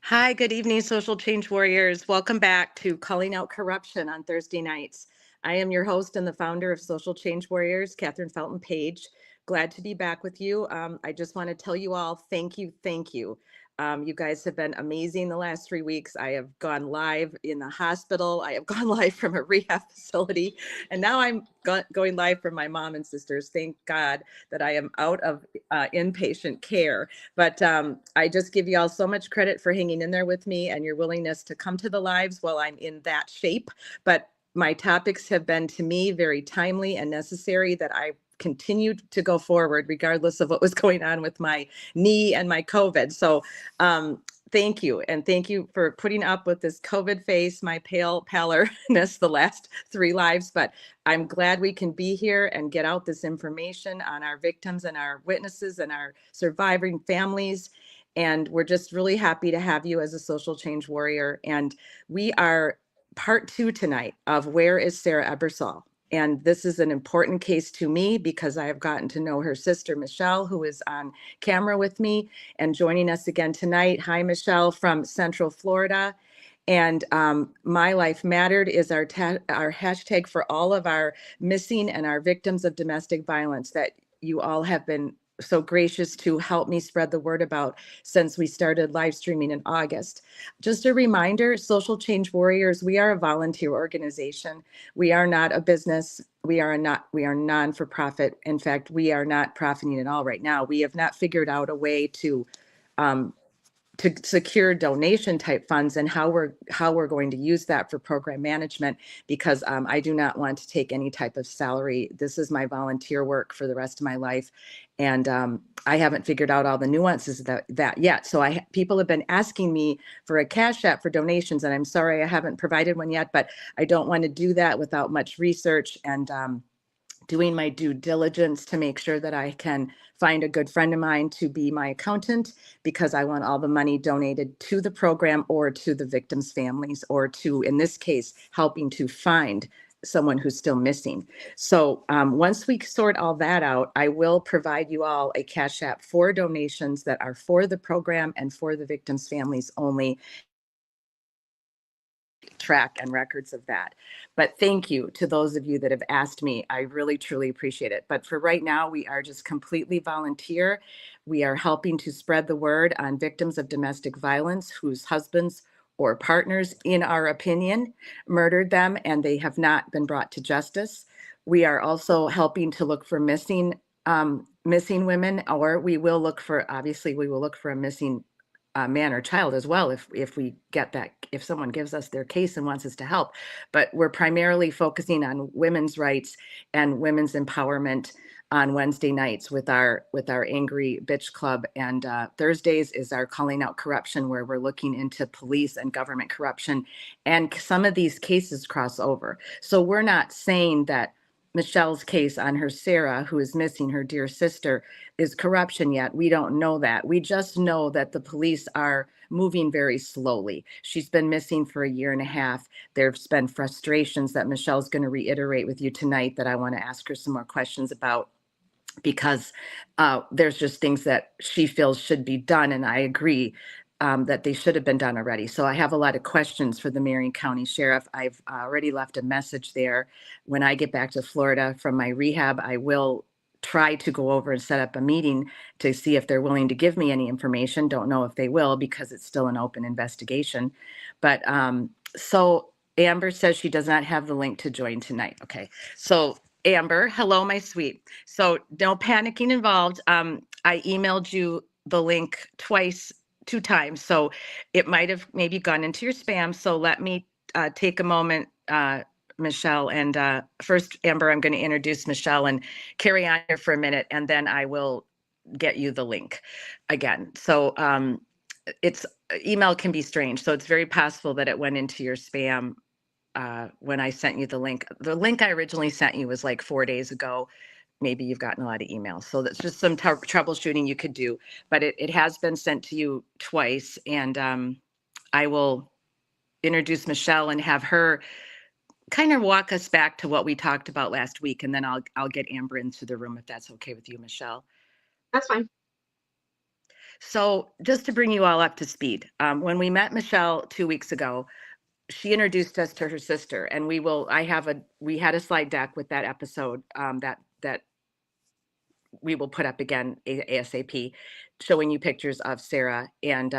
Hi, good evening, social change warriors. Welcome back to Calling Out Corruption on Thursday nights. I am your host and the founder of Social Change Warriors, Catherine Felton Page. Glad to be back with you. I just want to tell you all thank you, thank you. You guys have been amazing the last 3 weeks. I have gone live in the hospital. I have gone live from a rehab facility, and now I'm going live from my mom and sisters. Thank God that I am out of inpatient care. But I just give you all so much credit for hanging in there with me and your willingness to come to the lives while I'm in that shape. But my topics have been, to me, very timely and necessary, that I continued to go forward regardless of what was going on with my knee and my COVID. So thank you. And thank you for putting up with this COVID face, my pallorness the last 3 lives. But I'm glad we can be here and get out this information on our victims and our witnesses and our surviving families. And we're just really happy to have you as a social change warrior. And we are part 2 tonight of Where is Sara Ebersole? And this is an important case to me because I have gotten to know her sister, Michelle, who is on camera with me and joining us again tonight. Hi, Michelle from Central Florida. And My Life Mattered is our hashtag for all of our missing and our victims of domestic violence that you all have been so gracious to help me spread the word about since we started live streaming in August. Just a reminder, Social Change Warriors, we are a volunteer organization. We are not a business. We are non-for-profit. In fact, we are not profiting at all right now. We have not figured out a way to secure donation type funds and how we're going to use that for program management, because I do not want to take any type of salary. This is my volunteer work for the rest of my life. And I haven't figured out all the nuances of that yet. So people have been asking me for a Cash App for donations, and I'm sorry I haven't provided one yet, but I don't want to do that without much research and doing my due diligence to make sure that I can find a good friend of mine to be my accountant, because I want all the money donated to the program or to the victims' families, or to, in this case, helping to find someone who's still missing. So once we sort all that out, I will provide you all a Cash App for donations that are for the program and for the victims' families only. Track and records of that. But thank you to those of you that have asked me. I really, truly appreciate it. But for right now, we are just completely volunteer. We are helping to spread the word on victims of domestic violence whose husbands or partners, in our opinion, murdered them and they have not been brought to justice. We are also helping to look for missing women, or we will look for a missing man or child as well, if we get that, if someone gives us their case and wants us to help. But we're primarily focusing on women's rights and women's empowerment on Wednesday nights with our Angry Bitch Club, and Thursdays is our Calling Out Corruption, where we're looking into police and government corruption, and some of these cases cross over. So we're not saying that Michelle's case on her Sara, who is missing, her dear sister, is corruption yet. We don't know that. We just know that the police are moving very slowly. She's been missing for a year and a half. There's been frustrations that Michelle's going to reiterate with you tonight that I want to ask her some more questions about, because there's just things that she feels should be done, and I agree that they should have been done already. So I have a lot of questions for the Marion County Sheriff. I've already left a message there. When I get back to Florida from my rehab, I will try to go over and set up a meeting to see if they're willing to give me any information. Don't know if they will, because it's still an open investigation. But so Amber says she does not have the link to join tonight. Okay, so Amber, hello, my sweet. So no panicking involved. I emailed you the link 2 times, so it might have maybe gone into your spam. So let me take a moment, Michelle. And first, Amber, I'm going to introduce Michelle and carry on here for a minute, and then I will get you the link again. So it's email can be strange, so it's very possible that it went into your spam when I sent you the link. The link I originally sent you was like 4 days ago. Maybe you've gotten a lot of emails. So that's just some troubleshooting you could do. But it has been sent to you twice. And I will introduce Michelle and have her kind of walk us back to what we talked about last week. And then I'll get Amber into the room, if that's okay with you, Michelle. That's fine. So just to bring you all up to speed, when we met Michelle 2 weeks ago, she introduced us to her sister, and we had a slide deck with that episode, that we will put up again ASAP, showing you pictures of Sara and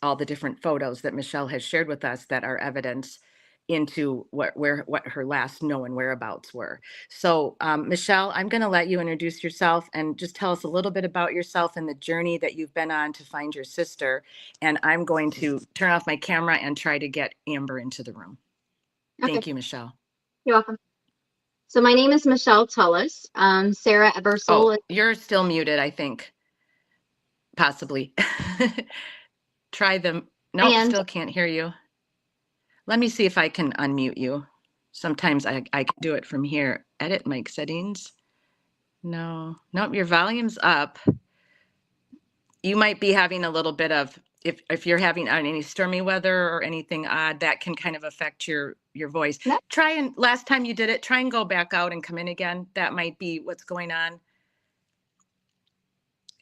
all the different photos that Michelle has shared with us that are evidence into what her last known whereabouts were. So, Michelle, I'm going to let you introduce yourself and just tell us a little bit about yourself and the journey that you've been on to find your sister. And I'm going to turn off my camera and try to get Amber into the room. Okay. Thank you, Michelle. You're welcome. So my name is Michelle Tullis. Sara Ebersole. Oh, you're still muted, I think. Possibly. Try them. Nope, And still can't hear you. Let me see if I can unmute you. Sometimes I can do it from here. Edit mic settings. No, nope, your volume's up. You might be having a little bit of, if you're having any stormy weather or anything odd, that can kind of affect your voice. no, Try, and last time you did it, try and go back out and come in again. That might be what's going on.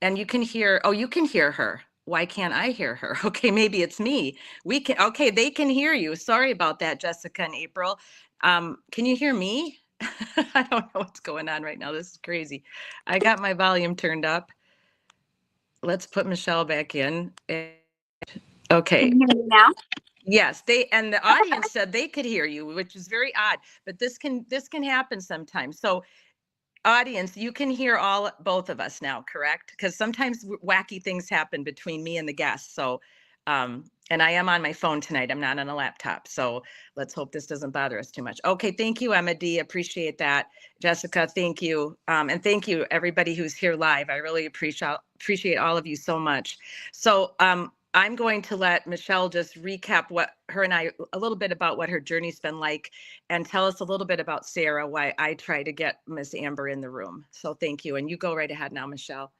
And you can hear, oh, you can hear her. Why can't I hear her? Okay, maybe it's me. Okay, they can hear you. Sorry about that, Jessica and April. Can you hear me? I don't know what's going on right now. This is crazy. I got my volume turned up. Let's put Michelle back in. Okay. can you hear me now? Yes, and the audience said they could hear you, which is very odd, but this can happen sometimes. So audience, you can hear both of us now, correct? Because sometimes wacky things happen between me and the guests. So, and I am on my phone tonight. I'm not on a laptop. So let's hope this doesn't bother us too much. Okay, thank you, Emma D. Appreciate that. Jessica, thank you. And thank you, everybody who's here live. I really appreciate all of you so much. So I'm going to let Michelle just recap a little bit about what her journey's been like, and tell us a little bit about Sara, why I try to get Miss Amber in the room. So thank you. And you go right ahead now, Michelle.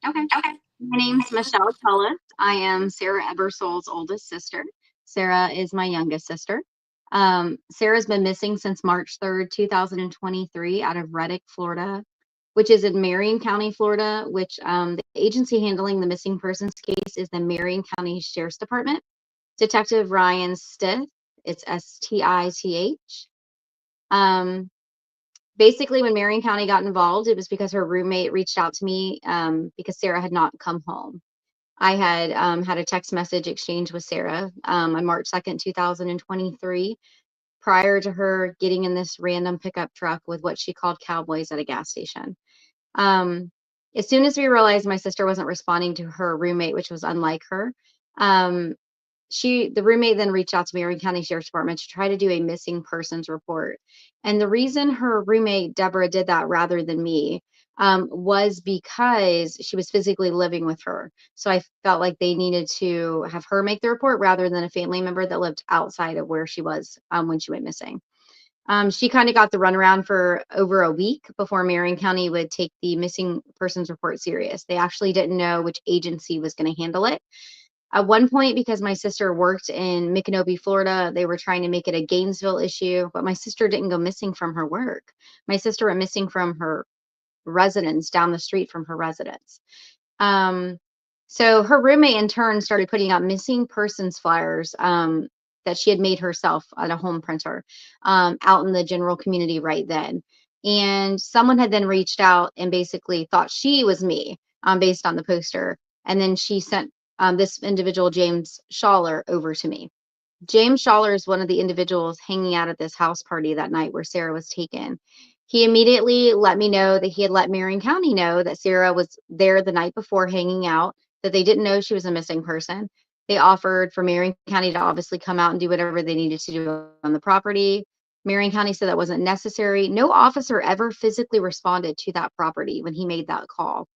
Okay. My name's Michelle Tullis. I am Sara Ebersole's oldest sister. Sara is my youngest sister. Sara's been missing since March 3rd, 2023 out of Reddick, Florida, which is in Marion County, Florida, which the agency handling the missing persons case is the Marion County Sheriff's Department. Detective Ryan Stith, it's Stith. Basically, when Marion County got involved, it was because her roommate reached out to me because Sara had not come home. I had had a text message exchange with Sara on March 2nd, 2023, prior to her getting in this random pickup truck with what she called cowboys at a gas station. As soon as we realized my sister wasn't responding to her roommate, which was unlike her, the roommate then reached out to Marion County Sheriff's Department to try to do a missing persons report. And the reason her roommate, Deborah, did that rather than me was because she was physically living with her. So I felt like they needed to have her make the report rather than a family member that lived outside of where she was when she went missing. She kind of got the runaround for over a week before Marion County would take the missing persons report serious. They actually didn't know which agency was going to handle it. At one point, because my sister worked in Micanopy, Florida, they were trying to make it a Gainesville issue, but my sister didn't go missing from her work. My sister went missing from her residence, down the street from her residence. So her roommate in turn started putting out missing persons flyers that she had made herself on a home printer out in the general community right then. And someone had then reached out and basically thought she was me based on the poster. And then she sent this individual, James Schaller, over to me. James Schaller is one of the individuals hanging out at this house party that night where Sara was taken. He immediately let me know that he had let Marion County know that Sara was there the night before hanging out, that they didn't know she was a missing person. They offered for Marion County to obviously come out and do whatever they needed to do on the property. Marion County said that wasn't necessary. No officer ever physically responded to that property when he made that call.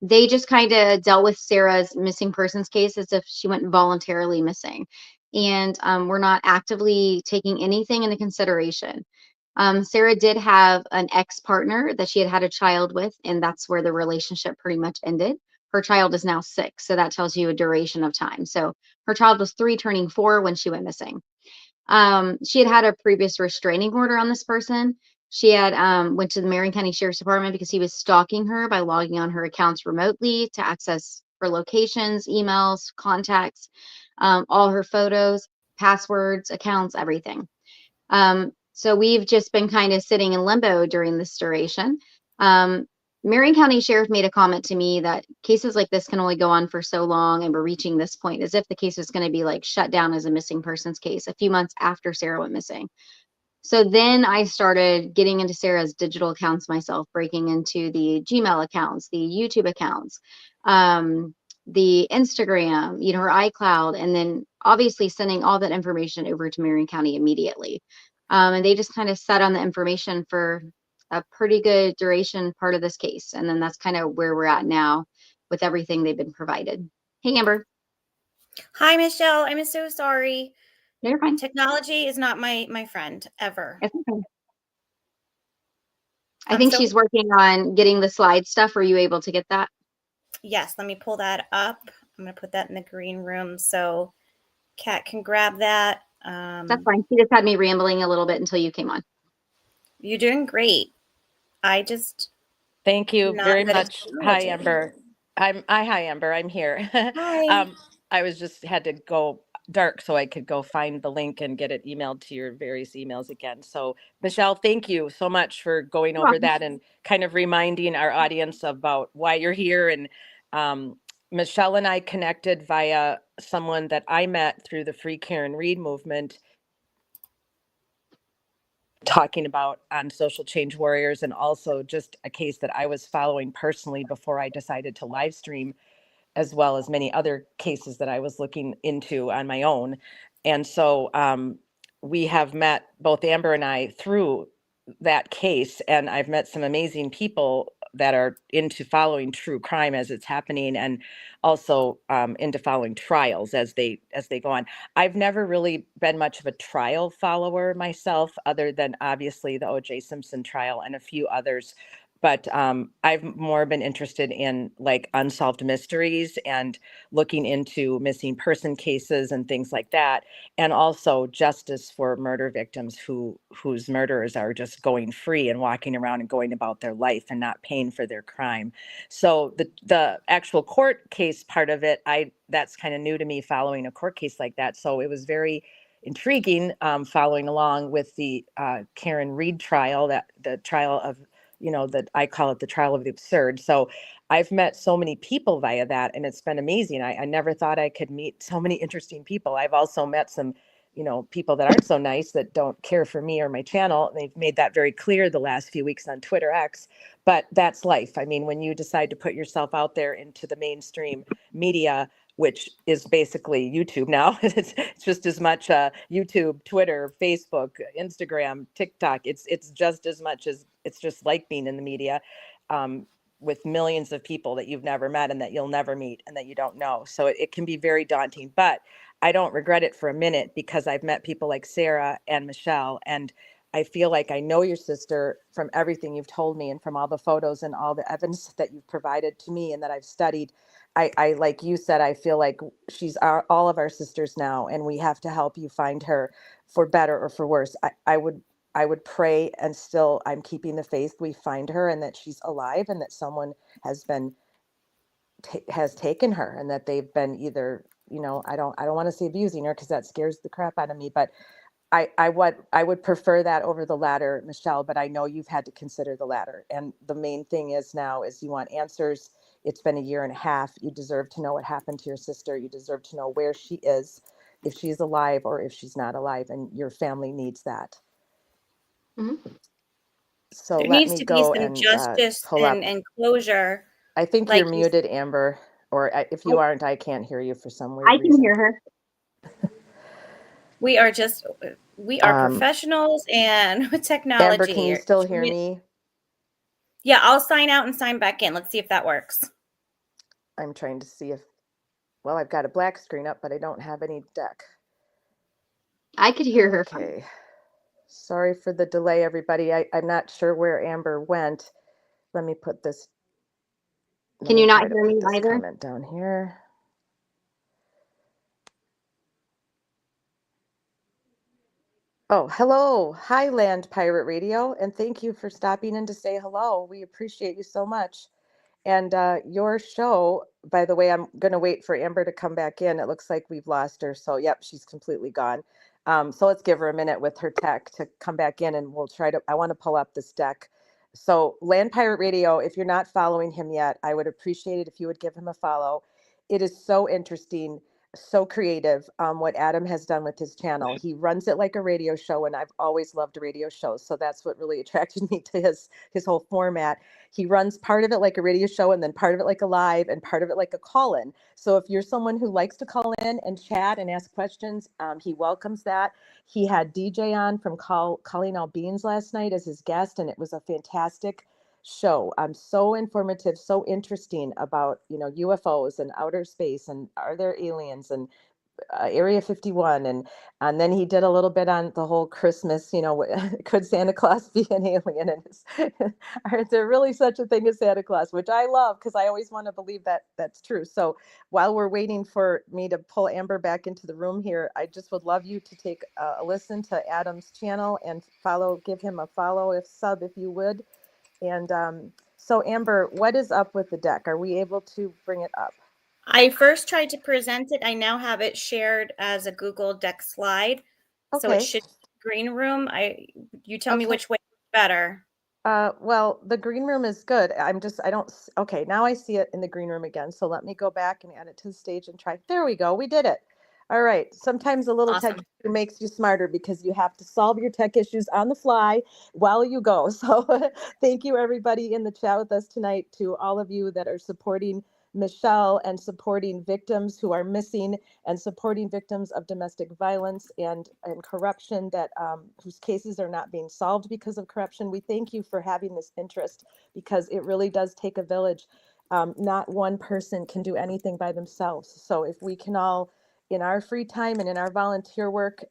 They just kind of dealt with Sara's missing persons case as if she went voluntarily missing. And we're not actively taking anything into consideration. Sara did have an ex-partner that she had had a child with, and that's where the relationship pretty much ended. Her child is now 6, so that tells you a duration of time. So her child was 3 turning 4 when she went missing. She had a previous restraining order on this person. She had went to the Marion County Sheriff's Department because he was stalking her by logging on her accounts remotely to access her locations, emails, contacts, all her photos, passwords, accounts, everything. So we've just been kind of sitting in limbo during this duration. Marion County Sheriff made a comment to me that cases like this can only go on for so long, and we're reaching this point as if the case was going to be like shut down as a missing persons case a few months after Sarah went missing. So then I started getting into Sarah's digital accounts myself, breaking into the Gmail accounts, the YouTube accounts, the Instagram, her iCloud, and then obviously sending all that information over to Marion County immediately. And they just kind of sat on the information for a pretty good duration part of this case. And then that's kind of where we're at now with everything they've been provided. Hey, Amber. Hi, Michelle. I'm so sorry. No, you're fine. Technology is not my friend ever. It's okay. I think she's working on getting the slide stuff. Are you able to get that? Yes, let me pull that up. I'm going to put that in the green room so Kat can grab that. That's fine. She just had me rambling a little bit until you came on. You're doing great. I just thank you very much. Hi, Amber. Hi, Amber. I'm here. Hi. I was just had to go dark so I could go find the link and get it emailed to your various emails again. So, Michelle, thank you so much for going over that and kind of reminding our audience about why you're here. And Michelle and I connected via someone that I met through the Free Karen Read movement, talking about on Social Change Warriors, and also just a case that I was following personally before I decided to live stream, as well as many other cases that I was looking into on my own. And so we have met, both Amber and I, through that case, and I've met some amazing people that are into following true crime as it's happening, and also into following trials as they go on. I've never really been much of a trial follower myself, other than obviously the O.J. Simpson trial and a few others. But I've more been interested in like unsolved mysteries and looking into missing person cases and things like that, and also justice for murder victims whose murderers are just going free and walking around and going about their life and not paying for their crime. So the actual court case part of it, that's kind of new to me, following a court case like that. So it was very intriguing following along with the Karen Read trial, that the trial of, that I call it the trial of the absurd. So I've met so many people via that, and it's been amazing. I never thought I could meet so many interesting people. I've also met some, people that aren't so nice, that don't care for me or my channel. They've made that very clear the last few weeks on Twitter X, but that's life. I mean, when you decide to put yourself out there into the mainstream media, which is basically YouTube now. It's just as much YouTube, Twitter, Facebook, Instagram, TikTok. It's just as much as, it's just like being in the media with millions of people that you've never met and that you'll never meet and that you don't know. So it can be very daunting, but I don't regret it for a minute, because I've met people like Sara and Michelle, and I feel like I know your sister from everything you've told me and from all the photos and all the evidence that you've provided to me and that I've studied. I like you said, I feel like she's all of our sisters now, and we have to help you find her, for better or for worse. I would pray, and still I'm keeping the faith, we find her and that she's alive, and that someone has been has taken her, and that they've been either, I don't want to say abusing her, because that scares the crap out of me, but I would prefer that over the latter, Michelle, but I know you've had to consider the latter. And the main thing is now is you want answers. It's been a year and a half. You deserve to know what happened to your sister. You deserve to know where she is, if she's alive or if she's not alive, and your family needs that. Mm-hmm. So there let needs me to go be some and justice pull up. and closure. I think like you're muted, Amber, or if you aren't, I can't hear you for some weird I reason. can hear her. We are professionals, and with technology. Amber, can you still hear me? Yeah, I'll sign out and sign back in. Let's see if that works. I'm trying to see if, well, I've got a black screen up, but I don't have any deck. I could hear her. Okay. Sorry for the delay, everybody. I'm not sure where Amber went. Let me put this. Can you not hear me either? Comment down here. Oh, hello. Highland Pirate Radio, and thank you for stopping in to say hello. We appreciate you so much. And your show, by the way, I'm going to wait for Amber to come back in. It looks like we've lost her. So, yep, she's completely gone. So let's give her a minute with her tech to come back in, and we'll try to, I want to pull up this deck. So Land Pirate Radio, if you're not following him yet, I would appreciate it if you would give him a follow. It is so interesting, so creative, what Adam has done with his channel. He runs it like a radio show, and I've always loved radio shows. So that's what really attracted me to his whole format. He runs part of it like a radio show, and then part of it like a live, and part of it like a call-in. So if you're someone who likes to call in and chat and ask questions, he welcomes that. He had DJ on from Calling All Beans last night as his guest, and it was a fantastic show. So informative, so interesting about, UFOs and outer space, and are there aliens, and Area 51, and then he did a little bit on the whole Christmas, could Santa Claus be an alien, and is there really such a thing as Santa Claus, which I love because I always want to believe that that's true. So while we're waiting for me to pull Amber back into the room here, I just would love you to take a listen to Adam's channel and give him a follow, if you would. And so Amber, what is up with the deck? Are we able to bring it up? I first tried to present it. I now have it shared as a Google Deck slide. So it Okay. should be green room. You tell me Okay. which way is better. Well, the green room is good. Okay, now I see it in the green room again. So let me go back and add it to the stage and try. There we go. We did it. All right. Sometimes a little tech Awesome. makes you smarter because you have to solve your tech issues on the fly while you go. So thank you everybody in the chat with us tonight, to all of you that are supporting Michelle and supporting victims who are missing, and supporting victims of domestic violence and corruption that whose cases are not being solved because of corruption. We thank you for having this interest, because it really does take a village. Not one person can do anything by themselves. So if we can all, in our free time and in our volunteer work,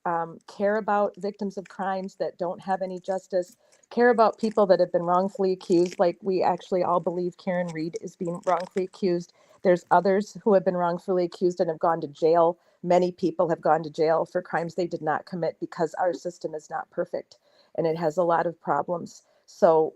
care about victims of crimes that don't have any justice, care about people that have been wrongfully accused, like we actually all believe Karen Reed is being wrongfully accused. There's others who have been wrongfully accused and have gone to jail. Many people have gone to jail for crimes they did not commit, because our system is not perfect and it has a lot of problems. So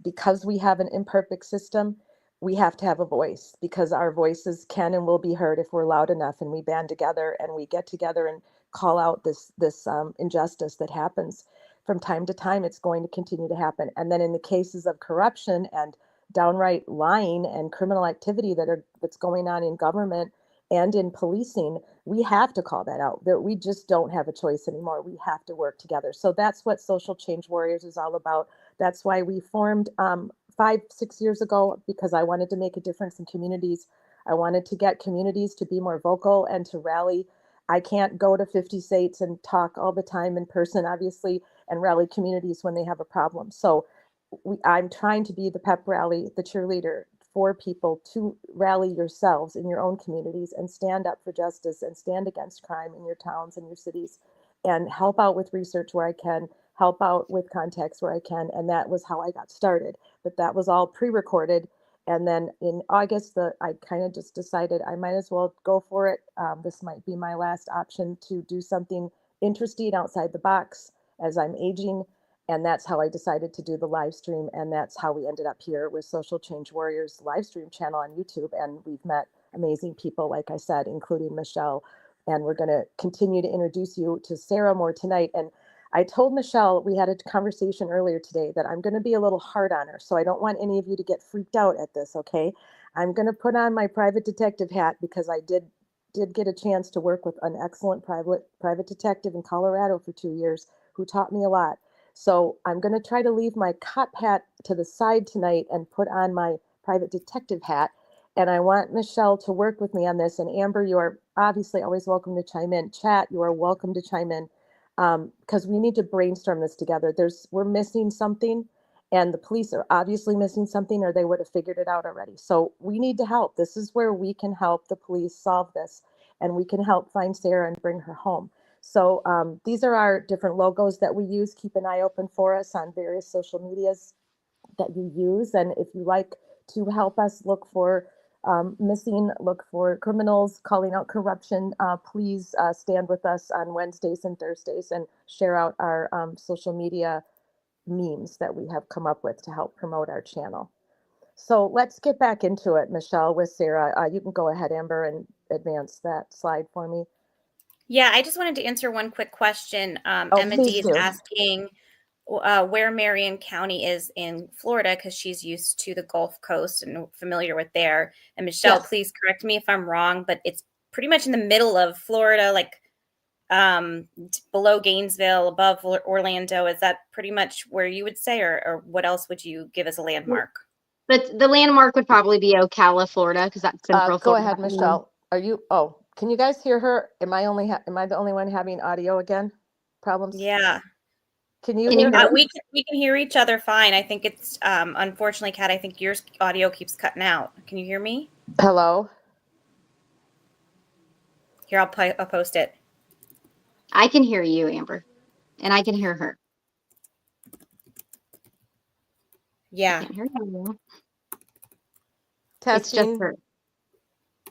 because we have an imperfect system, we have to have a voice, because our voices can and will be heard if we're loud enough and we band together and we get together and call out this injustice that happens from time to time. It's going to continue to happen. And then in the cases of corruption and downright lying and criminal activity that's going on in government and in policing, we have to call that out. That we just don't have a choice anymore. We have to work together. So that's what Social Change Warriors is all about. That's why we formed 5-6 years ago, because I wanted to make a difference in communities. I wanted to get communities to be more vocal and to rally. I can't go to 50 states and talk all the time in person, obviously, and rally communities when they have a problem. So I'm trying to be the pep rally, the cheerleader for people to rally yourselves in your own communities and stand up for justice and stand against crime in your towns and your cities, and help out with research where I can, help out with context where I can. And that was how I got started. But that was all pre-recorded. And then in August, I kind of just decided I might as well go for it. This might be my last option to do something interesting outside the box as I'm aging. And that's how I decided to do the live stream. And that's how we ended up here with Social Change Warriors live stream channel on YouTube. And we've met amazing people, like I said, including Michelle. And we're going to continue to introduce you to Sara more tonight. And I told Michelle, we had a conversation earlier today, that I'm going to be a little hard on her. So I don't want any of you to get freaked out at this, okay? I'm going to put on my private detective hat, because I did get a chance to work with an excellent private detective in Colorado for 2 years who taught me a lot. So I'm going to try to leave my cop hat to the side tonight and put on my private detective hat. And I want Michelle to work with me on this. And Amber, you are obviously always welcome to chime in. Chat, you are welcome to chime in, because we need to brainstorm this together. We're missing something, and the police are obviously missing something, or they would have figured it out already. So we need to help. This is where we can help the police solve this, and we can help find Sara and bring her home. So these are our different logos that we use. Keep an eye open for us on various social medias that you use. And if you like to help us look for missing, look for criminals, calling out corruption, please stand with us on Wednesdays and Thursdays and share out our social media memes that we have come up with to help promote our channel. So let's get back into it, Michelle, with Sarah. You can go ahead, Amber, and advance that slide for me. Yeah, I just wanted to answer one quick question. Oh, Emma please D is do. asking where Marion County is in Florida because she's used to the Gulf Coast and familiar with there. And Michelle, Yes. please correct me if I'm wrong, but it's pretty much in the middle of Florida, like below Gainesville, above Orlando. Is that pretty much where you would say, or what else would you give as a landmark? But the landmark would probably be Ocala, Florida, because that's Central Go Florida. ahead, Michelle. Are you? Oh, can you guys hear her? Am I the only one having audio again? Problems? Yeah. Can you Can you hear hear her? We can hear each other fine. I think it's unfortunately, Kat, I think your audio keeps cutting out. Can you hear me? Hello? Here, I'll post it. I can hear you, Amber, and I can hear her. Yeah. I can't hear you. Testing. It's just her.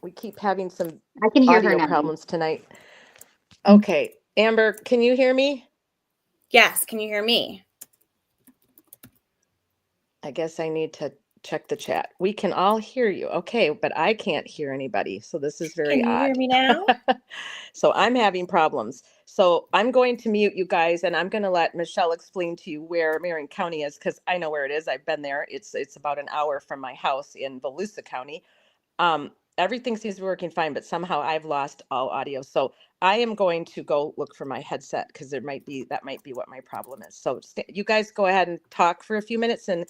We keep having some I can hear her audio now. problems tonight. Okay, Amber, can you hear me? Yes. Can you hear me? I guess I need to check the chat. We can all hear you. Okay, but I can't hear anybody. So this is very Can you odd. hear me now? So I'm having problems. So I'm going to mute you guys, and I'm going to let Michelle explain to you where Marion County is, because I know where it is. I've been there. It's about an hour from my house in Volusia County. Everything seems to be working fine, but somehow I've lost all audio. So I am going to go look for my headset, because that might be what my problem is. So you guys go ahead and talk for a few minutes and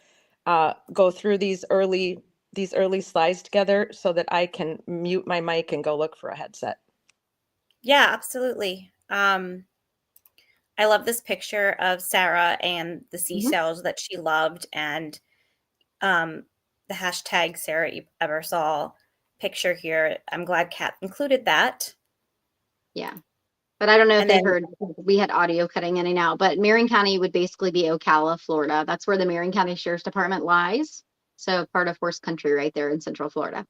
go through these early slides together so that I can mute my mic and go look for a headset. Yeah, absolutely. I love this picture of Sarah and the seashells that she loved, and the hashtag Sara Ebersole picture here. I'm glad Kat included that. Yeah. But I don't know if And they then- heard, we had audio cutting in and out, but Marion County would basically be Ocala, Florida. That's where the Marion County Sheriff's Department lies. So part of horse country right there in Central Florida.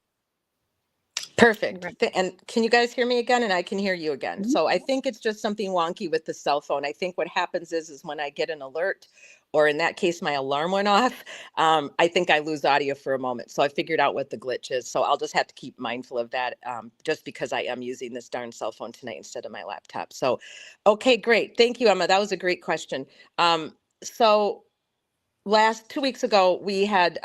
Perfect. Right. And can you guys hear me again? And I can hear you again. Mhm. So I think it's just something wonky with the cell phone. I think what happens is when I get an alert, or in that case, my alarm went off, I think I lose audio for a moment. So I figured out what the glitch is. So I'll just have to keep mindful of that, just because I am using this darn cell phone tonight instead of my laptop. So, okay, great. Thank you, Emma. That was a great question. So 2 weeks ago, we had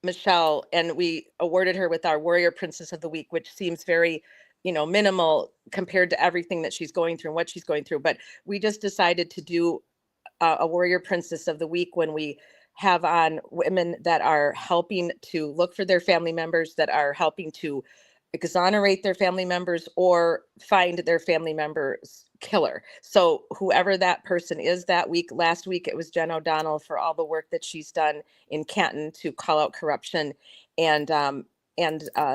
Michelle, and we awarded her with our Warrior Princess of the Week, which seems very, minimal compared to everything that she's going through and what she's going through. But we just decided to do a Warrior Princess of the Week when we have on women that are helping to look for their family members, that are helping to exonerate their family members or find their family members' killer. So whoever that person is that week, last week it was Jen O'Donnell for all the work that she's done in Canton to call out corruption. And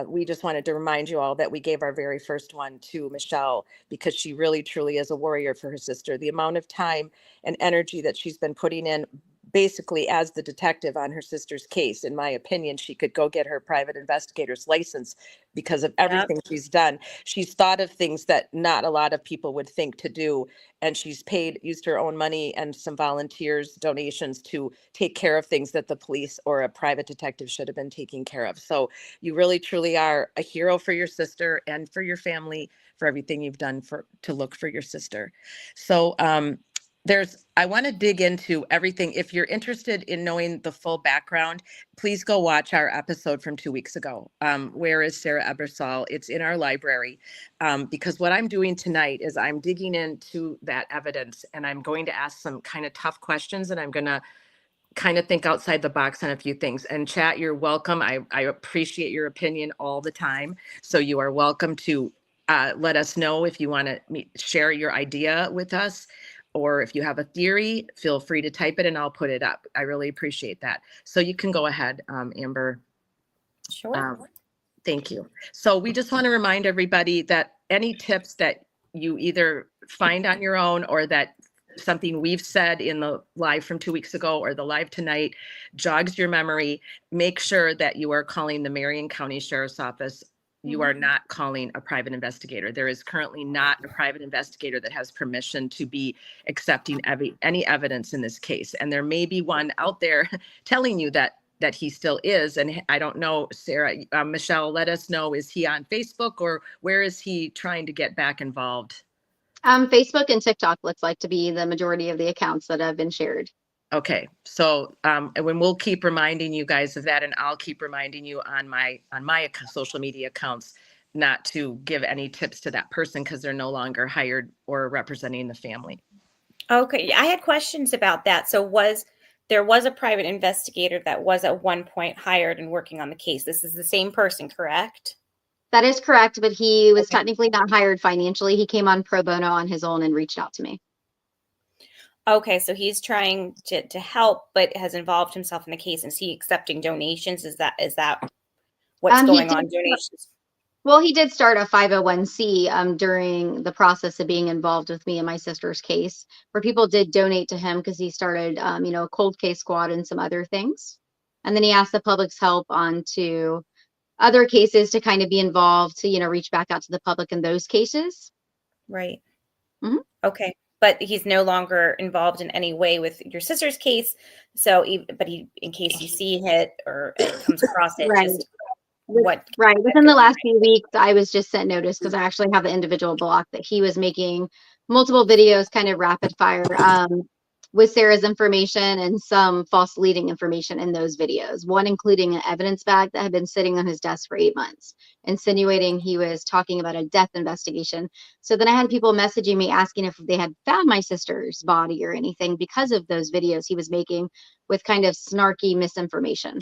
we just wanted to remind you all that we gave our very first one to Michelle, because she really truly is a warrior for her sister. The amount of time and energy that she's been putting in, basically as the detective on her sister's case, in my opinion, she could go get her private investigator's license because of everything she's done. She's thought of things that not a lot of people would think to do. And she's used her own money and some volunteers' donations to take care of things that the police or a private detective should have been taking care of. So you really, truly are a hero for your sister and for your family, for everything you've done to look for your sister. So, I want to dig into everything. If you're interested in knowing the full background, please go watch our episode from 2 weeks ago. Where is Sara Ebersole? It's in our library, because what I'm doing tonight is I'm digging into that evidence, and I'm going to ask some kind of tough questions, and I'm going to kind of think outside the box on a few things. And chat, you're welcome. I appreciate your opinion all the time. So you are welcome to let us know if you want to share your idea with us. Or if you have a theory, feel free to type it and I'll put it up. I really appreciate that. So you can go ahead, Amber. Sure. Thank you. So we just want to remind everybody that any tips that you either find on your own, or that something we've said in the live from 2 weeks ago or the live tonight jogs your memory, make sure that you are calling the Marion County Sheriff's Office. You are not calling a private investigator. There is currently not a private investigator that has permission to be accepting any evidence in this case. And there may be one out there telling you that that he still is. And I don't know, Sarah, Michelle, let us know, is he on Facebook or where is he trying to get back involved? Facebook and TikTok looks like to be the majority of the accounts that have been shared. Okay, so and when we'll keep reminding you guys of that, and I'll keep reminding you on my social media accounts not to give any tips to that person because they're no longer hired or representing the family. Okay, I had questions about that. So there was a private investigator that was at one point hired and working on the case. This is the same person, correct? That is correct, but he was Okay. technically not hired financially. He came on pro bono on his own and reached out to me. Okay, so he's trying to help, but has involved himself in the case. Is he accepting donations? Is that what's going on? Donations? Well, he did start a 501c during the process of being involved with me and my sister's case, where people did donate to him because he started, a cold case squad and some other things. And then he asked the public's help on to other cases to kind of be involved to, reach back out to the public in those cases. Right. Mhm. Okay. But he's no longer involved in any way with your sister's case. So, in case you see it or it comes across it, Right. just Right. Within the last few weeks, I was just sent notice because I actually have the individual block that he was making multiple videos, kind of rapid fire, with Sarah's information and some false leading information in those videos. One including an evidence bag that had been sitting on his desk for 8 months, insinuating he was talking about a death investigation. So then I had people messaging me asking if they had found my sister's body or anything because of those videos he was making with kind of snarky misinformation.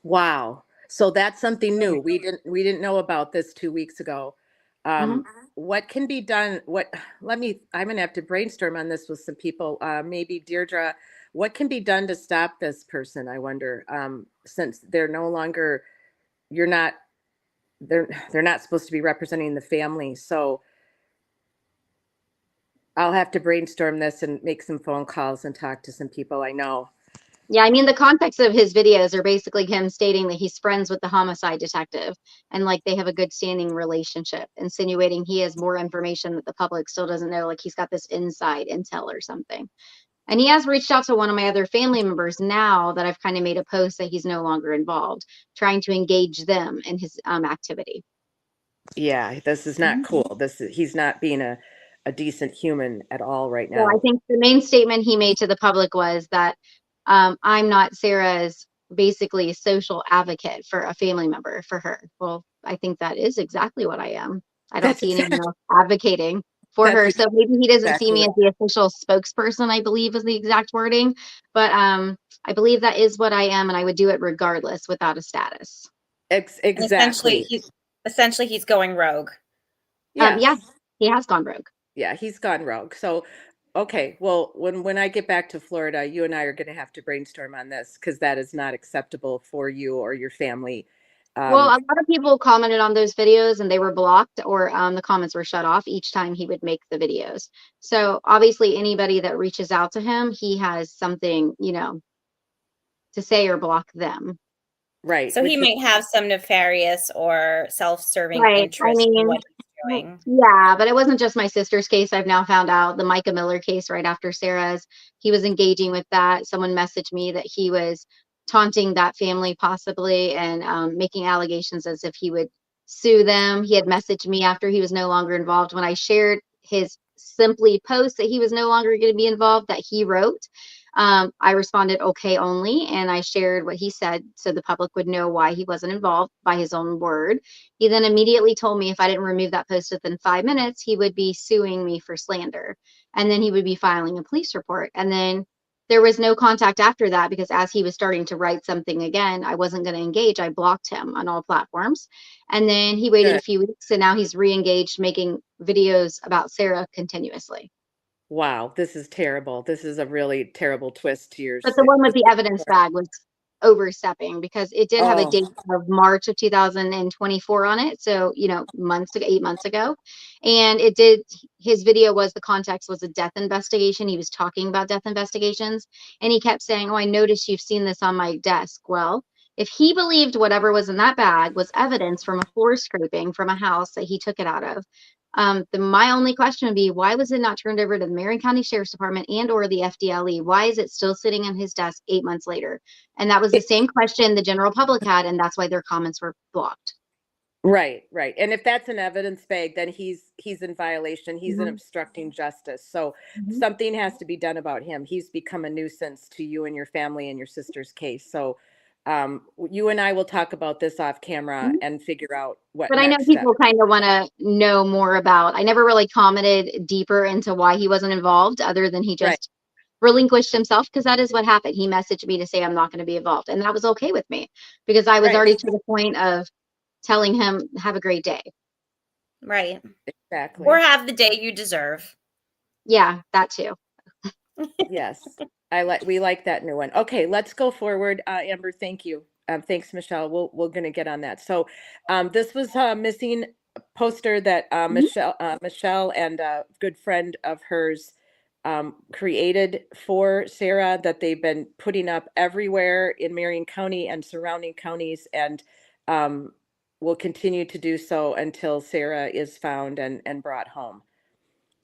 Wow. So that's something new. We didn't know about this 2 weeks ago. Mhm. What can be done? I'm gonna have to brainstorm on this with some people. Maybe Deirdre, what can be done to stop this person? I wonder, since they're no longer, you're not, they're not supposed to be representing the family. So I'll have to brainstorm this and make some phone calls and talk to some people I know. Yeah, I mean, the context of his videos are basically him stating that he's friends with the homicide detective and like they have a good standing relationship, insinuating he has more information that the public still doesn't know, like he's got this inside intel or something. And he has reached out to one of my other family members now that I've kind of made a post that he's no longer involved, trying to engage them in his activity. Yeah, this is not cool. He's not being a decent human at all right So I now. think the main statement he made to the public was that I'm not Sarah's basically social advocate for a family member for her. Well, I think that is exactly what I am. I don't That's see anyone exactly, else advocating for that's her. So maybe he doesn't see exactly me as what, the official spokesperson, I believe is the exact wording. But I believe that is what I am, and I would do it regardless without a status. And exactly. essentially he's going rogue. Yes. Yeah, he has gone rogue. Yeah, he's gone rogue. So, okay, well, when I get back to Florida, you and I are going to have to brainstorm on this because that is not acceptable for you or your family. Well, a lot of people commented on those videos and they were blocked or the comments were shut off each time he would make the videos. So obviously anybody that reaches out to him, he has something, to say or block them. Right. So he might have some nefarious or self-serving Right. I interest in mean, what he's doing. yeah, but it wasn't just my sister's case. I've now found out the Micah Miller case right after Sarah's. He was engaging with that. Someone messaged me that he was taunting that family possibly and making allegations as if he would sue them. He had messaged me after he was no longer involved. When I shared his simply post that he was no longer going to be involved, that he wrote, I responded okay only, and I shared what he said so the public would know why he wasn't involved by his own word. He then immediately told me if I didn't remove that post within 5 minutes, he would be suing me for slander. And then he would be filing a police report. And then there was no contact after that because as he was starting to write something again, I wasn't going to engage. I blocked him on all platforms. And then he waited a few weeks and now he's re-engaged making videos about Sarah continuously. Wow, this is terrible. This is a really terrible twist to your. But the one with the evidence bag was overstepping because it did have a Oh, date of March of 2024 on it. So, 8 months ago. And his video was the context was a death investigation. He was talking about death investigations. And he kept saying, oh, I noticed you've seen this on my desk. Well, if he believed whatever was in that bag was evidence from a floor scraping from a house that he took it out of, My only question would be, why was it not turned over to the Marion County Sheriff's Department and or the FDLE? Why is it still sitting on his desk 8 months later? And that was the same question the general public had, and that's why their comments were blocked. Right, right. And if that's an evidence bag, then he's in violation. He's in Mhm. obstructing justice. So Mhm. something has to be done about him. He's become a nuisance to you and your family and your sister's case. So you and I will talk about this off camera Mhm. and figure out what But I know next step. people kind of want to know more about. I never really commented deeper into why he wasn't involved, other than he Right, just relinquished himself, because that is what happened. He messaged me to say I'm not going to be involved, and that was okay with me because I was right, already to the point of telling him have a great day. Right. exactly. Or have the day you deserve. Yeah, that too. Yes, we like that new one. Okay, let's go forward. Amber, thank you. Thanks, Michelle. We're going to get on that. So, this was a missing poster that Mhm. Michelle and a good friend of hers created for Sarah, that they've been putting up everywhere in Marion County and surrounding counties, and um, will continue to do so until Sarah is found and brought home.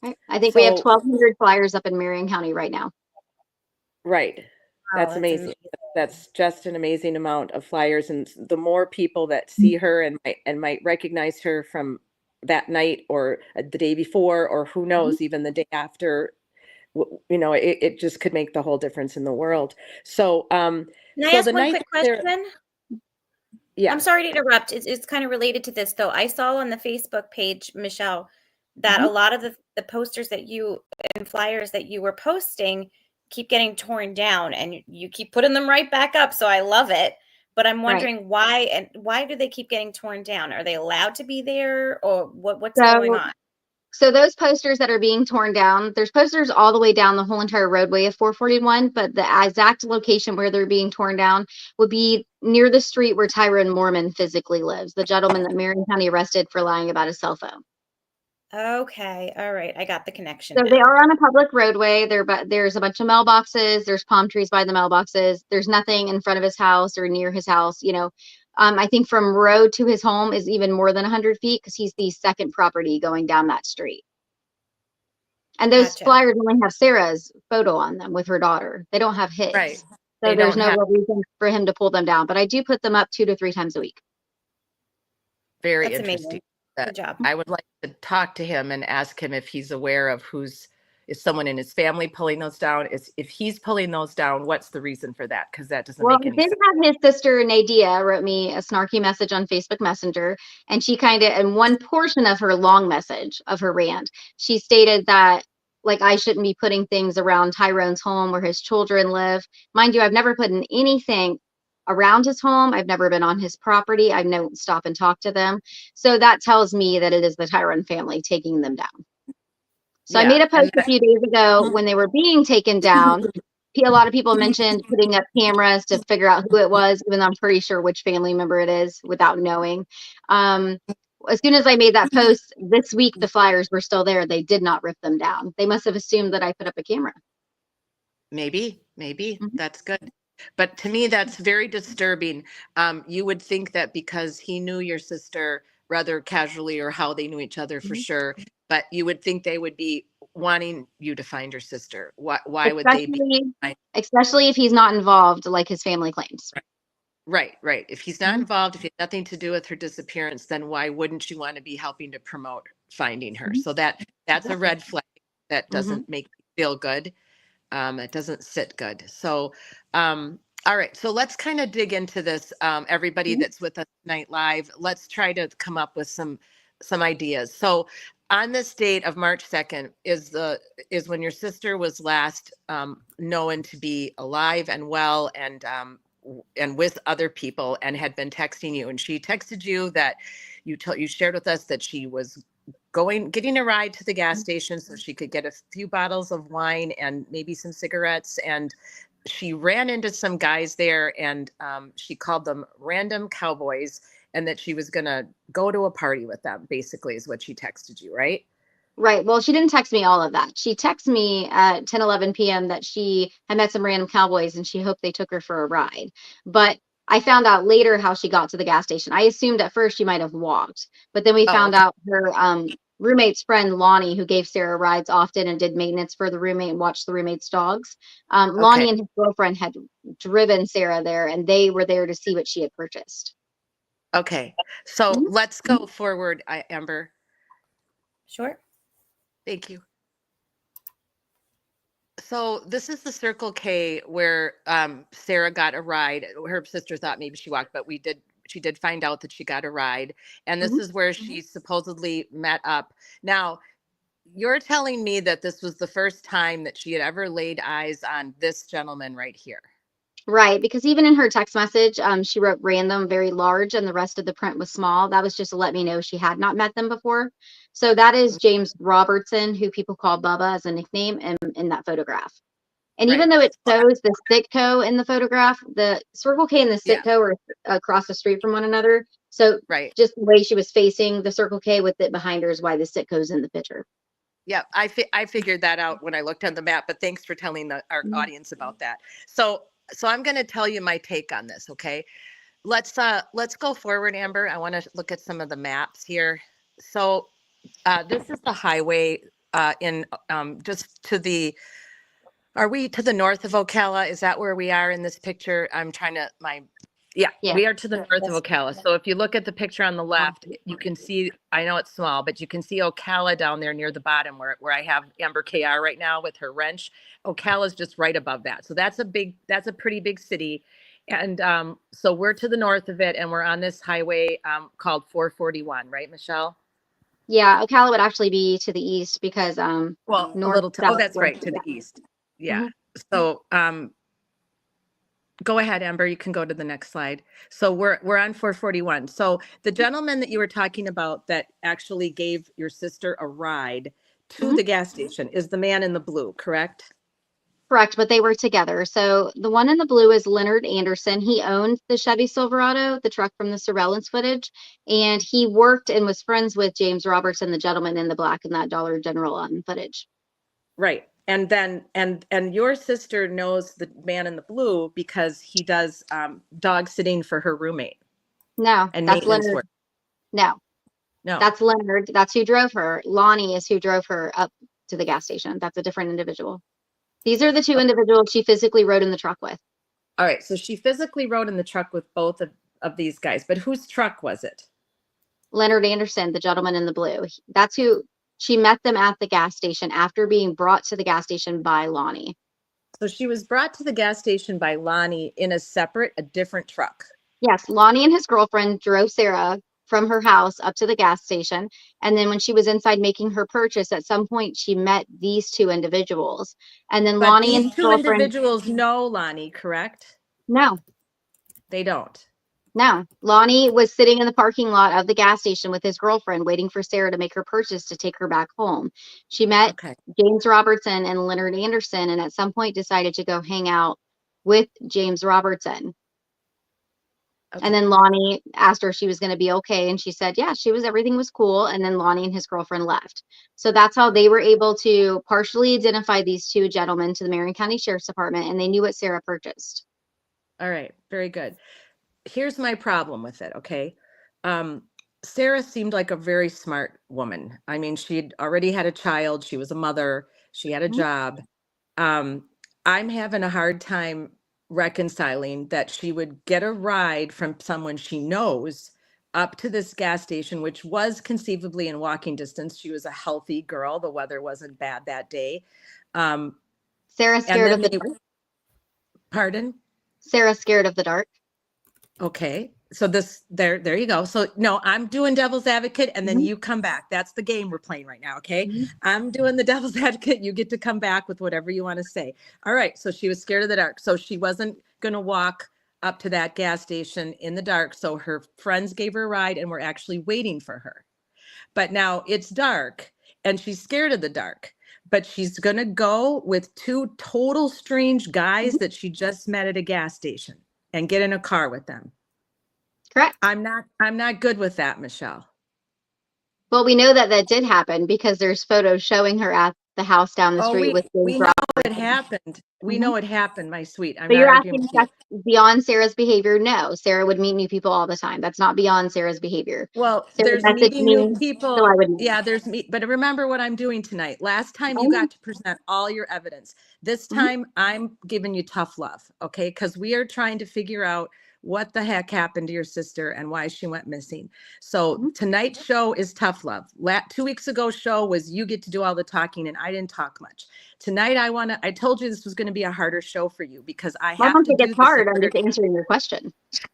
Right. I think we have So, 1,200 flyers up in Marion County right now. right. Wow, That's that's amazing. amazing. That's just an amazing amount of flyers, and the more people that see her and might recognize her from that night or the day before, or who Mhm. knows, even the day after, it just could make the whole difference in the world. So, Can I so ask the one night quick that they're, question? yeah, I'm sorry to interrupt. It's kind of related to this, though. I saw on the Facebook page, Michelle, that a Mhm. lot of the posters that you and flyers that you were posting keep getting torn down, and you keep putting them right back up. So I love it. But I'm Right. wondering why, and why do they keep getting torn down? Are they allowed to be there, or what's going So on? So those posters that are being torn down, there's posters all the way down the whole entire roadway of 441, but the exact location where they're being torn down would be near the street where Tyrone Mormon physically lives, the gentleman that Marion County arrested for lying about his cell phone. Okay, all right, I got the connection So they now. are on a public roadway. There's a bunch of mailboxes. There's palm trees by the mailboxes. There's nothing in front of his house or near his house. I think from road to his home is even more than 100 feet because he's the second property going down that street. And those Gotcha. flyers only have Sarah's photo on them with her daughter. They don't have his. right. So They there's don't no have. real reason for him to pull them down. But I do put them up 2 to 3 times a week. Very That's interesting. amazing. Good job. I would like to talk to him and ask him if he's aware of is someone in his family pulling those down? If he's pulling those down, what's the reason for that? Because that doesn't Well, make he any did sense. have his sister Nadia wrote me a snarky message on Facebook Messenger, and she kind of, in one portion of her long message of her rant, she stated that like I shouldn't be putting things around Tyrone's home where his children live. Mind you, I've never put in anything around his home. I've never been on his property. I've never stopped and talked to them. So that tells me that it is the Tyrone family taking them down. So I made Yeah, a post a few days ago when they were being taken down. A lot of people mentioned putting up cameras to figure out who it was, even though I'm pretty sure which family member it is without knowing. Um, as soon as I made that post this week, the flyers were still there. They did not rip them down. They must have assumed that I put up a camera. maybe Mhm. that's good. But to me, that's very disturbing. You would think that because he knew your sister rather casually, or how they knew each other for Mhm. sure, but you would think they would be wanting you to find your sister. Why would they be? Especially, especially if he's not involved, like his family claims. Right, right. If he's not Mhm. involved, if he had nothing to do with her disappearance, then why wouldn't you want to be helping to promote finding her? Mhm. So that's a Exactly. red flag. That Mhm. doesn't make me feel good. It doesn't sit good. So, all right. So let's kind of dig into this. Everybody Mhm. that's with us tonight live, let's try to come up with some ideas. So, on this date of March 2nd is when your sister was last known to be alive and well, and with other people, and had been texting you. And she texted you that you shared with us that she was getting a ride to the gas station so she could get a few bottles of wine and maybe some cigarettes. And she ran into some guys there, and she called them random cowboys, and that she was going to go to a party with them, basically, is what she texted you, right? Right. Well, she didn't text me all of that. She texted me at 10:11 p.m. that she had met some random cowboys and she hoped they took her for a ride. But I found out later how she got to the gas station. I assumed at first she might have walked, but then we Oh, found okay. out her roommate's friend, Lonnie, who gave Sarah rides often and did maintenance for the roommate and watched the roommate's dogs. Lonnie and his girlfriend had driven Sarah there, and they were there to see what she had purchased. Okay. So Mhm. let's go forward, Amber. Sure. Thank you. So this is the Circle K where Sarah got a ride. Her sister thought maybe she walked, but she did find out that she got a ride. And this Mhm. is where she supposedly met up. Now, you're telling me that this was the first time that she had ever laid eyes on this gentleman right here. Right, because even in her text message, she wrote random very large and the rest of the print was small. That was just to let me know she had not met them before. So that is James Robertson, who people call Bubba as a nickname in that photograph. And even Right. though it shows the Sitco in the photograph, the Circle K and the Yeah. Sitco are across the street from one another. So Right. just the way she was facing the Circle K with it behind her is why the Sitco's in the picture. Yeah, I figured that out when I looked on the map, but thanks for telling our audience about that. So I'm going to tell you my take on this, okay? Let's go forward, Amber. I want to look at some of the maps here. So this is the highway in just to the. Are we to the north of Ocala? Is that where we are in this picture? I'm trying to Yeah, we are to the north of Ocala. So if you look at the picture on the left, you can see, I know it's small, but you can see Ocala down there near the bottom where I have Amber KR right now with her wrench. Ocala is just right above that. So that's a pretty big city. And so we're to the north of it and we're on this highway called 441, right, Michelle? Yeah, Ocala would actually be to the east because Well, a north, little south, that's west, right, to the east. Yeah. Mhm. So go ahead, Amber. You can go to the next slide. So we're on 441. So the gentleman that you were talking about that actually gave your sister a ride to Mhm. the gas station is the man in the blue, correct? Correct, but they were together. So the one in the blue is Leonard Anderson. He owned the Chevy Silverado, the truck from the surveillance footage, and he worked and was friends with James Robertson, the gentleman in the black in that Dollar General footage. Right. And then and your sister knows the man in the blue because he does dog sitting for her roommate No, and that's maintenance Leonard. work. No, No. that's Leonard. That's who drove her. Lonnie is who drove her up to the gas station. That's a different individual. These are the two individuals she physically rode in the truck with. All right. So she physically rode in the truck with both of these guys, but whose truck was it? Leonard Anderson, the gentleman in the blue. That's who she met them at the gas station after being brought to the gas station by Lonnie. So she was brought to the gas station by Lonnie in a different truck. Yes, Lonnie and his girlfriend drove Sarah from her house up to the gas station. And then when she was inside making her purchase, at some point she met these two individuals. And then But Lonnie and these his two girlfriend, individuals know Lonnie, correct? no, They don't. no. Lonnie was sitting in the parking lot of the gas station with his girlfriend, waiting for Sarah to make her purchase to take her back home. She met Okay. James Robertson and Leonard Anderson, and at some point decided to go hang out with James Robertson. Okay. And then Lonnie asked her if she was going to be okay. And she said, yeah, everything was cool. And then Lonnie and his girlfriend left. So that's how they were able to partially identify these two gentlemen to the Marion County Sheriff's Department. And they knew what Sarah purchased. All right. Very good. Here's my problem with it. Okay. Sarah seemed like a very smart woman. I mean, she'd already had a child. She was a mother. She had a Mhm. job. I'm having a hard time reconciling that she would get a ride from someone she knows up to this gas station, which was conceivably in walking distance. She was a healthy girl. The weather wasn't bad that day. Sarah's And scared then of the dark. pardon? Sarah's scared of the dark. Okay. So there you go. So no, I'm doing devil's advocate and then Mhm. you come back. That's the game we're playing right now. Okay. Mhm. I'm doing the devil's advocate. You get to come back with whatever you want to say. All right. So she was scared of the dark. So she wasn't going to walk up to that gas station in the dark. So her friends gave her a ride and were actually waiting for her. But now it's dark and she's scared of the dark. But she's going to go with two total strange guys Mhm. that she just met at a gas station and get in a car with them. Correct. I'm not good with that, Michelle. Well, we know that did happen because there's photos showing her at the house down the street with James we know it happened. We know it happened, my sweet. I'm But not you're arguing asking if with you. that's beyond Sarah's behavior? No, Sarah would meet new people all the time. That's not beyond Sarah's behavior. Well, Sarah there's messaged meeting new me, so I people. would know. Yeah, there's me. But remember what I'm doing tonight. Last time I you know. got to present all your evidence. This Mhm. time I'm giving you tough love, okay? Because we are trying to figure out what the heck happened to your sister and why she went missing. So Mhm. tonight's show is tough love. 2 weeks ago show was you get to do all the talking and I didn't talk much. Tonight I told you this was going to be a harder show for you because I Well, I have don't to think do it's this in hard. I'm order. just answering your question.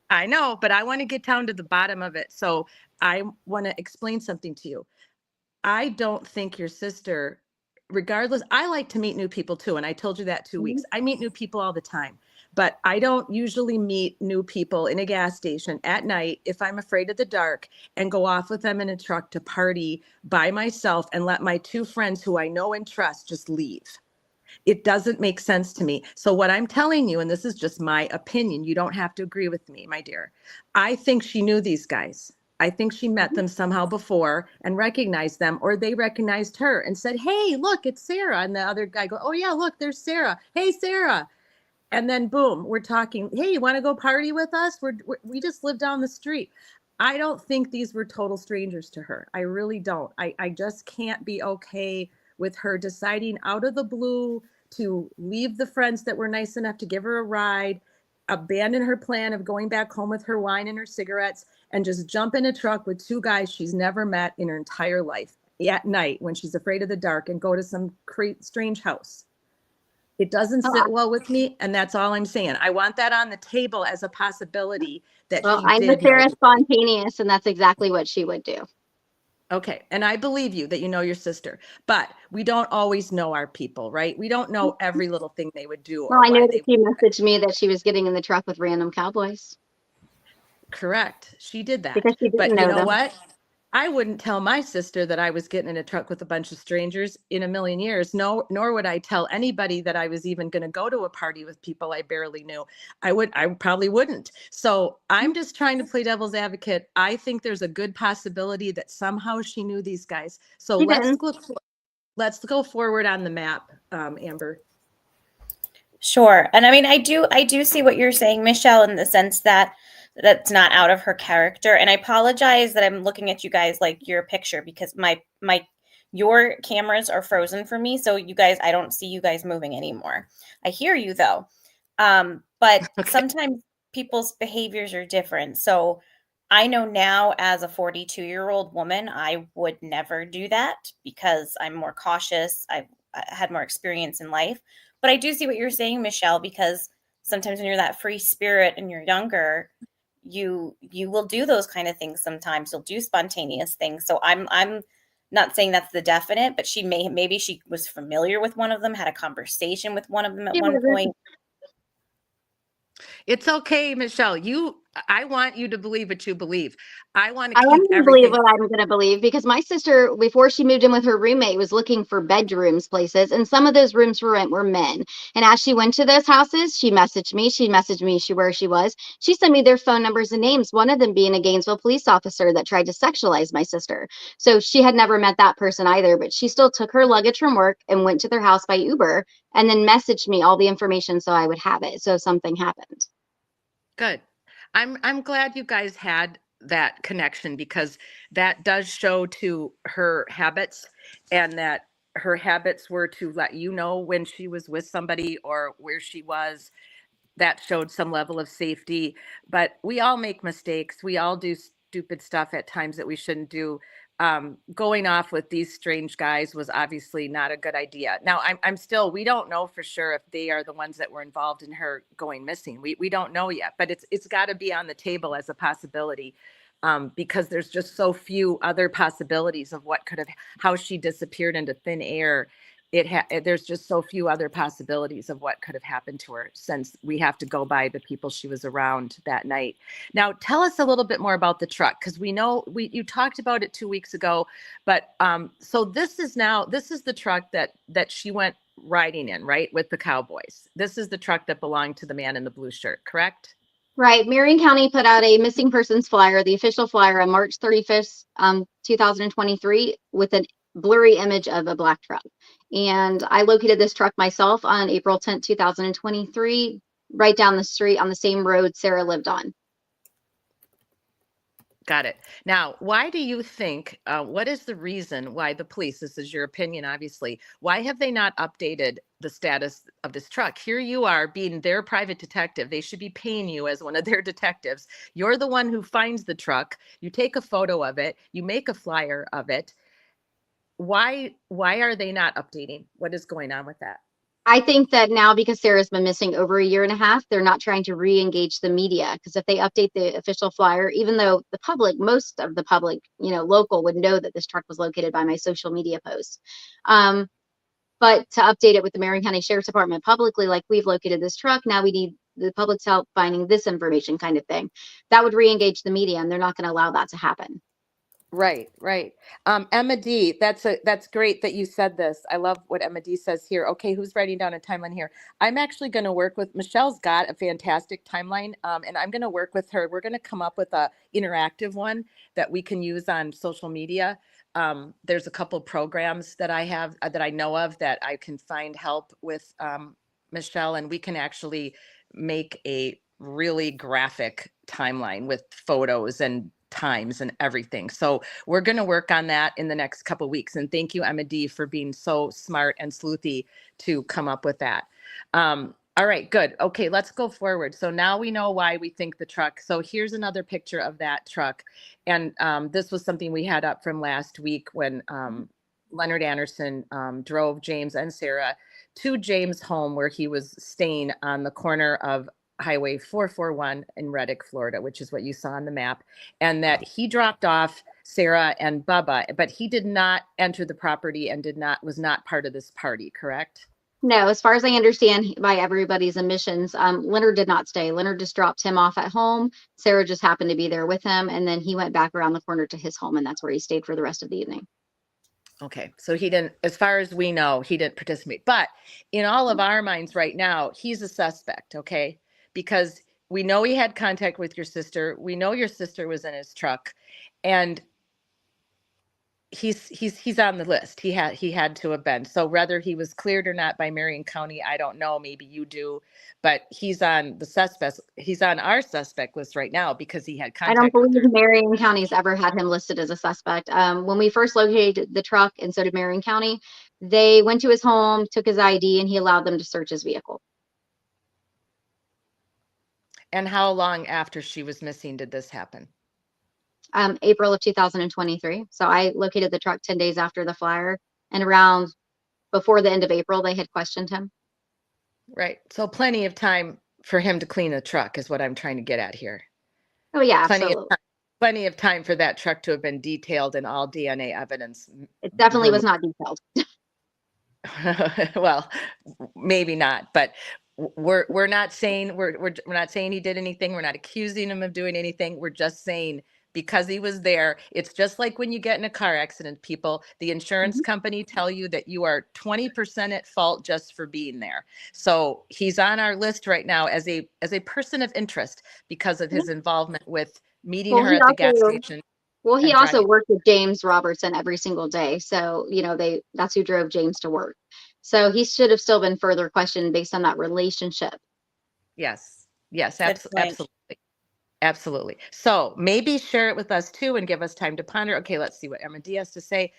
I know, but I want to get down to the bottom of it. So I want to explain something to you. I don't think your sister, regardless, I like to meet new people too. And I told you that 2 weeks. I meet new people all the time, but I don't usually meet new people in a gas station at night if I'm afraid of the dark and go off with them in a truck to party by myself and let my two friends who I know and trust just leave. It doesn't make sense to me. So what I'm telling you, and this is just my opinion, you don't have to agree with me, my dear. I think she knew these guys. I think she met them somehow before and recognized them, or they recognized her and said, hey, look, it's Sarah. And the other guy go, oh yeah, look, there's Sarah. Hey, Sarah. And then boom, we're talking, hey, you want to go party with us? We just live down the street. I don't think these were total strangers to her. I really don't. I just can't be okay with her deciding out of the blue to leave the friends that were nice enough to give her a ride, abandon her plan of going back home with her wine and her cigarettes, and just jump in a truck with two guys she's never met in her entire life at night when she's afraid of the dark and go to some strange house. It doesn't Oh, sit well with me, and that's all I'm saying. I want that on the table as a possibility that well, she I'm the did know. Sarah spontaneous, and that's exactly what she would do. Okay, and I believe you that you know your sister, but we don't always know our people, right? We don't know every little thing they would do Well, or I know why that they she would. messaged me that she was getting in the truck with random cowboys Correct. She did that. because she didn't But you know know them. what? I wouldn't tell my sister that I was getting in a truck with a bunch of strangers in a million years. No, nor would I tell anybody that I was even going to go to a party with people I barely knew. I probably wouldn't. So I'm just trying to play devil's advocate. I think there's a good possibility that somehow she knew these guys. So She didn't. let's go forward on the map, Amber. Sure. And I mean, I do see what you're saying, Michelle, in the sense that that's not out of her character. And I apologize that I'm looking at you guys like your picture because your cameras are frozen for me. So you guys, I don't see you guys moving anymore. I hear you though. But Okay. sometimes people's behaviors are different. So I know now as a 42-year-old woman, I would never do that because I'm more cautious. I had more experience in life. But I do see what you're saying, Michelle, because sometimes when you're that free spirit and you're younger, you will do those kind of things sometimes. You'll do spontaneous things. So I'm not saying that's the definite, but maybe she was familiar with one of them, had a conversation with one of them at She one wasn't. point. It's okay, Michelle. I want you to believe what you believe. I want I to am keep going to believe everything. what I'm going to believe because my sister, before she moved in with her roommate, was looking for bedrooms places, and some of those rooms for rent were men. And as she went to those houses, she messaged me. Where she was. She sent me their phone numbers and names. One of them being a Gainesville police officer that tried to sexualize my sister. So she had never met that person either, but she still took her luggage from work and went to their house by Uber, and then messaged me all the information so I would have it. So if something happened. Good. I'm glad you guys had that connection because that does show to her habits and that her habits were to let you know when she was with somebody or where she was. That showed some level of safety, but we all make mistakes. We all do stupid stuff at times that we shouldn't do. Going off with these strange guys was obviously not a good idea. Now, we don't know for sure if they are the ones that were involved in her going missing. We don't know yet, but it's got to be on the table as a possibility. Because there's just so few other possibilities of how she disappeared into thin air. There's just so few other possibilities of what could have happened to her since we have to go by the people she was around that night. Now, tell us a little bit more about the truck because we know you talked about it 2 weeks ago, but so this is the truck that she went riding in, right, with the cowboys. This is the truck that belonged to the man in the blue shirt, correct? Right. Marion County put out a missing persons flyer, the official flyer on March 31st, 2023, with blurry image of a black truck. And I located this truck myself on April 10th, 2023, right down the street on the same road Sarah lived on. Got it. Now, why do you think, what is the reason why the police, this is your opinion, obviously, why have they not updated the status of this truck? Here you are being their private detective. They should be paying you as one of their detectives. You're the one who finds the truck. You take a photo of it. You make a flyer of it. Why are they not updating? What is going on with that? I think that now, because Sarah's been missing over a year and a half, they're not trying to re-engage the media, because if they update the official flyer, even though the public, most of the public, local would know that this truck was located by my social media posts. But to update it with the Marion County Sheriff's Department publicly, like, we've located this truck, now we need the public's help finding this information, kind of thing, that would re-engage the media, and they're not going to allow that to happen. Right. Emma D, that's great that you said this. I love what Emma D says here. Okay, who's writing down a timeline here? I'm actually going to work with, Michelle's got a fantastic timeline, and I'm going to work with her. We're going to come up with a interactive one that we can use on social media. There's a couple programs that I have that I know of that I can find help with, Michelle, and we can actually make a really graphic timeline with photos and times and everything. So we're going to work on that in the next couple of weeks. And thank you, Emma D, for being so smart and sleuthy to come up with that. All right, good. Okay, let's go forward. So now we know why we think the truck. So here's another picture of that truck. And this was something we had up from last week when Leonard Anderson drove James and Sarah to James' home, where he was staying on the corner of Highway 441 in Reddick, Florida, which is what you saw on the map, and that he dropped off Sarah and Bubba, but he did not enter the property and was not part of this party, correct? No, as far as I understand, by everybody's admissions, Leonard did not stay. Leonard just dropped him off at home. Sarah just happened to be there with him, and then he went back around the corner to his home, and that's where he stayed for the rest of the evening. Okay, so he didn't, as far as we know, he didn't participate. But in all of our minds right now, he's a suspect, okay? Because we know he had contact with your sister. We know your sister was in his truck, and he's on the list. He had to have been. So whether he was cleared or not by Marion County, I don't know. Maybe you do, but he's on the suspect. He's on our suspect list right now because he had contact. I don't believe Marion County's ever had him listed as a suspect. When we first located the truck, and so did Marion County, they went to his home, took his ID, and he allowed them to search his vehicle. And how long after she was missing did this happen? April of 2023. So I located the truck 10 days after the flyer, and around before the end of April, they had questioned him. Right. So plenty of time for him to clean the truck is what I'm trying to get at here. Oh yeah, absolutely. Plenty of time for that truck to have been detailed and all DNA evidence. It definitely was not detailed. Well, maybe not, but we're not saying we're not saying he did anything. We're not accusing him of doing anything. We're just saying, because he was there. It's just like when you get in a car accident, people, the insurance company tell you that you are 20% at fault just for being there. So he's on our list right now as a person of interest because of his involvement with meeting her at the gas station. Well, he also worked with James Robertson every single day. So, that's who drove James to work. So he should have still been further questioned based on that relationship. Yes, absolutely. So maybe share it with us too and give us time to ponder. Okay, let's see what Emma D has to say.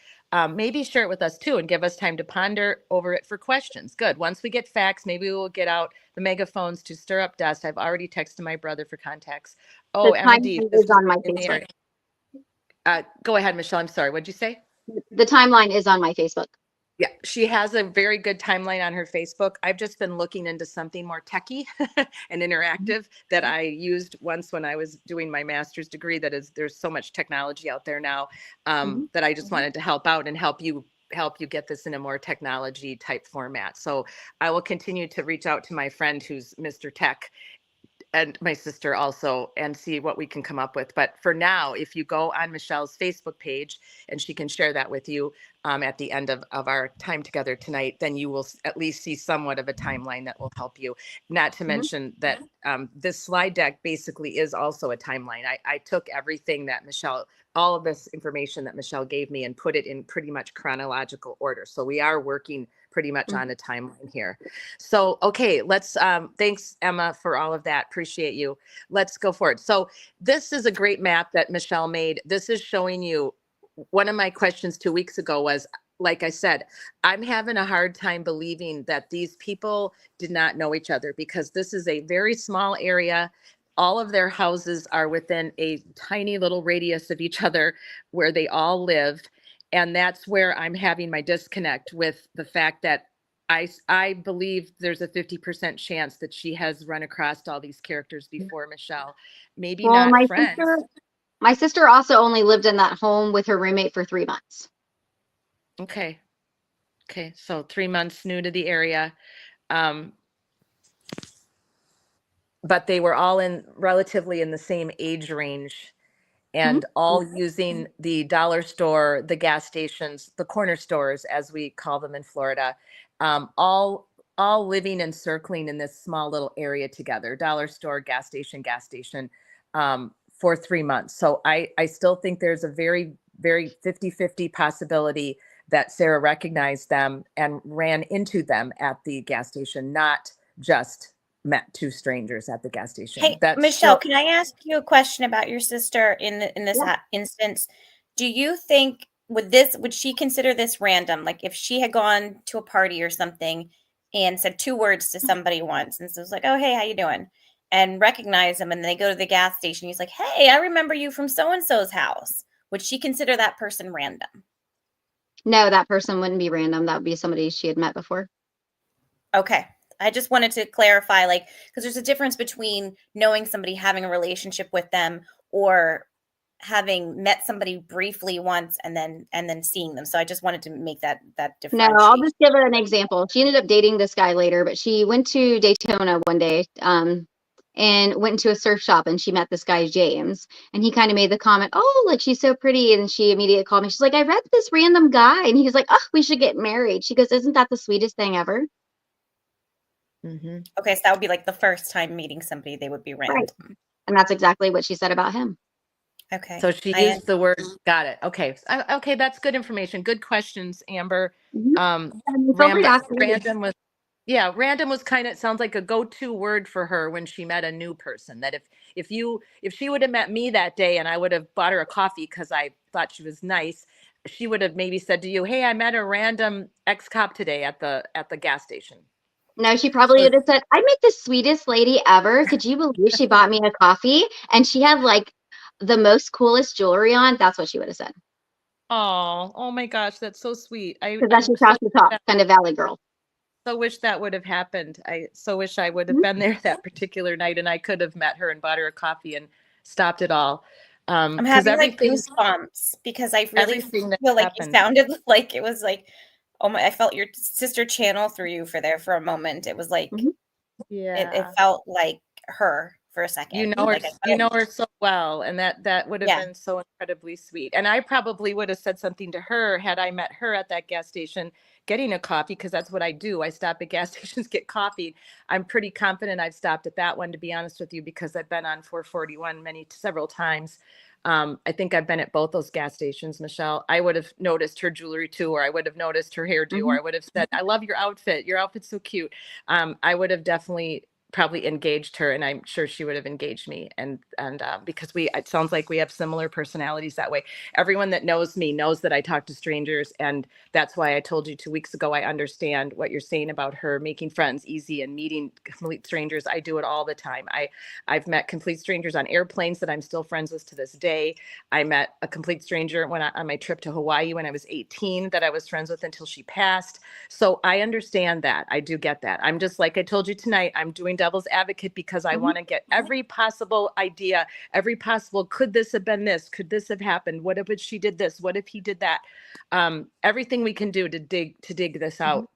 Maybe share it with us too and give us time to ponder over it for questions. Good. Once we get facts, maybe we'll get out the megaphones to stir up dust. I've already texted my brother for contacts. Oh, Emma D, this is on my Facebook. Go ahead, Michelle. I'm sorry. What'd you say? The timeline is on my Facebook. Yeah, she has a very good timeline on her Facebook. I've just been looking into something more techie and interactive that I used once when I was doing my master's degree. There's so much technology out there now that I just wanted to help out and help you get this in a more technology type format. So I will continue to reach out to my friend who's Mr. Tech and my sister also, and see what we can come up with. But for now, if you go on Michelle's Facebook page, and she can share that with you at the end of our time together tonight, then you will at least see somewhat of a timeline that will help you. Not to mention that this slide deck basically is also a timeline. I took everything that Michelle, all of this information that Michelle gave me, and put it in pretty much chronological order. So we are working pretty much on a timeline here. So, okay, let's, thanks Emma for all of that. Appreciate you. Let's go forward. So this is a great map that Michelle made. This is showing you, one of my questions 2 weeks ago was, like I said, I'm having a hard time believing that these people did not know each other, because this is a very small area. All of their houses are within a tiny little radius of each other where they all live. And that's where I'm having my disconnect with the fact that I believe there's a 50% chance that she has run across all these characters before, Michelle. Maybe Well, not friends. my sister also only lived in that home with her roommate for 3 months. Okay. Okay. So 3 months new to the area. But they were all relatively in the same age range, and all using the dollar store, the gas stations, the corner stores, as we call them in Florida, all living and circling in this small little area together, dollar store, gas station, for 3 months. So I still think there's a very, very 50-50 possibility that Sara recognized them and ran into them at the gas station, not just met two strangers at the gas station. Hey, That's Michelle, still, can I ask you a question about your sister in this instance? Do you think would she consider this random? Like if she had gone to a party or something and said 2 words to somebody once, and so it was like, "Oh, hey, how you doing?" and recognize them, and they go to the gas station, he's like, "Hey, I remember you from so and so's house." Would she consider that person random? No, that person wouldn't be random. That would be somebody she had met before. Okay. I just wanted to clarify, like, because there's a difference between knowing somebody, having a relationship with them, or having met somebody briefly once and then seeing them. So I just wanted to make that No, differentiation. I'll just give an example. She ended up dating this guy later, but she went to Daytona one day, and went into a surf shop, and she met this guy, James, and he kind of made the comment, "Oh, like she's so pretty." And she immediately called me. She's like, "I read this random guy." And he was like, "Oh, we should get married." She goes, "Isn't that the sweetest thing ever?" Okay, so that would be like the first time meeting somebody, they would be random. Right. And that's exactly what she said about him. Okay. so she used the word, got it. Okay. Okay. That's good information. Good questions, Amber. Random was, yeah, random was kind of, sounds like a go-to word for her when she met a new person. That if she would have met me that day and I would have bought her a coffee because I thought she was nice, she would have maybe said to you, "Hey, I met a random ex-cop today at the gas station." No, she probably would have said, "I met the sweetest lady ever. Could you believe she bought me a coffee? And she had like the most coolest jewelry on." That's what she would have said. Oh my gosh, that's so sweet. Because that's just how she talks, kind of Valley girl. So wish that would have happened. I so wish I would have been there that particular night and I could have met her and bought her a coffee and stopped it all. I'm having like goosebumps because I really feel like it sounded like it was like, oh my, I felt your sister channel through you for a moment. It was like, it felt like her for a second. You know her so well, and that would have been so incredibly sweet. And I probably would have said something to her had I met her at that gas station getting a coffee, because that's what I do. I stop at gas stations, get coffee. I'm pretty confident I've stopped at that one, to be honest with you, because I've been on 441 several times. I think I've been at both those gas stations, Michelle. I would have noticed her jewelry too, or I would have noticed her hairdo, or I would have said, "I love your outfit. Your outfit's so cute." I would have definitely probably engaged her, and I'm sure she would have engaged me. And because it sounds like we have similar personalities that way. Everyone that knows me knows that I talk to strangers, and that's why I told you 2 weeks ago, I understand what you're saying about her making friends easy and meeting complete strangers. I do it all the time. I've met complete strangers on airplanes that I'm still friends with to this day. I met a complete stranger on my trip to Hawaii when I was 18 that I was friends with until she passed. So I understand that. I do get that. I'm just, like I told you tonight, I'm doing devil's advocate because I want to get every possible idea, every possible, could this have been this? Could this have happened? What if she did this? What if he did that? Everything we can do to dig this out.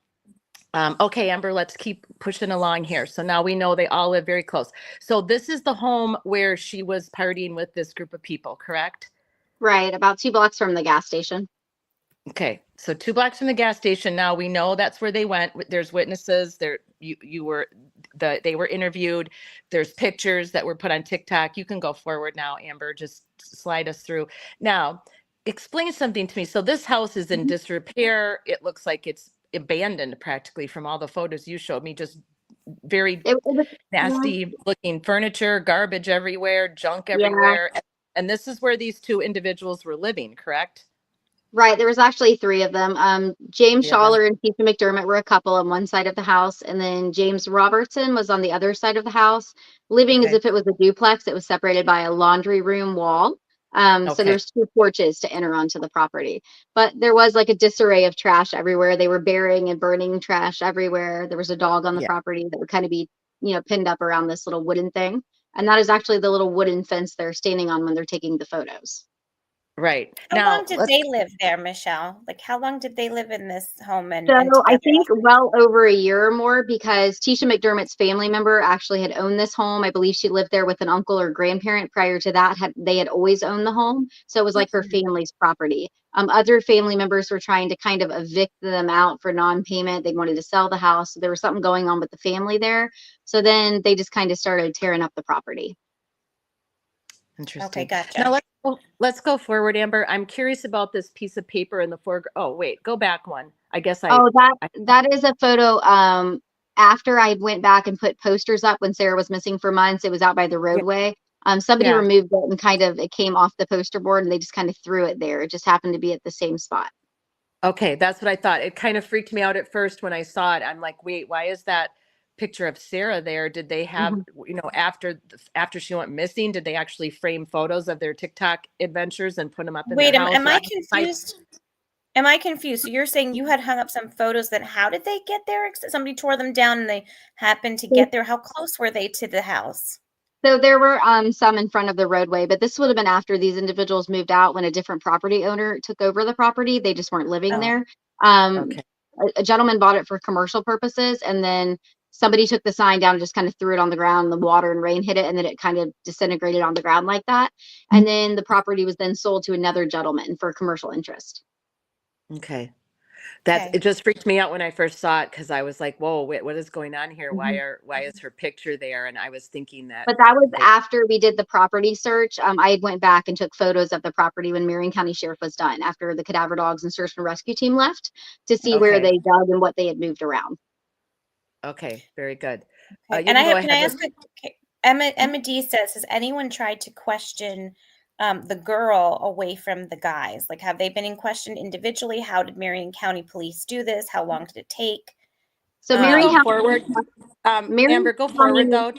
Okay, Amber, let's keep pushing along here. So now we know they all live very close. So this is the home where she was partying with this group of people, correct? Right, about 2 blocks from the gas station. Okay, so 2 blocks from the gas station. Now we know that's where they went. There's witnesses. They were interviewed. There's pictures that were put on TikTok. You can go forward now, Amber. Just slide us through. Now, explain something to me. So this house is in disrepair. It looks like it's abandoned practically from all the photos you showed me. Just very It was, nasty looking furniture, garbage everywhere, junk yeah. everywhere. And this is where these two individuals were living, correct? Right, there was actually 3 of them. James 3 of them. Schaller and Keisha McDermott were a couple on one side of the house, and then James Robertson was on the other side of the house, living as Okay. if it was a duplex. It was separated by a laundry room wall. So Okay. there's 2 porches to enter onto the property. But there was like a disarray of trash everywhere. They were burying and burning trash everywhere. There was a dog on the Yeah. property that would kind of be, pinned up around this little wooden thing. And that is actually the little wooden fence they're standing on when they're taking the photos. Right. How Now, long did they live there, Michelle? Like, how long did they live in this home and So I together? think well over a year or more, because Tisha McDermott's family member actually had owned this home. I believe she lived there with an uncle or grandparent. Prior to that, they had always owned the home. So it was like her family's property. Other family members were trying to kind of evict them out for non-payment. They wanted to sell the house. So there was something going on with the family there. So then they just kind of started tearing up the property. interesting. Okay, gotcha. Now let's go forward, Amber. I'm curious about this piece of paper in the foreground. Oh, wait, go back one. I guess Oh, that is a photo. After I went back and put posters up when Sarah was missing for months, it was out by the roadway. Somebody Yeah. removed it and kind of it came off the poster board and they just kind of threw it there. It just happened to be at the same spot. Okay, that's what I thought. It kind of freaked me out at first when I saw it. I'm like, wait, why is that picture of Sarah there? Did they have, after she went missing, did they actually frame photos of their TikTok adventures and put them up in Wait, their house? am I confused? Am I confused? So you're saying you had hung up some photos, then how did they get there? Somebody tore them down and they happened to get there. How close were they to the house? So there were some in front of the roadway, but this would have been after these individuals moved out when a different property owner took over the property. They just weren't living Oh, there. okay. A gentleman bought it for commercial purposes, and then somebody took the sign down and just kind of threw it on the ground. The water and rain hit it, and then it kind of disintegrated on the ground like that. And then the property was then sold to another gentleman for commercial interest. Okay. Okay. It just freaked me out when I first saw it because I was like, whoa, what is going on here? Mhm. Why is her picture there? And I was thinking that But that was after we did the property search. I went back and took photos of the property when Marion County Sheriff was done, after the cadaver dogs and search and rescue team left, to see where okay. they dug and what they had moved around. Okay, very good. Okay. You And can go can I ahead ask, with, Emma D says, has anyone tried to question the girl away from the guys? Like, have they been in question individually? How did Marion County Police do this? How long did it take? So you Marion go County, forward. Marion Amber, go County, forward though.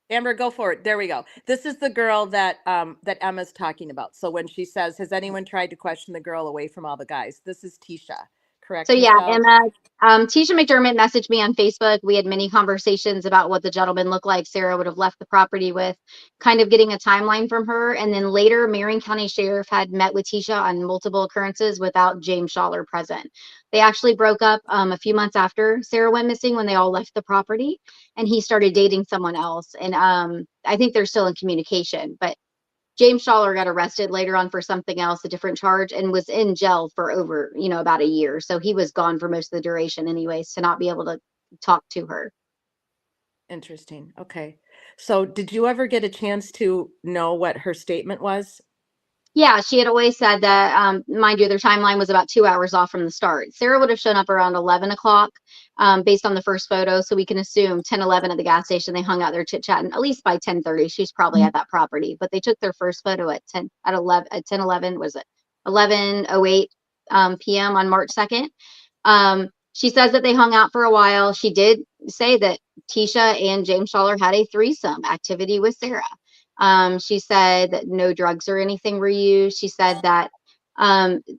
Amber, go forward. There we go. This is the girl that Emma's talking about. So when she says, "Has anyone tried to question the girl away from all the guys?" This is Tisha, correct, So yeah, Michelle? Emma, Tisha McDermott messaged me on Facebook. We had many conversations about what the gentleman looked like Sarah would have left the property with, kind of getting a timeline from her. And then later, Marion County Sheriff had met with Tisha on multiple occurrences without James Schaller present. They actually broke up a few months after Sarah went missing when they all left the property, and he started dating someone else. And I think they're still in communication, but James Schaller got arrested later on for something else, a different charge, and was in jail for over, about a year. So he was gone for most of the duration anyways, to not be able to talk to her. Interesting. Okay. So did you ever get a chance to know what her statement was? Yeah, she had always said that, mind you, their timeline was about 2 hours off from the start. Sarah would have shown up around 11 o'clock based on the first photo. So we can assume 10:11 at the gas station. They hung out there chit-chatting. At least by 10:30, she's probably at that property. But they took their first photo at 10:11, was it 11:08 p.m. on March 2nd. She says that they hung out for a while. She did say that Tisha and James Schaller had a threesome activity with Sarah. She said that no drugs or anything were used. She said that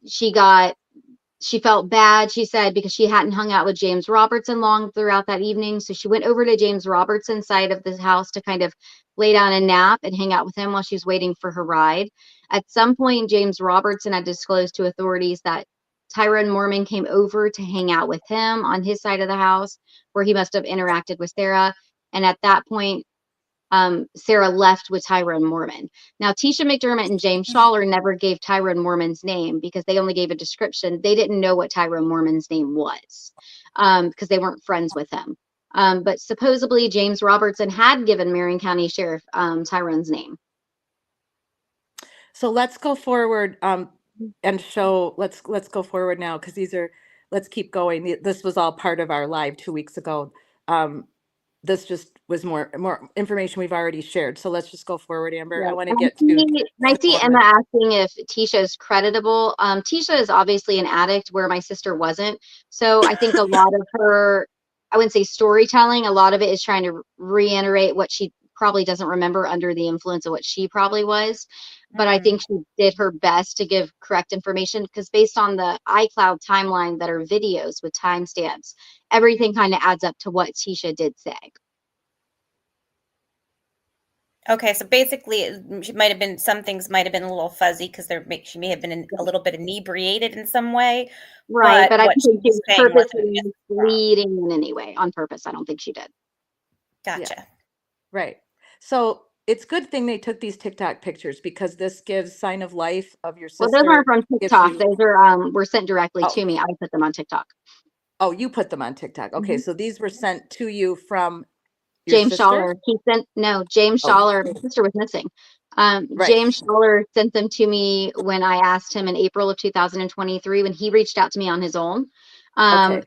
she felt bad, she said, because she hadn't hung out with James Robertson long throughout that evening. So she went over to James Robertson's side of the house to kind of lay down and nap and hang out with him while she's waiting for her ride. At some point, James Robertson had disclosed to authorities that Tyrone Mormon came over to hang out with him on his side of the house, where he must have interacted with Sarah. And at that point, Sarah left with Tyrone Mormon. Now, Tisha McDermott and James Schaller never gave Tyrone Mormon's name because they only gave a description. They didn't know what Tyrone Mormon's name was because they weren't friends with him. But supposedly James Robertson had given Marion County Sheriff Tyrone's name. So let's go forward and show, let's go forward now, because let's keep going. This was all part of our live 2 weeks ago. This just was more information we've already shared. So let's just go forward, Amber. Right. I want to get to. I see Emma asking if Tisha is creditable. Tisha is obviously an addict where my sister wasn't. So I think a lot of her, I wouldn't say storytelling, a lot of it is trying to reiterate what she probably doesn't remember under the influence of what she probably was. But I think she did her best to give correct information because based on the iCloud timeline that are videos with timestamps, everything kind of adds up to what Tisha did say. Okay, so basically, she might have been, some things might have been a little fuzzy because she may have been a little bit inebriated in some way. Right, but I what think she was saying wasn't purposely leading in any way on purpose. I don't think she did. Gotcha. Yeah. Right. So it's a good thing they took these TikTok pictures because this gives sign of life of your sister. Well, those aren't from TikTok. Those are were sent directly to me. I put them on TikTok. Oh, you put them on TikTok. Okay, so these were sent to you from your James sister? Schaller. James Schaller. My sister was missing. Right. James Schaller sent them to me when I asked him in April of 2023 when he reached out to me on his own. Okay.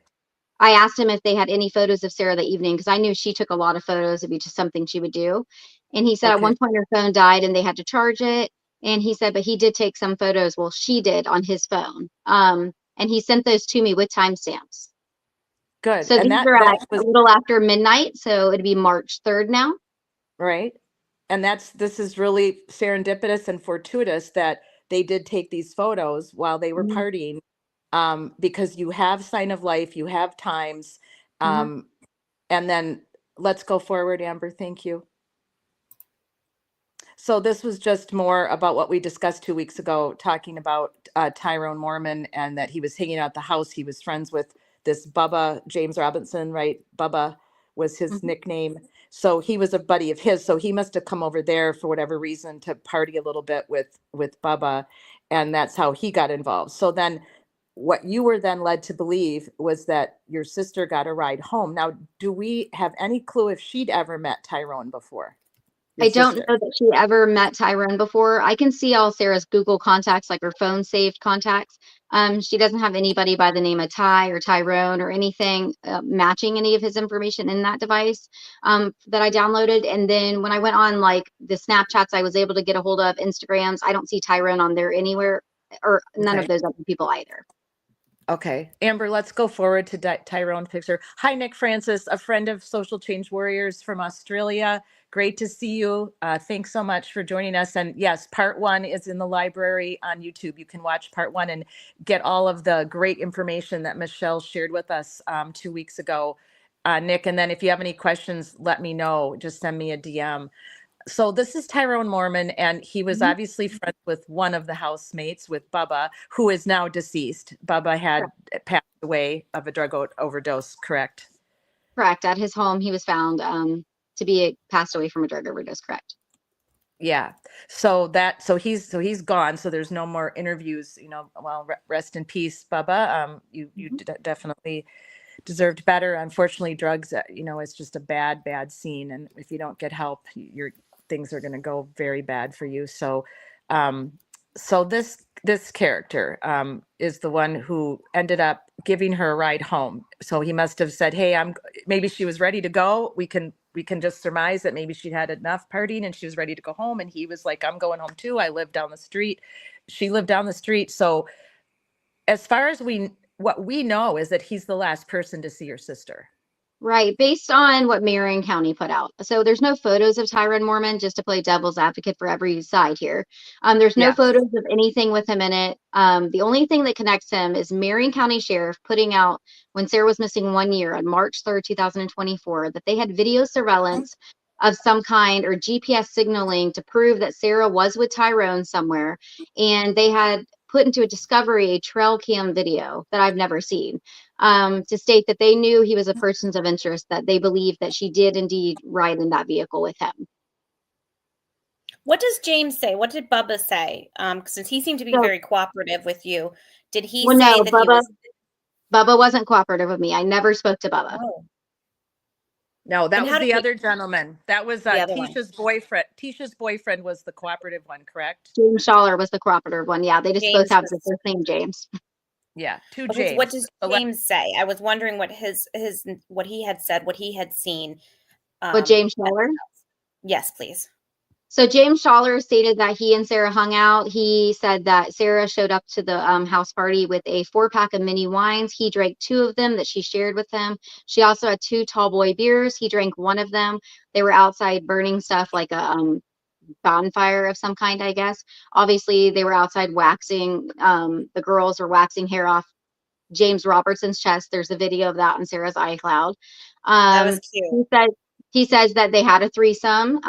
I asked him if they had any photos of Sarah that evening because I knew she took a lot of photos. It'd be just something she would do. And he said at one point her phone died and they had to charge it. And he said, but he did take some photos. Well, she did on his phone. And he sent those to me with timestamps. Good. So and these are at a little after midnight. So it'd be March 3rd now. Right. And this is really serendipitous and fortuitous that they did take these photos while they were partying, because you have sign of life, you have times, and then let's go forward, Amber. Thank you. So this was just more about what we discussed 2 weeks ago, talking about Tyrone Mormon and that he was hanging out at the house. He was friends with this Bubba, James Robinson, right? Bubba was his nickname. So he was a buddy of his. So he must have come over there for whatever reason to party a little bit with Bubba. And that's how he got involved. So then what you were then led to believe was that your sister got a ride home. Now, do we have any clue if she'd ever met Tyrone before? I don't know that she ever met Tyrone before. I can see all Sarah's Google contacts, like her phone saved contacts. She doesn't have anybody by the name of Ty or Tyrone or anything matching any of his information in that device that I downloaded. And then when I went on like the Snapchats I was able to get a hold of, Instagrams, I don't see Tyrone on there anywhere or none of those other people either. Okay, Amber, let's go forward to Tyrone picture. Hi, Nick Francis, a friend of Social Change Warriors from Australia. Great to see you. Thanks so much for joining us. And yes, part 1 is in the library on YouTube. You can watch part 1 and get all of the great information that Michelle shared with us 2 weeks ago, Nick. And then if you have any questions, let me know. Just send me a DM. So this is Tyrone Mormon, and he was obviously friends with one of the housemates, with Bubba, who is now deceased. Bubba had passed away of a drug overdose, correct? Correct. At his home, he was found to be passed away from a drug overdose, correct? Yeah. So he's gone. So there's no more interviews, well, rest in peace, Bubba. You definitely deserved better. Unfortunately, drugs, it's just a bad scene. And if you don't get help, things are going to go very bad for you. So, this character is the one who ended up giving her a ride home. So he must have said, "Hey, maybe she was ready to go. We can just surmise that maybe she had enough partying and she was ready to go home." And he was like, "I'm going home too. I live down the street." She lived down the street. So as far as what we know is that he's the last person to see your sister. Right, based on what Marion County put out. So there's no photos of Tyrone Mormon, just to play devil's advocate for every side here. There's no photos of anything with him in it. The only thing that connects him is Marion County Sheriff putting out, when Sarah was missing 1 year on March 3rd, 2024, that they had video surveillance of some kind or GPS signaling to prove that Sarah was with Tyrone somewhere. And they had put into a discovery a trail cam video that I've never seen, to state that they knew he was a person of interest, that they believed that she did indeed ride in that vehicle with him. What does James say? What did Bubba say? Since he seemed to be So, very cooperative with you, did he well, say no, that he was? Bubba wasn't cooperative with me. I never spoke to Bubba. Oh, No, that then was how did the he? other gentleman. That was The other one, Tisha's boyfriend. Tisha's boyfriend was the cooperative one, correct? James Schaller was the cooperative one. Yeah, they just both James have the was. first name James. Yeah, two Okay, so what James. does So James say? I was wondering what his what he had said, what he had seen. But Um, James Schaller. yes, please. So James Schaller stated that he and Sarah hung out. He said that Sarah showed up to the house party with a 4-pack of mini wines. He drank 2 of them that she shared with him. She also had 2 tall boy beers. He drank 1 of them. They were outside burning stuff like a bonfire of some kind, I guess. Obviously, they were outside waxing. The girls were waxing hair off James Robertson's chest. There's a video of that on Sarah's iCloud. That was Um, cute. he says that they had a threesome.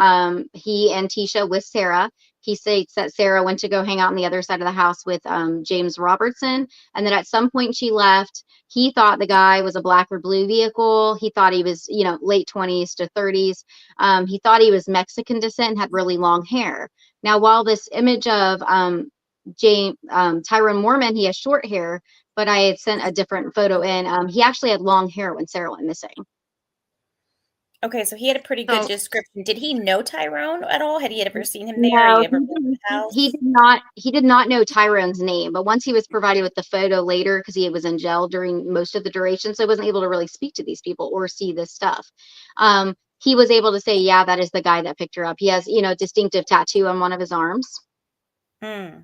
He and Tisha with Sarah. He states that Sarah went to go hang out on the other side of the house with James Robertson, and that at some point she left. He thought the guy was a black or blue vehicle. He thought he was, late 20s to 30s. He thought he was Mexican descent and had really long hair. Now, while this image of Tyrone Mormon, he has short hair, but I had sent a different photo in. He actually had long hair when Sarah went missing. Okay, so he had a pretty good description. Did he know Tyrone at all? Had he ever seen him there? Had No, he ever been to the house? he did not. He did not know Tyrone's name, but once he was provided with the photo later, because he was in jail during most of the duration, so he wasn't able to really speak to these people or see this stuff. He was able to say, "Yeah, that is the guy that picked her up." He has, distinctive tattoo on one of his arms. Hmm.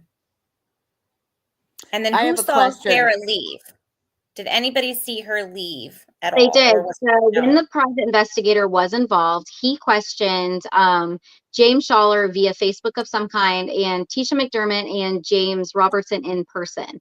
And then I who have a saw question. Sarah leave? Did anybody see her leave at They all? did. Or was So no? when the private investigator was involved, he questioned James Schaller via Facebook of some kind, and Tisha McDermott and James Robertson in person.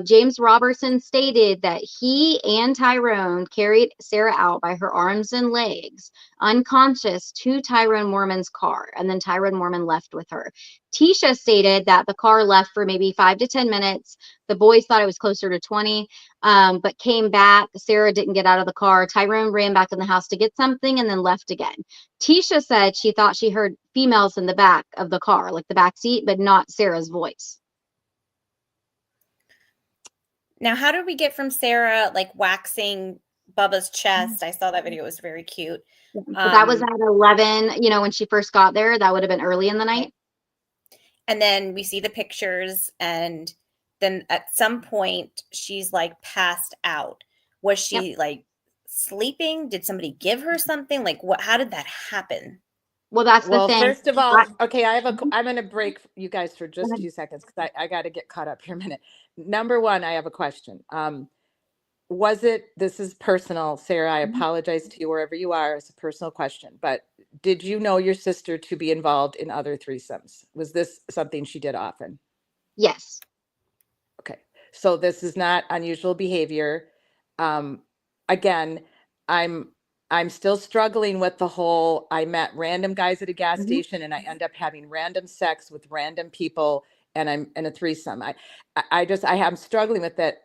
James Robertson stated that he and Tyrone carried Sarah out by her arms and legs, unconscious, to Tyrone Mormon's car, and then Tyrone Mormon left with her. Tisha stated that the car left for maybe 5 to 10 minutes. The boys thought it was closer to 20. But came back. Sarah didn't get out of the car. Tyrone ran back in the house to get something and then left again. Tisha said she thought she heard females in the back of the car, like the back seat, but not Sarah's voice. Now, how did we get from Sarah like waxing Bubba's chest? I saw that video; it was very cute. So that was at 11. When she first got there, that would have been early in the night. And then we see the pictures, and then at some point she's like passed out. Was she like sleeping? Did somebody give her something? Like what? How did that happen? Well, that's the thing. First of all, okay, I'm going to break you guys for just 2 seconds because I got to get caught up here a minute. Number one, I have a question. This is personal, Sarah, I apologize to you wherever you are. It's a personal question, but did you know your sister to be involved in other threesomes? Was this something she did often? Yes. Okay. So this is not unusual behavior. Again, I'm still struggling with the whole, I met random guys at a gas station and I end up having random sex with random people and I'm in a threesome. I'm struggling with that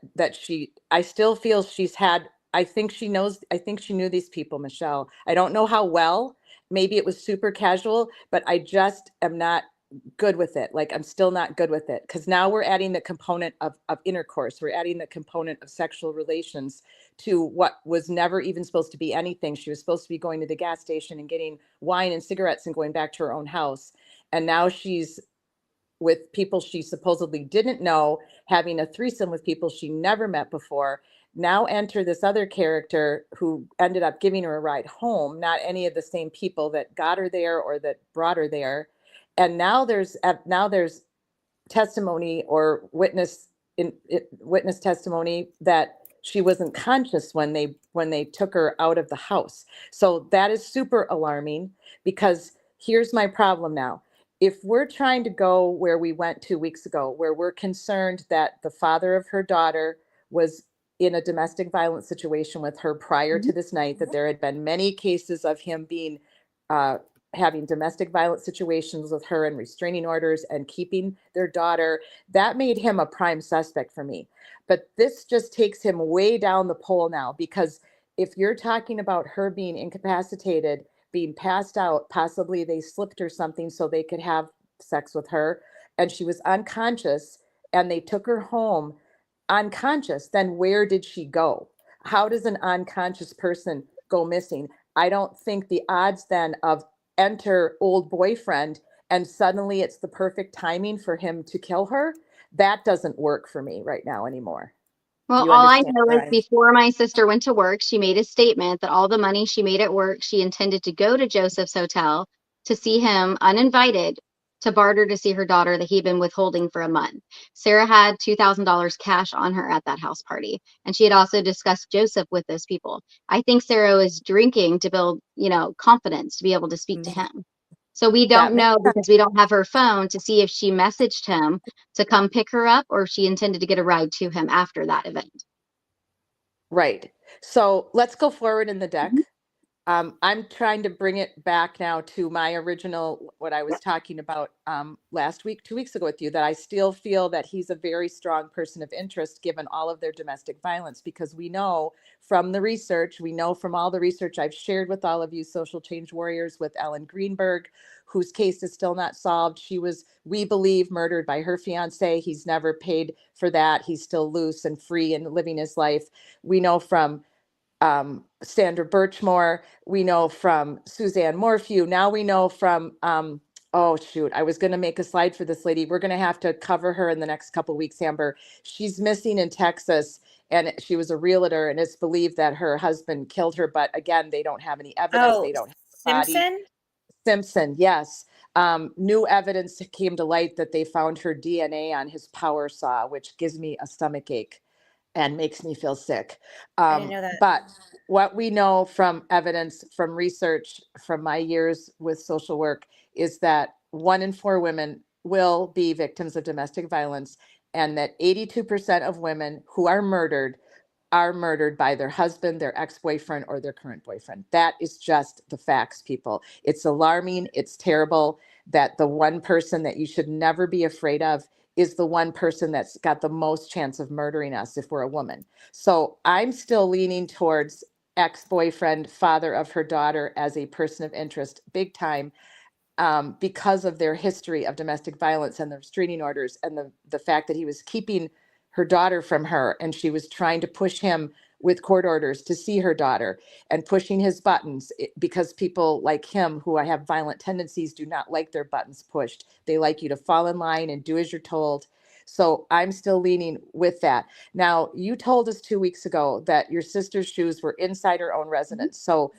I still feel she's had, I think she knew these people, Michelle. I don't know how well, maybe it was super casual, but I just am not good with it. Like I'm still not good with it because now we're adding the component of intercourse. We're adding the component of sexual relations to what was never even supposed to be anything. She was supposed to be going to the gas station and getting wine and cigarettes and going back to her own house. And now she's with people she supposedly didn't know, having a threesome with people she never met before. Now enter this other character who ended up giving her a ride home, not any of the same people that got her there or that brought her there. And now there's testimony or witness testimony that she wasn't conscious when they took her out of the house. So that is super alarming because here's my problem now. If we're trying to go where we went 2 weeks ago, where we're concerned that the father of her daughter was in a domestic violence situation with her prior to this night, that there had been many cases of him being having domestic violence situations with her and restraining orders and keeping their daughter. That made him a prime suspect for me. But this just takes him way down the pole now, because if you're talking about her being incapacitated, being passed out, possibly they slipped her something so they could have sex with her, and she was unconscious and they took her home unconscious, then where did she go? How does an unconscious person go missing? I don't think the odds then of enter old boyfriend and suddenly it's the perfect timing for him to kill her, that doesn't work for me right now anymore. Well, You all I understand know where is I'm before my sister went to work, she made a statement that all the money she made at work, she intended to go to Joseph's hotel to see him uninvited, to barter to see her daughter that he'd been withholding for a month. Sarah had $2,000 cash on her at that house party, and she had also discussed Joseph with those people. I think Sarah was drinking to build, confidence to be able to speak to him. So we that don't makes know, sense. because we don't have her phone, to see if she messaged him to come pick her up or if she intended to get a ride to him after that event. Right. So let's go forward in the deck. Mhm. I'm trying to bring it back now to my original, what I was talking about last week, 2 weeks ago with you, that I still feel that he's a very strong person of interest given all of their domestic violence, because we know from the research, we know from all the research I've shared with all of you social change warriors with Ellen Greenberg, whose case is still not solved. She was, we believe, murdered by her fiance. He's never paid for that. He's still loose and free and living his life. We know from Sandra Birchmore. We know from Suzanne Morphew. Now we know from, oh shoot, I was going to make a slide for this lady. We're going to have to cover her in the next couple of weeks, Amber. She's missing in Texas, and she was a realtor, and it's believed that her husband killed her. But again, they don't have any evidence. Oh, They don't have a body. Simpson? Simpson, yes. New evidence came to light that they found her DNA on his power saw, which gives me a stomach ache and makes me feel sick. I didn't know that. But what we know from evidence, from research, from my years with social work, is that 1 in 4 women will be victims of domestic violence, and that 82% of women who are murdered by their husband, their ex-boyfriend, or their current boyfriend. That is just the facts, people. It's alarming. It's terrible that the one person that you should never be afraid of is the one person that's got the most chance of murdering us if we're a woman. So I'm still leaning towards ex-boyfriend, father of her daughter, as a person of interest, big time, because of their history of domestic violence and the restraining orders and the fact that he was keeping her daughter from her, and she was trying to push him with court orders to see her daughter and pushing his buttons, because people like him who have violent tendencies do not like their buttons pushed. They like you to fall in line and do as you're told. So I'm still leaning with that. Now, you told us 2 weeks ago that your sister's shoes were inside her own residence. So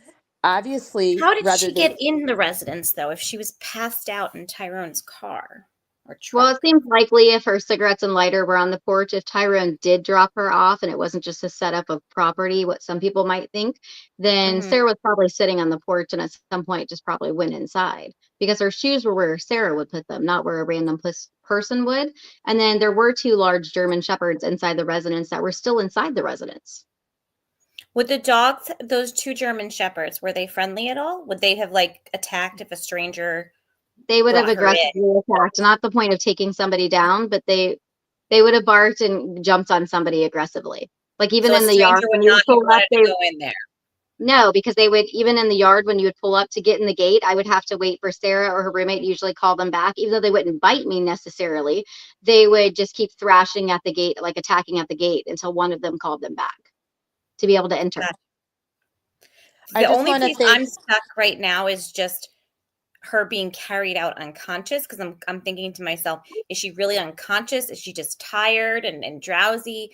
obviously, How did rather she than get in the residence, though, if she was passed out in Tyrone's car or Well, truck? it seems likely if her cigarettes and lighter were on the porch, if Tyrone did drop her off and it wasn't just a setup of property, what some people might think, then Mhm. Sarah was probably sitting on the porch and at some point just probably went inside, because her shoes were where Sarah would put them, not where a random person would. And then there were 2 large German shepherds inside the residence that were still inside the residence. Would the dogs, those 2 German shepherds, were they friendly at all? Would they have attacked if a stranger They would have brought her in? aggressively attacked, not the point of taking somebody down, but they would have barked and jumped on somebody aggressively. Like even So a in the yard stranger would when you not would have pull up, wanted to go in there. no, because they would, even in the yard when you would pull up to get in the gate, I would have to wait for Sarah or her roommate to usually call them back. Even though they wouldn't bite me necessarily, they would just keep thrashing at the gate, like attacking at the gate, until one of them called them back to be able to enter. Gotcha. I The just only want to place thank I'm stuck right now is just her being carried out unconscious, because I'm thinking to myself, is she really unconscious? Is she just tired and drowsy?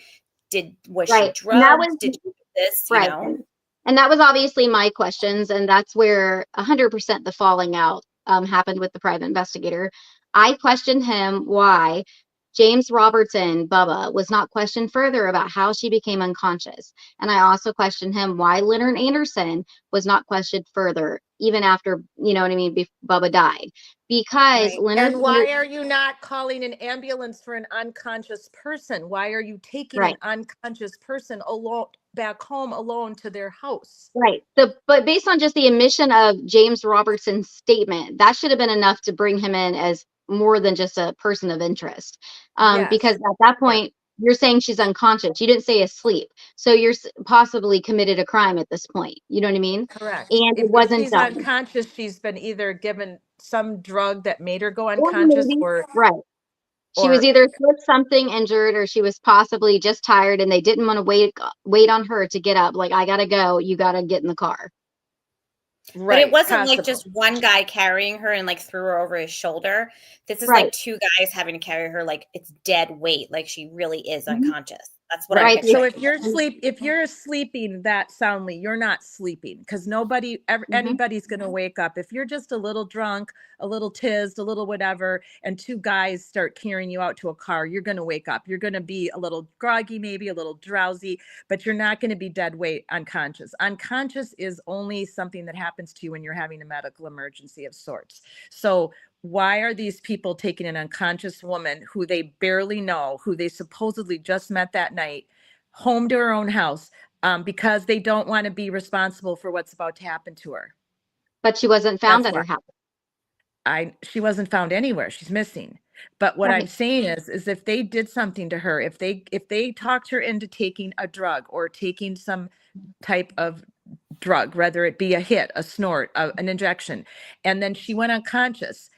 Was she Right. And that drugged? was Did she do this, right. And that was obviously my questions. And that's where 100% the falling out happened with the private investigator. I questioned him why James Robertson, Bubba, was not questioned further about how she became unconscious. And I also questioned him why Leonard Anderson was not questioned further, even after, you know what I mean, Bubba died. Because Right. Leonard, And why are you not calling an ambulance for an unconscious person? Why are you taking right. an unconscious person alone back home alone to their house? Right. But based on just the admission of James Robertson's statement, that should have been enough to bring him in as more than just a person of interest. Yes. Because at that Yeah. point, you're saying she's unconscious. You didn't say asleep. So you're possibly committed a crime at this point. You know what I mean? Correct. And it If wasn't she's done. unconscious, she's been either given some drug that made her go Or unconscious maybe, or right. She was or either with something injured or she was possibly just tired and they didn't want to wait on her to get up. Like, I gotta go. You gotta get in the car. But it right, wasn't like possible. just one guy carrying her and like threw her over his shoulder. This is Right. like two guys having to carry her like it's dead weight, like she really is Mhm. unconscious. That's what I'm Right. So picturing. if you're sleeping that soundly, you're not sleeping because anybody's going to wake up. If you're just a little drunk, a little tizzed, a little whatever, and two guys start carrying you out to a car, you're going to wake up. You're going to be a little groggy, maybe a little drowsy, but you're not going to be dead weight unconscious. Unconscious is only something that happens to you when you're having a medical emergency of sorts. So why are these people taking an unconscious woman who they barely know, who they supposedly just met that night, home to her own house because they don't want to be responsible for what's about to happen to her? But she wasn't found That's at why. her house. She wasn't found anywhere. She's missing. But what I'm Right. saying is if they did something to her, if they talked her into taking a drug or taking some type of drug, whether it be a hit, a snort, an injection, and then she went unconscious,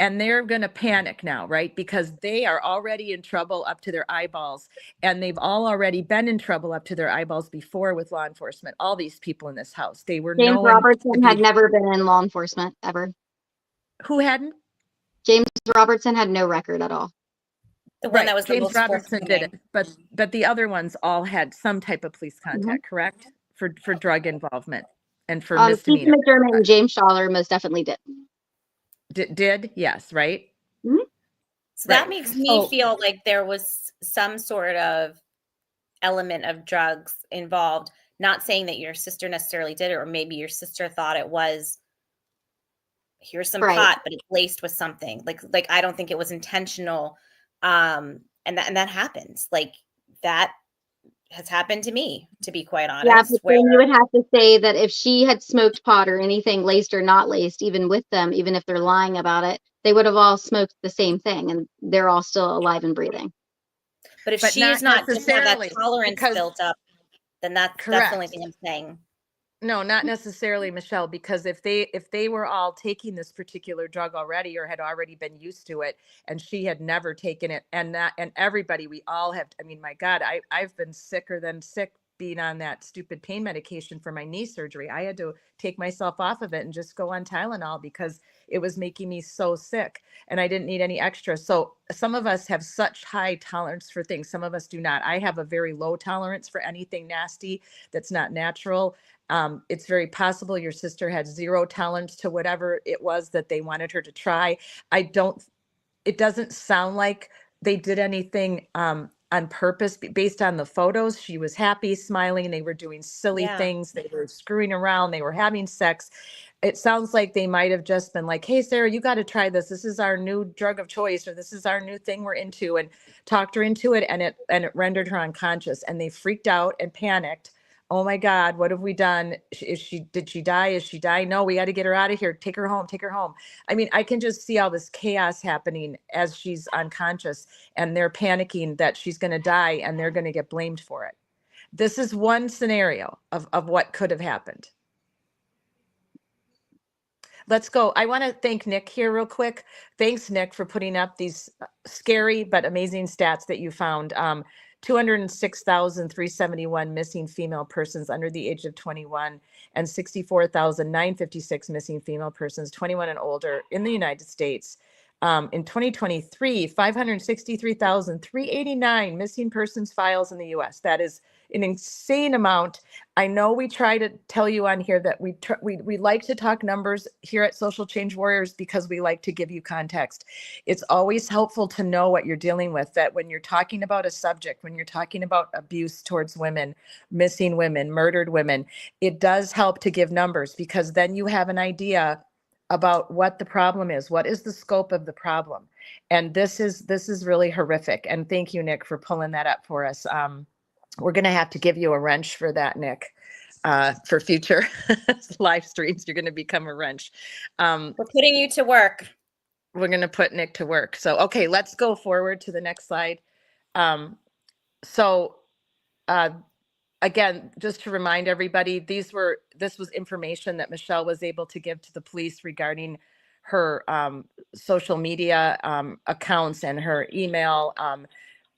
and they're going to panic now, right? Because they are already in trouble up to their eyeballs, and they've all already been in trouble up to their eyeballs before with law enforcement. All these people in this house, they were James known to Robertson had be never been in law enforcement ever. who hadn't. James Robertson had no record at all. The one that Right, was the James most Robertson did forthcoming. it, but the other ones all had some type of police Mhm. contact, correct? For drug involvement and for Keith misdemeanor. McDermott and James Schaller most definitely did. Did yes, right? Mhm. So that Right. makes me So feel like there was some sort of element of drugs involved. Not saying that your sister necessarily did it, or maybe your sister thought it was here's some Right. pot, but it's laced with something. Like I don't think it was intentional. And that happens. Like that has happened to me, to be quite Yeah, honest, but where then you would have to say that if she had smoked pot or anything laced or not laced, even with them, even if they're lying about it, they would have all smoked the same thing and they're all still alive and breathing. but if but she is not not just have that necessarily tolerance because built up, then that's the only correct. thing I'm saying. No, not necessarily, Michelle, because if they were all taking this particular drug already or had already been used to it and she had never taken it, and everybody, we all have, I mean, my God, I've been sicker than sick being on that stupid pain medication for my knee surgery. I had to take myself off of it and just go on Tylenol because it was making me so sick and I didn't need any extra. So some of us have such high tolerance for things. Some of us do not. I have a very low tolerance for anything nasty that's not natural. It's very possible your sister had zero tolerance to whatever it was that they wanted her to try. It doesn't sound like they did anything on purpose based on the photos. She was happy, smiling. They were doing silly Yeah. things. They were screwing around. They were having sex. It sounds like they might have just been like, hey, Sarah, you got to try this. This is our new drug of choice, or this is our new thing we're into, and talked her into it. And it rendered her unconscious, and they freaked out and panicked. Oh my God, what have we done? Did she die? Is she dying? No, we got to get her out of here. Take her home. Take her home. I mean, I can just see all this chaos happening as she's unconscious and they're panicking that she's going to die and they're going to get blamed for it. This is one scenario of what could have happened. Let's go. I want to thank Nick here real quick. Thanks, Nick, for putting up these scary but amazing stats that you found. 206,371 missing female persons under the age of 21 and 64,956 missing female persons 21 and older in the United States. In 2023, 563,389 missing persons files in the US. That is an insane amount. I know we try to tell you on here that we like to talk numbers here at Social Change Warriors because we like to give you context. It's always helpful to know what you're dealing with, that when you're talking about a subject, when you're talking about abuse towards women, missing women, murdered women, it does help to give numbers, because then you have an idea about what the problem is. What is the scope of the problem? And this is really horrific. And thank you, Nick, for pulling that up for us. We're going to have to give you a wrench for that, Nick, for future live streams. You're going to become a wrench. We're putting you to work. We're going to put Nick to work. So, okay, let's go forward to the next slide. Again, just to remind everybody, this was information that Michelle was able to give to the police regarding her social media accounts and her email.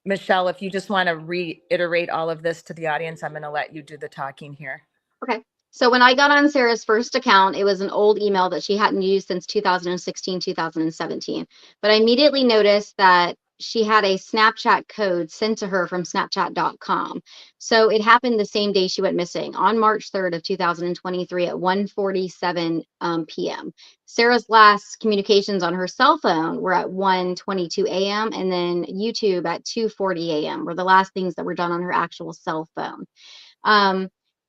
Michelle, if you just want to reiterate all of this to the audience, I'm going to let you do the talking here. Okay. So when I got on Sarah's first account, it was an old email that she hadn't used since 2016, 2017. But I immediately noticed that she had a Snapchat code sent to her from snapchat.com. So it happened the same day she went missing, on March 3rd of 2023 at 1:47 p.m. Sarah's last communications on her cell phone were at 1:22 a.m. and then YouTube at 2:40 a.m. were the last things that were done on her actual cell phone.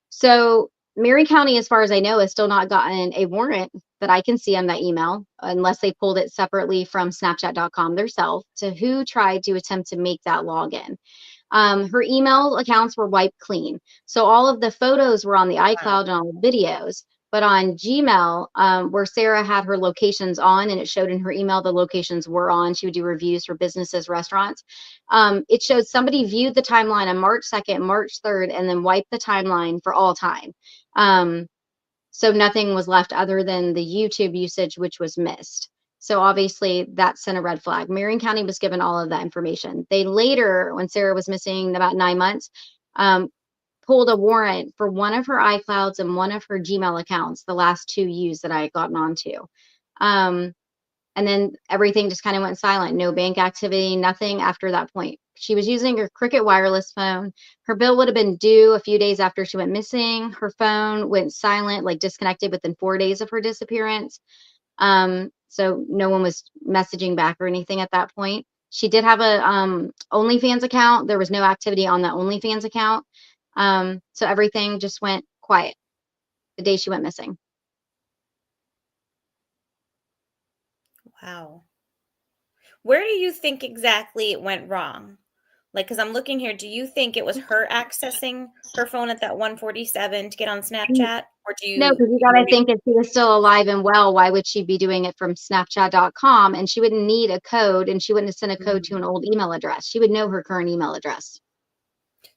So Marion County, as far as I know, has still not gotten a warrant that I can see on that email, unless they pulled it separately from Snapchat.com themselves, to who tried to attempt to make that login. Her email accounts were wiped clean. So all of the photos were on the iCloud and all the videos. But on Gmail, where Sarah had her locations on, and it showed in her email the locations were on, she would do reviews for businesses, restaurants. It showed somebody viewed the timeline on March 2nd, March 3rd, and then wiped the timeline for all time. So nothing was left other than the YouTube usage, which was missed. So obviously that sent a red flag. Marion County was given all of that information. They later, when Sarah was missing about 9 months, pulled a warrant for one of her iClouds and one of her Gmail accounts, the last two used that I had gotten onto. And then everything just kind of went silent. No bank activity, nothing after that point. She was using her Cricket wireless phone. Her bill would have been due a few days after she went missing. Her phone went silent, like disconnected within 4 days of her disappearance. So no one was messaging back or anything at that point. She did have a OnlyFans account. There was no activity on that OnlyFans account. So everything just went quiet the day she went missing. Wow. Where do you think exactly it went wrong? Like, because I'm looking here, do you think it was her accessing her phone at that 1:47 to get on Snapchat? Or do you? No, because you got to think if she was still alive and well, why would she be doing it from Snapchat.com? And she wouldn't need a code, and she wouldn't have sent a code to an old email address. She would know her current email address.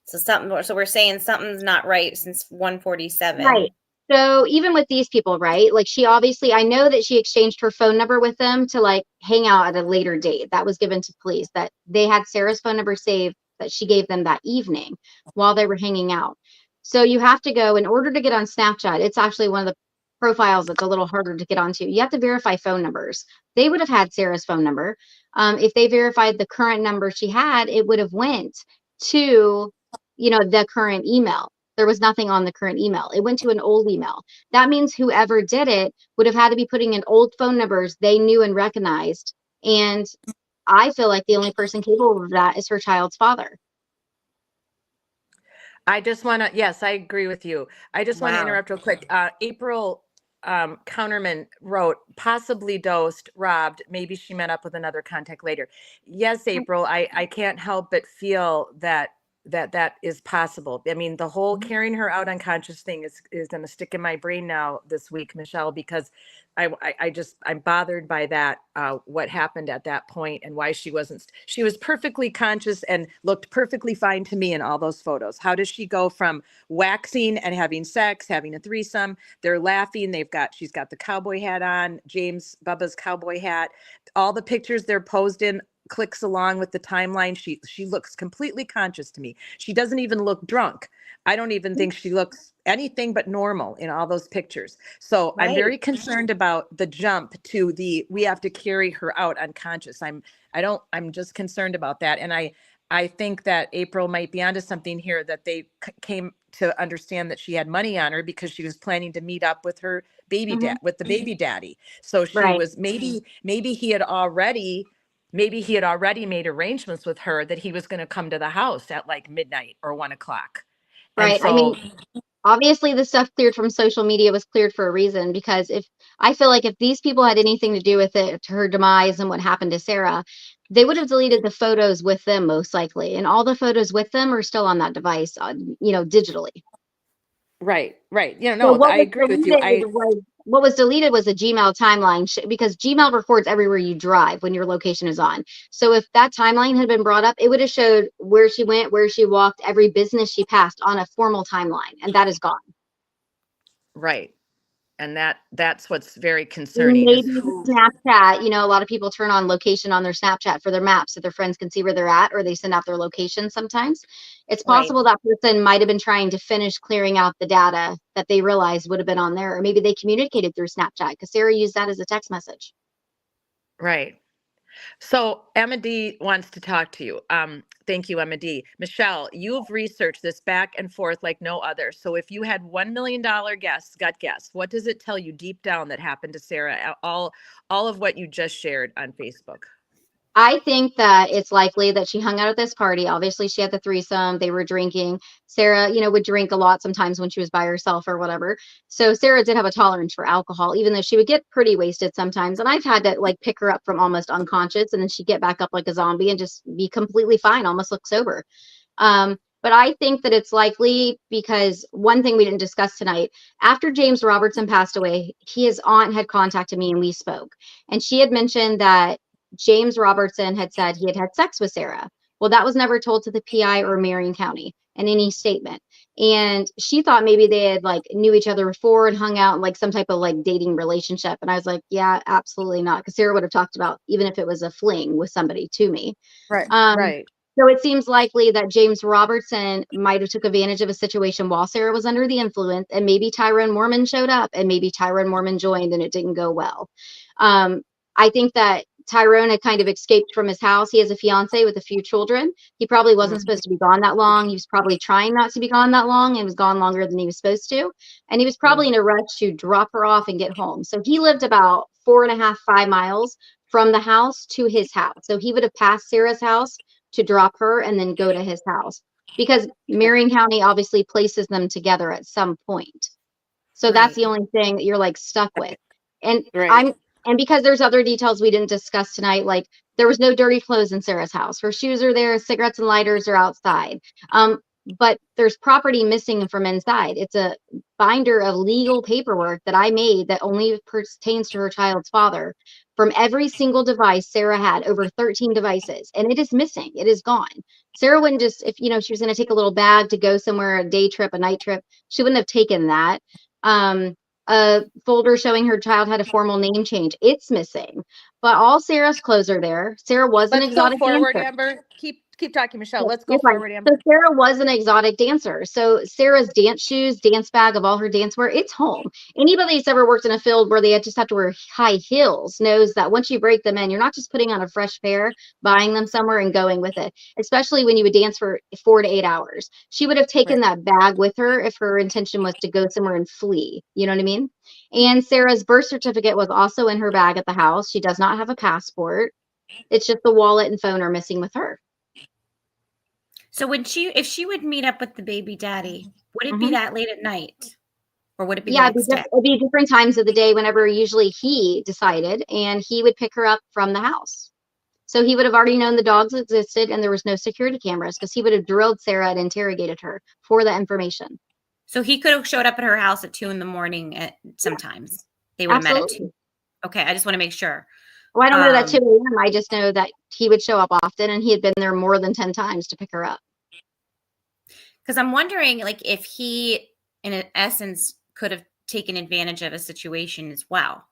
So we're saying something's not right since 1:47. Right. So even with these people, right? Like she obviously, I know that she exchanged her phone number with them to like hang out at a later date. That was given to police, that they had Sarah's phone number saved that she gave them that evening while they were hanging out. So you have to go, in order to get on Snapchat, it's actually one of the profiles that's a little harder to get onto. You have to verify phone numbers. They would have had Sarah's phone number. If they verified the current number she had, it would have went to, the current email. There was nothing on the current email. It went to an old email. That means whoever did it would have had to be putting in old phone numbers they knew and recognized. And I feel like the only person capable of that is her child's father. I just want to, yes, I agree with you. I just want to interrupt real quick. April Counterman wrote, possibly dosed, robbed. Maybe she met up with another contact later. Yes, April, I can't help but feel that is possible. I mean, the whole carrying her out unconscious thing is going to stick in my brain now this week, Michelle, because I'm bothered by that, what happened at that point and why she was perfectly conscious and looked perfectly fine to me in all those photos. How does she go from waxing and having sex, having a threesome? They're laughing. She's got the cowboy hat on, Bubba's cowboy hat. All the pictures they're posed in, clicks along with the timeline. She looks completely conscious to me. She doesn't even look drunk. I don't even think she looks anything but normal in all those pictures. So I'm Right. very concerned about the jump to we have to carry her out unconscious. I'm just concerned about that. And I think that April might be onto something here, that they came to understand that she had money on her because she was planning to meet up with her with the baby daddy. So she Right. was maybe he had already made arrangements with her that he was going to come to the house at like midnight or 1 o'clock. And Right. I so, mean, obviously the stuff cleared from social media was cleared for a reason, because I feel like if these people had anything to do with it, to her demise and what happened to Sarah, they would have deleted the photos with them most likely. And all the photos with them are still on that device, digitally. right. So No, I agree with you. what was deleted was a Gmail timeline, because Gmail records everywhere you drive when your location is on. So if that timeline had been brought up, it would have showed where she went, where she walked, every business she passed on a formal timeline, and that is gone. Right. And that's what's very And concerning is maybe who. Snapchat, a lot of people turn on location on their Snapchat for their maps so their friends can see where they're at, or they send out their location sometimes. It's Right. possible that person might have been trying to finish clearing out the data that they realized would have been on there, or maybe they communicated through Snapchat because Sarah used that as a text message. Right. So Emma D wants to talk to you. Thank you, Emma D. Michelle, you've researched this back and forth like no other. So if you had $1 million gut guess, what does it tell you deep down that happened to Sarah? All of what you just shared on Facebook. I think that it's likely that she hung out at this party. Obviously, she had the threesome. They were drinking. Sarah, would drink a lot sometimes when she was by herself or whatever. So Sarah did have a tolerance for alcohol, even though she would get pretty wasted sometimes. And I've had to like pick her up from almost unconscious, and then she'd get back up like a zombie and just be completely fine, almost look sober. But I think that it's likely because one thing we didn't discuss tonight, after James Robertson passed away, his aunt had contacted me and we spoke. And she had mentioned that James Robertson had said he had had sex with Sarah. Well, that was never told to the PI or Marion County in any statement. And she thought maybe they had like knew each other before and hung out in like some type of like dating relationship. And I was like, yeah, absolutely not. Because Sarah would have talked about even if it was a fling with somebody to me. Right. Um, Right. so it seems likely that James Robertson might have took advantage of a situation while Sarah was under the influence, and maybe Tyrone Mormon showed up, and maybe Tyrone Mormon joined, and it didn't go well. I think that Tyrone had kind of escaped from his house. He has a fiance with a few children. He probably wasn't supposed to be gone that long. He was probably trying not to be gone that long and was gone longer than he was supposed to. And he was probably in a rush to drop her off and get home. So he lived about 4.5, 5 miles from the house to his house. So he would have passed Sarah's house to drop her and then go to his house, because Marion County obviously places them together at some point. So that's Right. the only thing that you're like stuck with. And Right. and because there's other details we didn't discuss tonight, like there was no dirty clothes in Sarah's house. Her shoes are there, cigarettes and lighters are outside. But there's property missing from inside. It's a binder of legal paperwork that I made that only pertains to her child's father, from every single device Sarah had, over 13 devices, and it is missing. It is gone. Sarah wouldn't just, if she was going to take a little bag to go somewhere, a day trip, a night trip, she wouldn't have taken that. A folder showing her child had a formal name change. It's missing, but all Sarah's clothes are there. Sarah was an Let's go exotic forward, dancer. Amber. Keep talking, Michelle. Yeah, Let's go you're fine. forward, So Amber. Sarah was an exotic dancer. So Sarah's dance shoes, dance bag of all her dance wear, it's home. Anybody that's ever worked in a field where they just have to wear high heels knows that once you break them in, you're not just putting on a fresh pair, buying them somewhere and going with it, especially when you would dance for 4 to 8 hours. She would have taken Right. that bag with her if her intention was to go somewhere and flee. You know what I mean? And Sarah's birth certificate was also in her bag at the house. She does not have a passport. It's just the wallet and phone are missing with her. So if she would meet up with the baby daddy, would it be Mhm. that late at night, or would it be the Yeah, next day? it'd be different times of the day whenever usually he decided, and he would pick her up from the house. So he would have already known the dogs existed and there was no security cameras, because he would have drilled Sarah and interrogated her for that information. So he could have showed up at her house at 2 a.m. Sometimes they would have met at 2. Absolutely. Okay, I just want to make sure. Well, I don't know that 2 Um, a.m. I just know that he would show up often, and he had been there more than 10 times to pick her up. because I'm wondering, like, if he, in essence, could have taken advantage of a situation as well.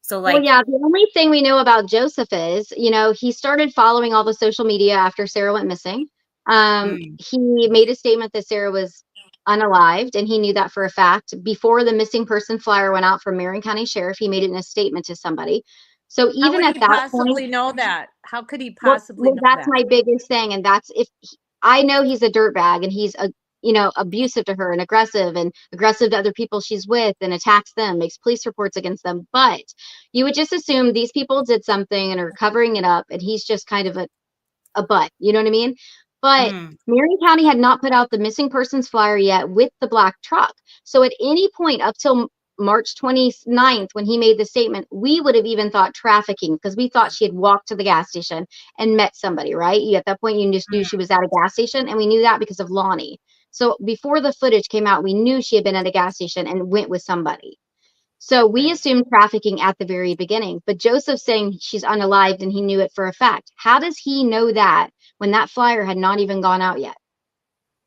So Well, like, yeah, the only thing we know about Joseph is, he started following all the social media after Sarah went missing. mm, He made a statement that Sarah was unalived, and he knew that for a fact. Before the missing person flyer went out from Marion County Sheriff, he made it in a statement to somebody. So How even would at he that point, possibly know that? How could he well, possibly well, know that's that? my biggest thing, and that's if I know he's a dirtbag and he's abusive to her and aggressive to other people she's with and attacks them, makes police reports against them. But you would just assume these people did something and are covering it up, and he's just kind of a butt. You know what I mean? But mm, Marion County had not put out the missing persons flyer yet with the black truck. So at any point up till March 29th, when he made the statement, we would have even thought trafficking because we thought she had walked to the gas station and met somebody, right? At that point, you just knew mm, she was at a gas station, and we knew that because of Lonnie. So before the footage came out, we knew she had been at a gas station and went with somebody. So we Right. assumed trafficking at the very beginning, but Joseph's saying she's unalived and he knew it for a fact. How does he know that when that flyer had not even gone out yet?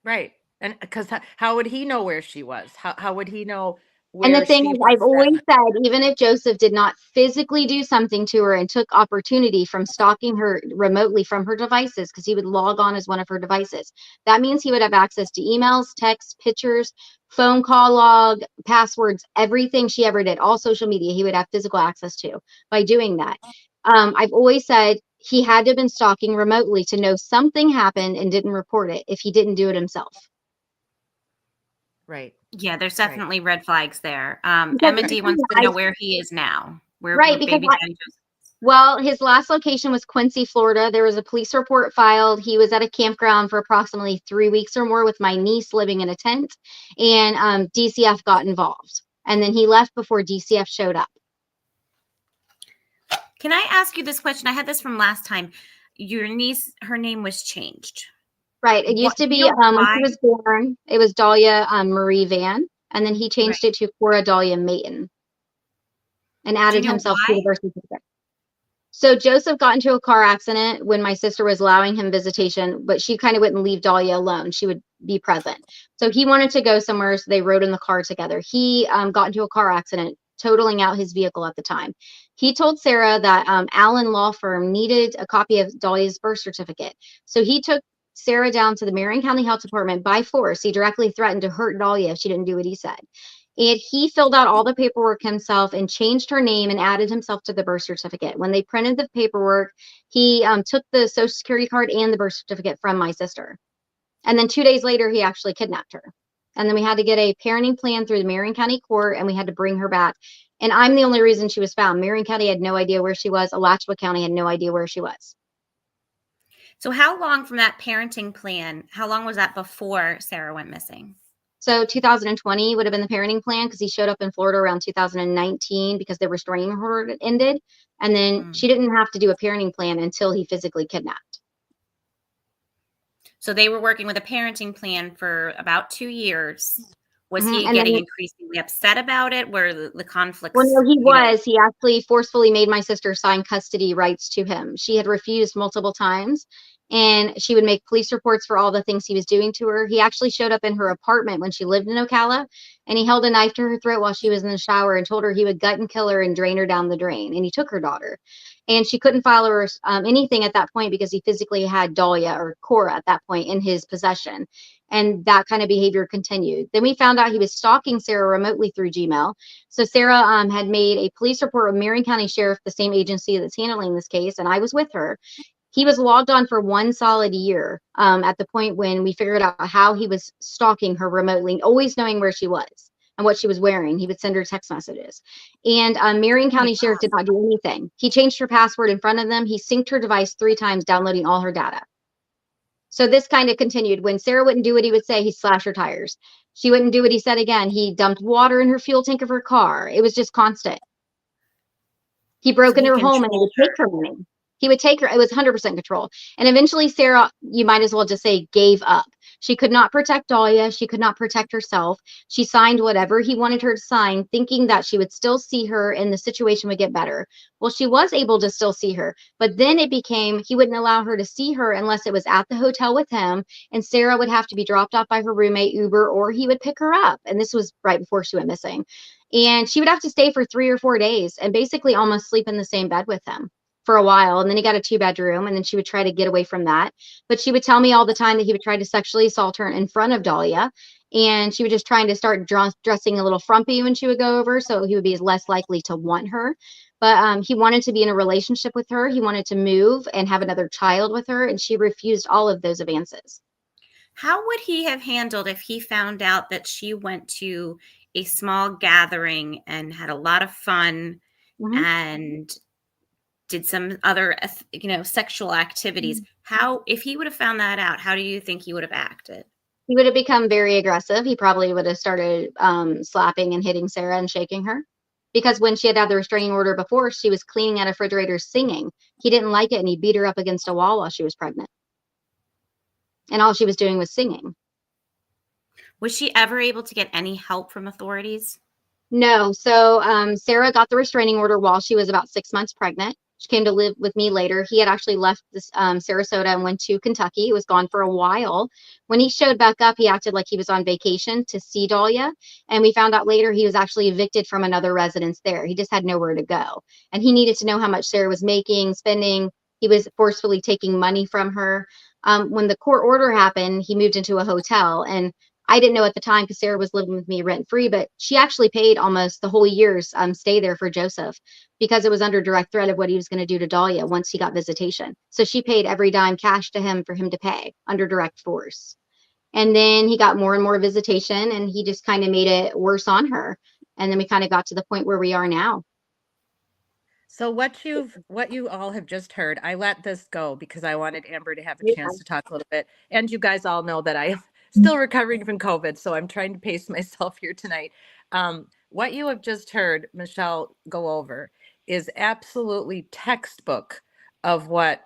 Right. And because how would he know where she was? How would he know And the where thing she is, was I've always then? said, even if Joseph did not physically do something to her and took opportunity from stalking her remotely from her devices, because he would log on as one of her devices, that means he would have access to emails, texts, pictures, phone call log, passwords, everything she ever did, all social media, he would have physical access to by doing that. I've always said he had to have been stalking remotely to know something happened and didn't report it if he didn't do it himself. Right. yeah, there's Right. definitely red flags there. Because Emma D wants to know where he is now. Where right, because baby Jen Joseph. well, his last location was Quincy, Florida. There was a police report filed. He was at a campground for approximately 3 weeks or more with my niece living in a tent, and DCF got involved. And then he left before DCF showed up. Can I ask you this question? I had this from last time. Your niece, her name was changed. Right. It What used to do you be know when why? she was born, it was Dahlia Marie Van, and then he changed Right. it to Cora Dahlia Mayton and Do you added know himself to the why? birth certificate. So Joseph got into a car accident when my sister was allowing him visitation, but she kind of wouldn't leave Dahlia alone. She would be present. So he wanted to go somewhere, so they rode in the car together. He got into a car accident, totaling out his vehicle at the time. He told Sarah that Allen Law Firm needed a copy of Dahlia's birth certificate. So he took Sarah down to the Marion County Health Department by force. He directly threatened to hurt Dahlia if she didn't do what he said. And he filled out all the paperwork himself and changed her name and added himself to the birth certificate. When they printed the paperwork, he took the social security card and the birth certificate from my sister. And then 2 days later, he actually kidnapped her. And then we had to get a parenting plan through the Marion County court, and we had to bring her back. And I'm the only reason she was found. Marion County had no idea where she was. Alachua County had no idea where she was. So how long from that parenting plan, how long was that before Sarah went missing? So 2020 would have been the parenting plan because he showed up in Florida around 2019 because the restraining order ended. And then Mm. she didn't have to do a parenting plan until he physically kidnapped. So they were working with a parenting plan for about 2 years. Was he And then, getting increasingly upset about it? Were the conflicts, well, no, he you know? was. He actually forcefully made my sister sign custody rights to him. She had refused multiple times, and she would make police reports for all the things he was doing to her. He actually showed up in her apartment when she lived in Ocala, and he held a knife to her throat while she was in the shower and told her he would gut and kill her and drain her down the drain. And he took her daughter. And she couldn't file her anything at that point because he physically had Dahlia or Cora at that point in his possession. And that kind of behavior continued. Then we found out he was stalking Sarah remotely through Gmail. So Sarah had made a police report with Marion County Sheriff, the same agency that's handling this case, and I was with her. He was logged on for 1 solid year at the point when we figured out how he was stalking her remotely, always knowing where she was and what she was wearing. He would send her text messages. And Marion County Sheriff did not do anything. He changed her password in front of them. He synced her device 3 times, downloading all her data. So this kind of continued. When Sarah wouldn't do what he would say, he'd slash her tires. She wouldn't do what he said again. He dumped water in her fuel tank of her car. It was just constant. He broke So he into her home and he controlled would take her money. He would take her. It was 100% control. And eventually Sarah, you might as well just say, gave up. She could not protect Dahlia. She could not protect herself. She signed whatever he wanted her to sign, thinking that she would still see her and the situation would get better. Well, she was able to still see her, but then it became he wouldn't allow her to see her unless it was at the hotel with him, and Sara would have to be dropped off by her roommate Uber, or he would pick her up. And this was right before she went missing. And she would have to stay for 3 or 4 days and basically almost sleep in the same bed with him for a while. And then he got a 2 bedroom, and then she would try to get away from that. But she would tell me all the time that he would try to sexually assault her in front of Dahlia. And she was just trying to start dressing a little frumpy when she would go over, so he would be less likely to want her. But he wanted to be in a relationship with her. He wanted to move and have another child with her, and she refused all of those advances. How would he have handled if he found out that she went to a small gathering and had a lot of fun and did some other, sexual activities? How, if he would have found that out, how do you think he would have acted? He would have become very aggressive. He probably would have started slapping and hitting Sara and shaking her. Because when she had the restraining order before, she was cleaning out a refrigerator singing. He didn't like it, and he beat her up against a wall while she was pregnant. And all she was doing was singing. Was she ever able to get any help from authorities? No. So Sara got the restraining order while she was about 6 months pregnant. She came to live with me later. He had actually left this Sarasota and went to Kentucky. He was gone for a while. When he showed back up, he acted like he was on vacation to see Dahlia. And we found out later he was actually evicted from another residence there. He just had nowhere to go. And he needed to know how much Sara was making, spending. He was forcefully taking money from her. When the court order happened, he moved into a hotel. And I didn't know at the time because Sara was living with me rent free, but she actually paid almost the whole year's stay there for Joseph because it was under direct threat of what he was going to do to Dahlia once he got visitation. So she paid every dime cash to him for him to pay under direct force. And then he got more and more visitation, and he just kind of made it worse on her. And then we kind of got to the point where we are now. So what you all have just heard, I let this go because I wanted Amber to have a chance to talk a little bit. And you guys all know that I am still recovering from COVID, so I'm trying to pace myself here tonight. What you have just heard Michelle go over is absolutely textbook of what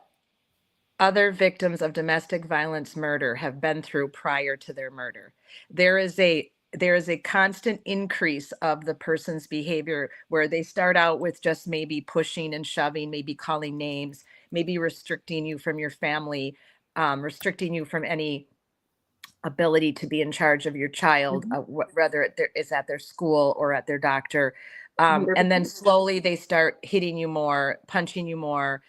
other victims of domestic violence murder have been through prior to their murder. There is a constant increase of the person's behavior where they start out with just maybe pushing and shoving, maybe calling names, maybe restricting you from your family, restricting you from any ability to be in charge of your child, whether it is at their school or at their doctor. And then slowly they start hitting you more, punching you more,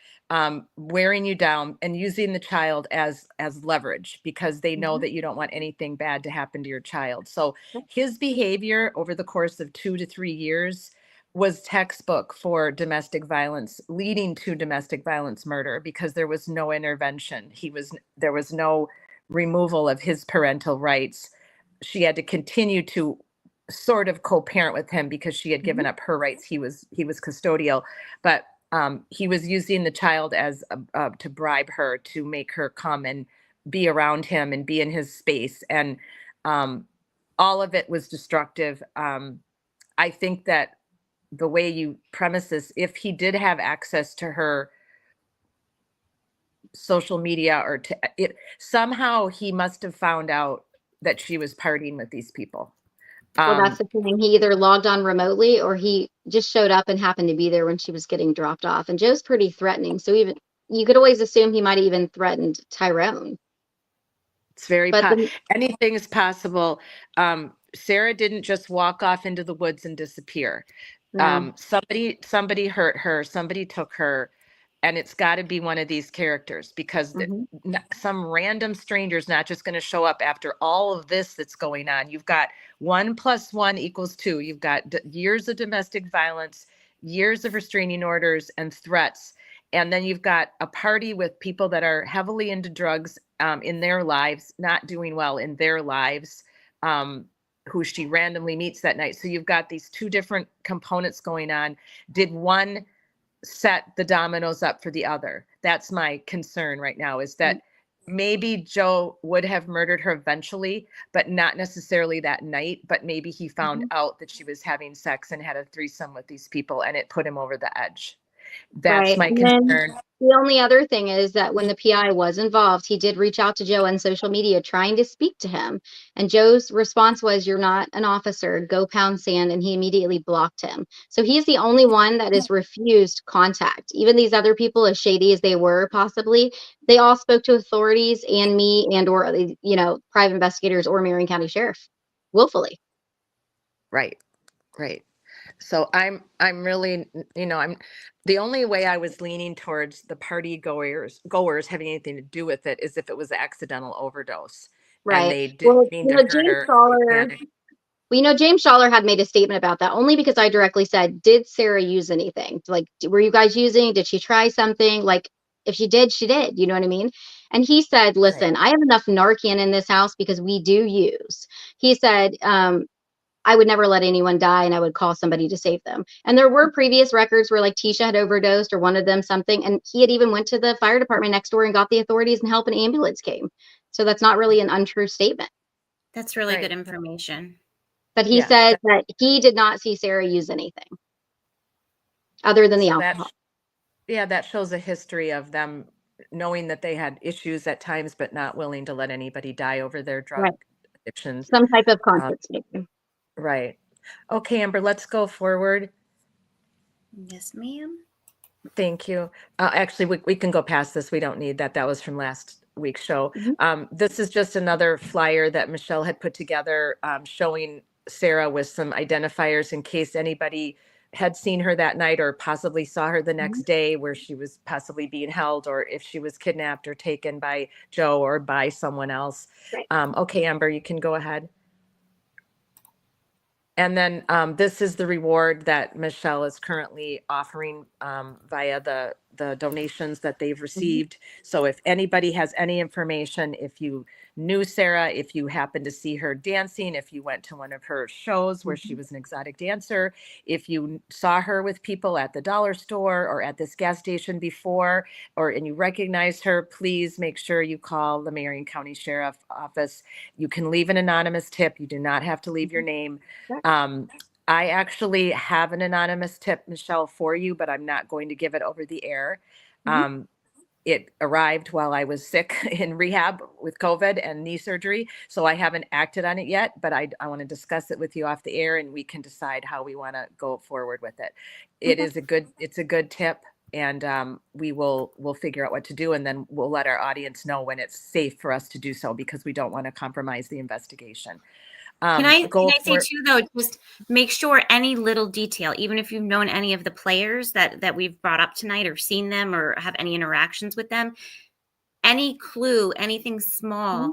wearing you down, and using the child as leverage because they know that you don't want anything bad to happen to your child. So his behavior over the course of 2 to 3 years was textbook for domestic violence, leading to domestic violence murder because there was no intervention. There was no removal of his parental rights. She had to continue to sort of co-parent with him because she had given up her rights. He was custodial, but he was using the child as to bribe her, to make her come and be around him and be in his space. And all of it was destructive. I think that the way you premise this, if he did have access to her social media or to it, somehow he must have found out that she was partying with these people. Well, that's the thing. He either logged on remotely or he just showed up and happened to be there when she was getting dropped off. And Joe's pretty threatening. So even you could always assume he might have even threatened Tyrone. It's very anything is possible. Sara didn't just walk off into the woods and disappear. No. Somebody hurt her, somebody took her, and it's got to be one of these characters because some random stranger's not just going to show up after all of this that's going on. You've got 1 + 1 = 2. You've got years of domestic violence, years of restraining orders and threats. And then you've got a party with people that are heavily into drugs in their lives, not doing well in their lives, who she randomly meets that night. So you've got these two different components going on. Did one set the dominoes up for the other? That's my concern right now, is that maybe Joe would have murdered her eventually, but not necessarily that night. But maybe he found out that she was having sex and had a threesome with these people, and it put him over the edge. That's Right. my And then concern. the only other thing is that when the PI was involved, he did reach out to Joe on social media trying to speak to him. And Joe's response was, "You're not an officer, go pound sand." And he immediately blocked him. So he's the only one that has refused contact. Even these other people, as shady as they were, possibly, they all spoke to authorities and me and or, private investigators or Marion County Sheriff willfully. Right. Right. So I'm really, I'm the only way I was leaning towards the party goers having anything to do with it is if it was accidental overdose and Right. they didn't Well, mean to hurt James her and they Schaller, panicked. James Schaller had made a statement about that only because I directly said, "Did Sarah use anything? Like, were you guys using? Did she try something? Like, if she did, she did." You know what I mean? And he said, Right. "Listen, I have enough Narcan in this house because we do use." He said, "I would never let anyone die, and I would call somebody to save them." And there were previous records where like Tisha had overdosed or one of them something, and he had even went to the fire department next door and got the authorities and help. An ambulance came. So that's not really an untrue statement. That's really good Right. information. But he Yeah. said that he did not see Sarah use anything other than the So alcohol. that shows a history of them knowing that they had issues at times, but not willing to let anybody die over their Right. drug addictions. Some type of Um, conscience making. right. Okay, Amber, let's go forward. Yes, ma'am. Thank you. Actually, we can go past this. We don't need that. That was from last week's show. Mhm. This is just another flyer that Michelle had put together showing Sarah with some identifiers in case anybody had seen her that night or possibly saw her the next day where she was possibly being held or if she was kidnapped or taken by Joe or by someone else. Right. Okay, Amber, you can go ahead. And then this is the reward that Michelle is currently offering via the donations that they've received. So if anybody has any information, if you knew Sarah, if you happened to see her dancing, if you went to one of her shows where she was an exotic dancer, if you saw her with people at the dollar store or at this gas station before, and you recognized her, please make sure you call the Marion County Sheriff Office. You can leave an anonymous tip. You do not have to leave your name. I actually have an anonymous tip, Michelle, for you, but I'm not going to give it over the air. It arrived while I was sick in rehab with COVID and knee surgery. So I haven't acted on it yet, but I want to discuss it with you off the air and we can decide how we want to go forward with it. It's a good tip. And we'll figure out what to do. And then we'll let our audience know when it's safe for us to do so because we don't want to compromise the investigation. Can I say too, though, just make sure any little detail, even if you've known any of the players that we've brought up tonight or seen them or have any interactions with them, any clue, anything small,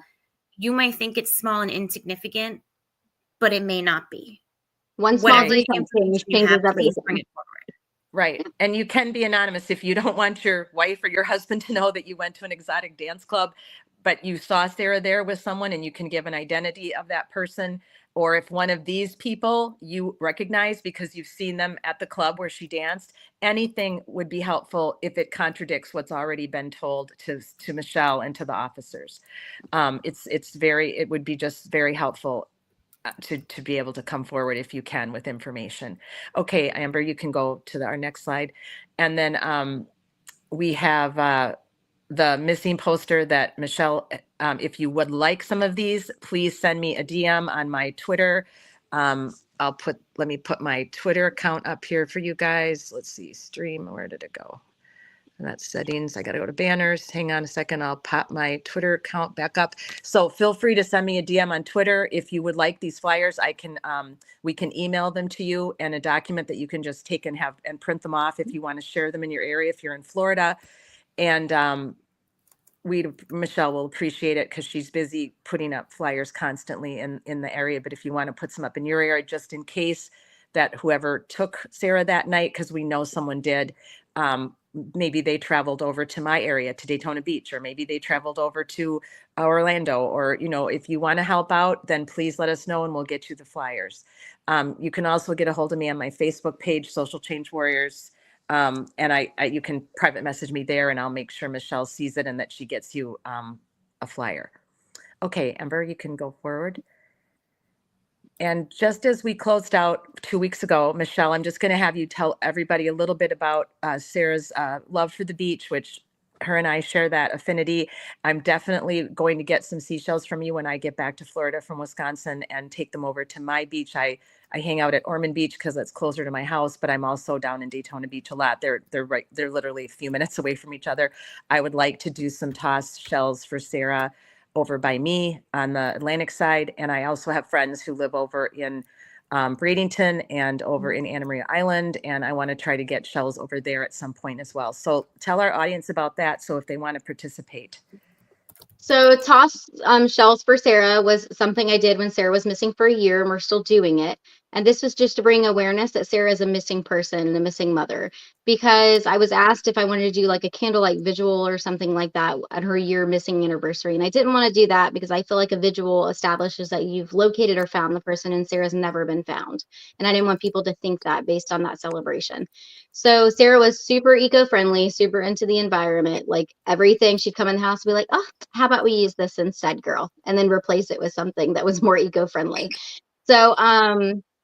you might think it's small and insignificant, but it may not be. One small Whatever detail information you changes have, please everything. bring it forward. Right. And you can be anonymous if you don't want your wife or your husband to know that you went to an exotic dance club, but you saw Sarah there with someone and you can give an identity of that person. Or if one of these people you recognize because you've seen them at the club where she danced, anything would be helpful if it contradicts what's already been told to Michelle and to the officers. It would be just very helpful to be able to come forward if you can with information. Okay, Amber, you can go to our next slide. And then we have the missing poster that Michelle, if you would like some of these, please send me a DM on my Twitter. Let me put my Twitter account up here for you guys. Let's see, stream, where did it go? And that's settings. I got to go to banners. Hang on a second. I'll pop my Twitter account back up. So feel free to send me a DM on Twitter. If you would like these flyers, we can email them to you and a document that you can just take and print them off if you want to share them in your area, if you're in Florida. And Michelle will appreciate it because she's busy putting up flyers constantly in the area. But if you want to put some up in your area, just in case that whoever took Sarah that night, because we know someone did, maybe they traveled over to my area, to Daytona Beach, or maybe they traveled over to Orlando, or, if you want to help out, then please let us know and we'll get you the flyers. You can also get a hold of me on my Facebook page, Social Change Warriors. And you can private message me there and I'll make sure Michelle sees it and that she gets you a flyer. Okay, Amber, you can go forward. And just as we closed out 2 weeks ago, Michelle, I'm just going to have you tell everybody a little bit about Sarah's love for the beach, which her and I share that affinity. I'm definitely going to get some seashells from you when I get back to Florida from Wisconsin and take them over to my beach. I hang out at Ormond Beach because it's closer to my house, but I'm also down in Daytona Beach a lot. They're literally a few minutes away from each other. I would like to do some toss shells for Sarah over by me on the Atlantic side. And I also have friends who live over in Bradenton and over in Anna Maria Island. And I want to try to get shells over there at some point as well. So tell our audience about that. So if they want to participate. So toss shells for Sarah was something I did when Sarah was missing for a year, and we're still doing it. And this was just to bring awareness that Sarah is a missing person and a missing mother, because I was asked if I wanted to do like a candlelight vigil or something like that at her year missing anniversary. And I didn't want to do that because I feel like a vigil establishes that you've located or found the person and Sarah's never been found. And I didn't want people to think that based on that celebration. So Sarah was super eco-friendly, super into the environment. Like everything, she'd come in the house and be like, oh, how about we use this instead, girl? And then replace it with something that was more eco-friendly. So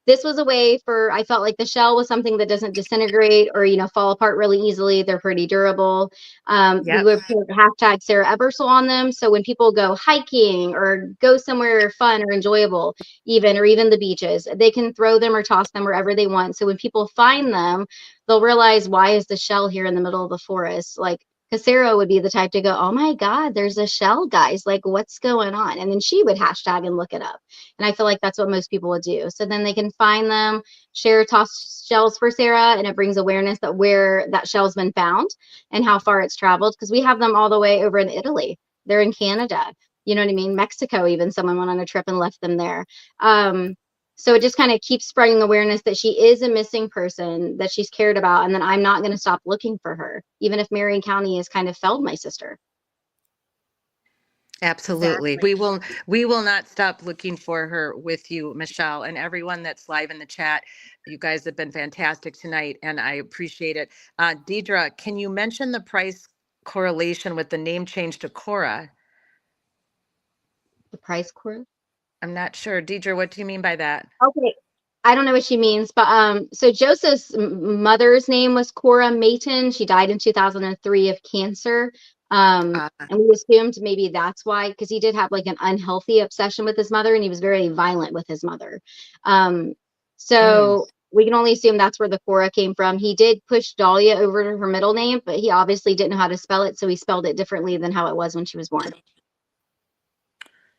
this was a way for, I felt like the shell was something that doesn't disintegrate or, fall apart really easily. They're pretty durable. We would put hashtag Sara Ebersole on them. So when people go hiking or go somewhere fun or enjoyable, or even the beaches, they can throw them or toss them wherever they want. So when people find them, they'll realize, why is the shell here in the middle of the forest? Like, because Sarah would be the type to go, oh my God, there's a shell, guys. Like, what's going on? And then she would hashtag and look it up. And I feel like that's what most people would do. So then they can find them, share toss shells for Sarah, and it brings awareness that where that shell's been found and how far it's traveled. Because we have them all the way over in Italy. They're in Canada. You know what I mean? Mexico, even someone went on a trip and left them there. So it just kind of keeps spreading awareness that she is a missing person, that she's cared about, and then I'm not going to stop looking for her, even if Marion County has kind of failed my sister. Absolutely. Exactly. We will not stop looking for her with you, Michelle, and everyone that's live in the chat. You guys have been fantastic tonight, and I appreciate it. Deidre, can you mention the price correlation with the name change to Cora? The price cord? I'm not sure. Deidre, what do you mean by that? Okay. I don't know what she means, but so Joseph's mother's name was Cora Mayton. She died in 2003 of cancer. And we assumed maybe that's why, because he did have like an unhealthy obsession with his mother, and he was very violent with his mother. So we can only assume that's where the Cora came from. He did push Dahlia over to her middle name, but he obviously didn't know how to spell it, so he spelled it differently than how it was when she was born.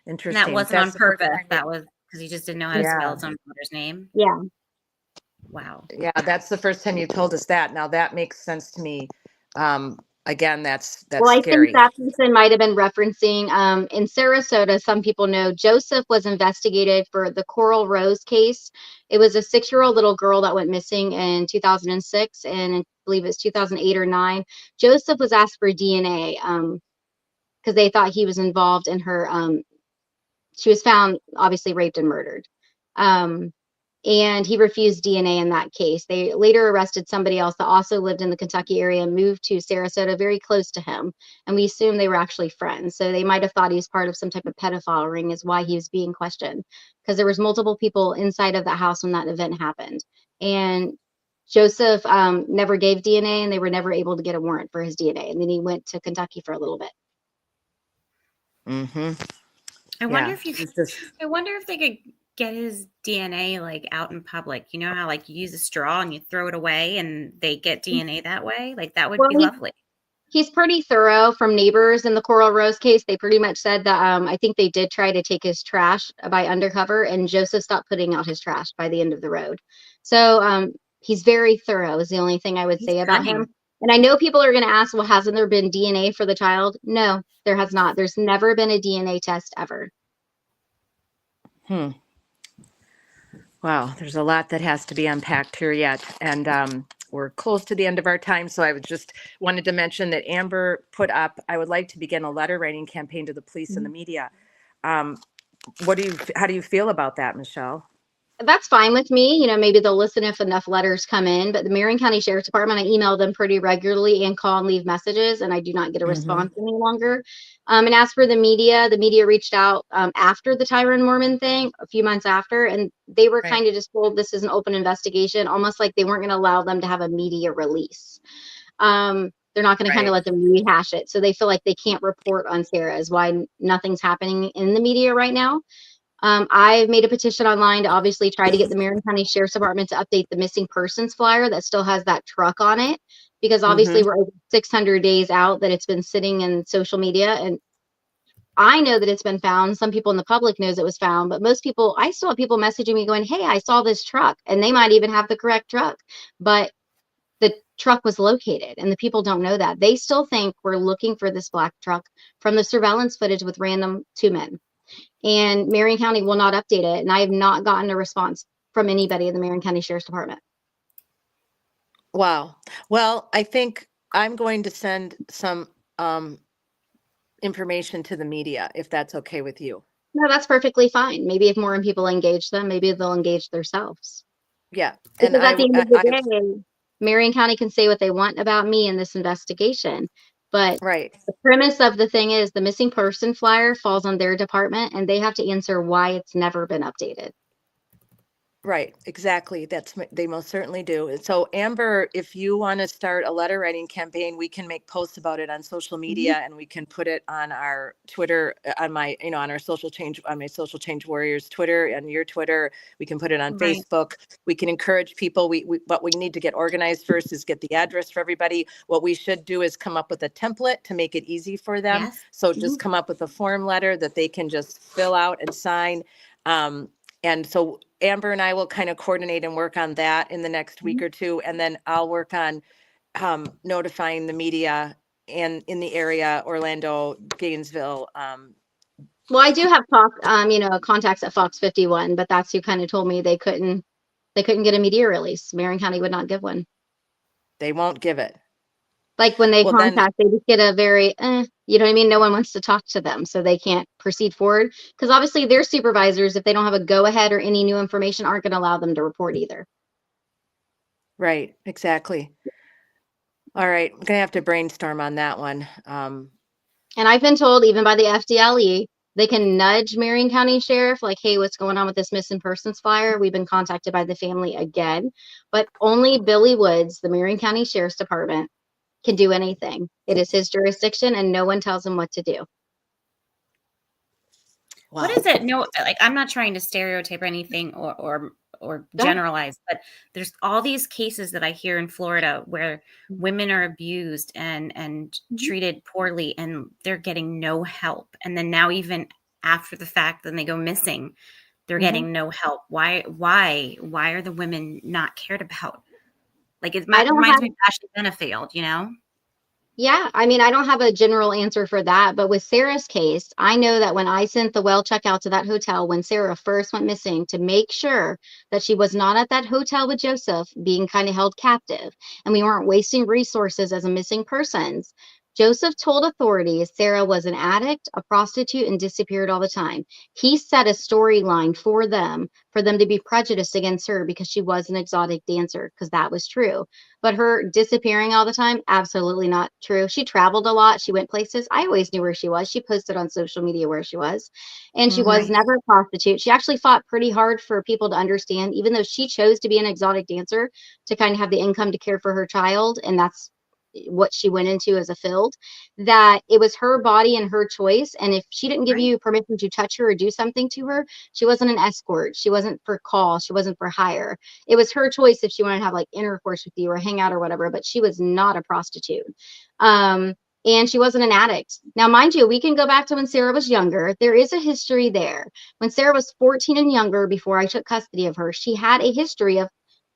Interesting. And that wasn't on purpose. That was because he just didn't know how to spell his own mother's name. Yeah. Wow. Yeah, that's the first time you told us that. Now that makes sense to me. Again, that's well, I scary. think that person might have been referencing in Sarasota. Some people know Joseph was investigated for the Coral Rose case. It was a 6-year-old little girl that went missing in 2006, and I believe it was 2008 or 9. Joseph was asked for DNA because they thought he was involved in her. She was found obviously raped and murdered. And he refused DNA in that case. They later arrested somebody else that also lived in the Kentucky area and moved to Sarasota, very close to him. And we assume they were actually friends. So they might have thought he was part of some type of pedophile ring, is why he was being questioned. Because there was multiple people inside of that house when that event happened. And Joseph never gave DNA, and they were never able to get a warrant for his DNA. And then he went to Kentucky for a little bit. Mm-hmm. I wonder if they could get his DNA like out in public. You know how like you use a straw and you throw it away and they get DNA that way? Like that would be lovely. He's pretty thorough. From neighbors in the Coral Rose case, they pretty much said that I think they did try to take his trash by undercover, and Joseph stopped putting out his trash by the end of the road. So he's very thorough is the only thing I would say about him. And I know people are going to ask, well, hasn't there been DNA for the child? No, there has not. There's never been a DNA test ever. Wow, there's a lot that has to be unpacked here yet. And we're close to the end of our time. So I just wanted to mention that Amber put up, I would like to begin a letter writing campaign to the police and the media. How do you feel about that, Michelle? That's fine with me. Maybe they'll listen if enough letters come in, but the Marion County Sheriff's Department, I email them pretty regularly and call and leave messages, and I do not get a response any longer. And as for the media reached out after the Tyrone Mormon thing, a few months after, and they were Right. kind of just told this is an open investigation, almost like they weren't going to allow them to have a media release. They're not going to kind Right. of let them rehash it. So they feel like they can't report on Sara, is why nothing's happening in the media right now. I've made a petition online to obviously try to get the Marion County Sheriff's Department to update the missing persons flyer that still has that truck on it, because obviously we're over 600 days out that it's been sitting in social media. And I know that it's been found. Some people in the public knows it was found, but most people, I still have people messaging me going, hey, I saw this truck, and they might even have the correct truck, but the truck was located, and the people don't know that. They still think we're looking for this black truck from the surveillance footage with random two men. And Marion County will not update it. And I have not gotten a response from anybody in the Marion County Sheriff's Department. Wow. Well, I think I'm going to send some information to the media, if that's okay with you. No, that's perfectly fine. Maybe if more people engage them, maybe they'll engage themselves. Yeah. Because at the end of the day, Marion County can say what they want about me in this investigation. But right. the premise of the thing is the missing person flyer falls on their department, and they have to answer why it's never been updated. Right, exactly. They most certainly do. And so Amber, if you want to start a letter writing campaign, we can make posts about it on social media, and we can put it on our Twitter, on my, on our social change, on my social change warriors Twitter and your Twitter. We can put it on Facebook. We can encourage people. What we need to get organized first is get the address for everybody. What we should do is come up with a template to make it easy for them. Yes. So just come up with a form letter that they can just fill out and sign. And so Amber and I will kind of coordinate and work on that in the next week or two. And then I'll work on notifying the media in the area, Orlando, Gainesville. Well, I do have contacts at Fox 51, but that's who kind of told me they couldn't get a media release. Marion County would not give one. They won't give it. Like when they contact, they just get a very, you know what I mean? No one wants to talk to them, so they can't proceed forward. Because obviously their supervisors, if they don't have a go-ahead or any new information, aren't going to allow them to report either. Right, exactly. All right, I'm going to have to brainstorm on that one. And I've been told, even by the FDLE, they can nudge Marion County Sheriff, like, hey, what's going on with this missing persons flyer? We've been contacted by the family again. But only Billy Woods, the Marion County Sheriff's Department, can do anything. It is his jurisdiction, and no one tells him what to do. Wow. What is it? No, like, I'm not trying to stereotype anything or generalize, but there's all these cases that I hear in Florida where women are abused and treated poorly, and they're getting no help. And then now, even after the fact, then they go missing, they're getting no help. Why are the women not cared about? Like, it reminds me of Ashley Benefield, Yeah, I mean, I don't have a general answer for that, but with Sarah's case, I know that when I sent the well checkout to that hotel when Sara first went missing, to make sure that she was not at that hotel with Joseph being kind of held captive, and we weren't wasting resources as a missing persons, Joseph told authorities Sara was an addict, a prostitute, and disappeared all the time. He set a storyline for them to be prejudiced against her because she was an exotic dancer, because that was true. But her disappearing all the time, absolutely not true. She traveled a lot. She went places. I always knew where she was. She posted on social media where she was. And she was never a prostitute. She actually fought pretty hard for people to understand, even though she chose to be an exotic dancer to kind of have the income to care for her child. And that's what she went into as a field, that it was her body and her choice. And if she didn't give you permission to touch her or do something to her, she wasn't an escort. She wasn't for call. She wasn't for hire. It was her choice if she wanted to have like intercourse with you or hang out or whatever, but she was not a prostitute. And she wasn't an addict. Now, mind you, we can go back to when Sara was younger. There is a history there. When Sara was 14 and younger, before I took custody of her, she had a history of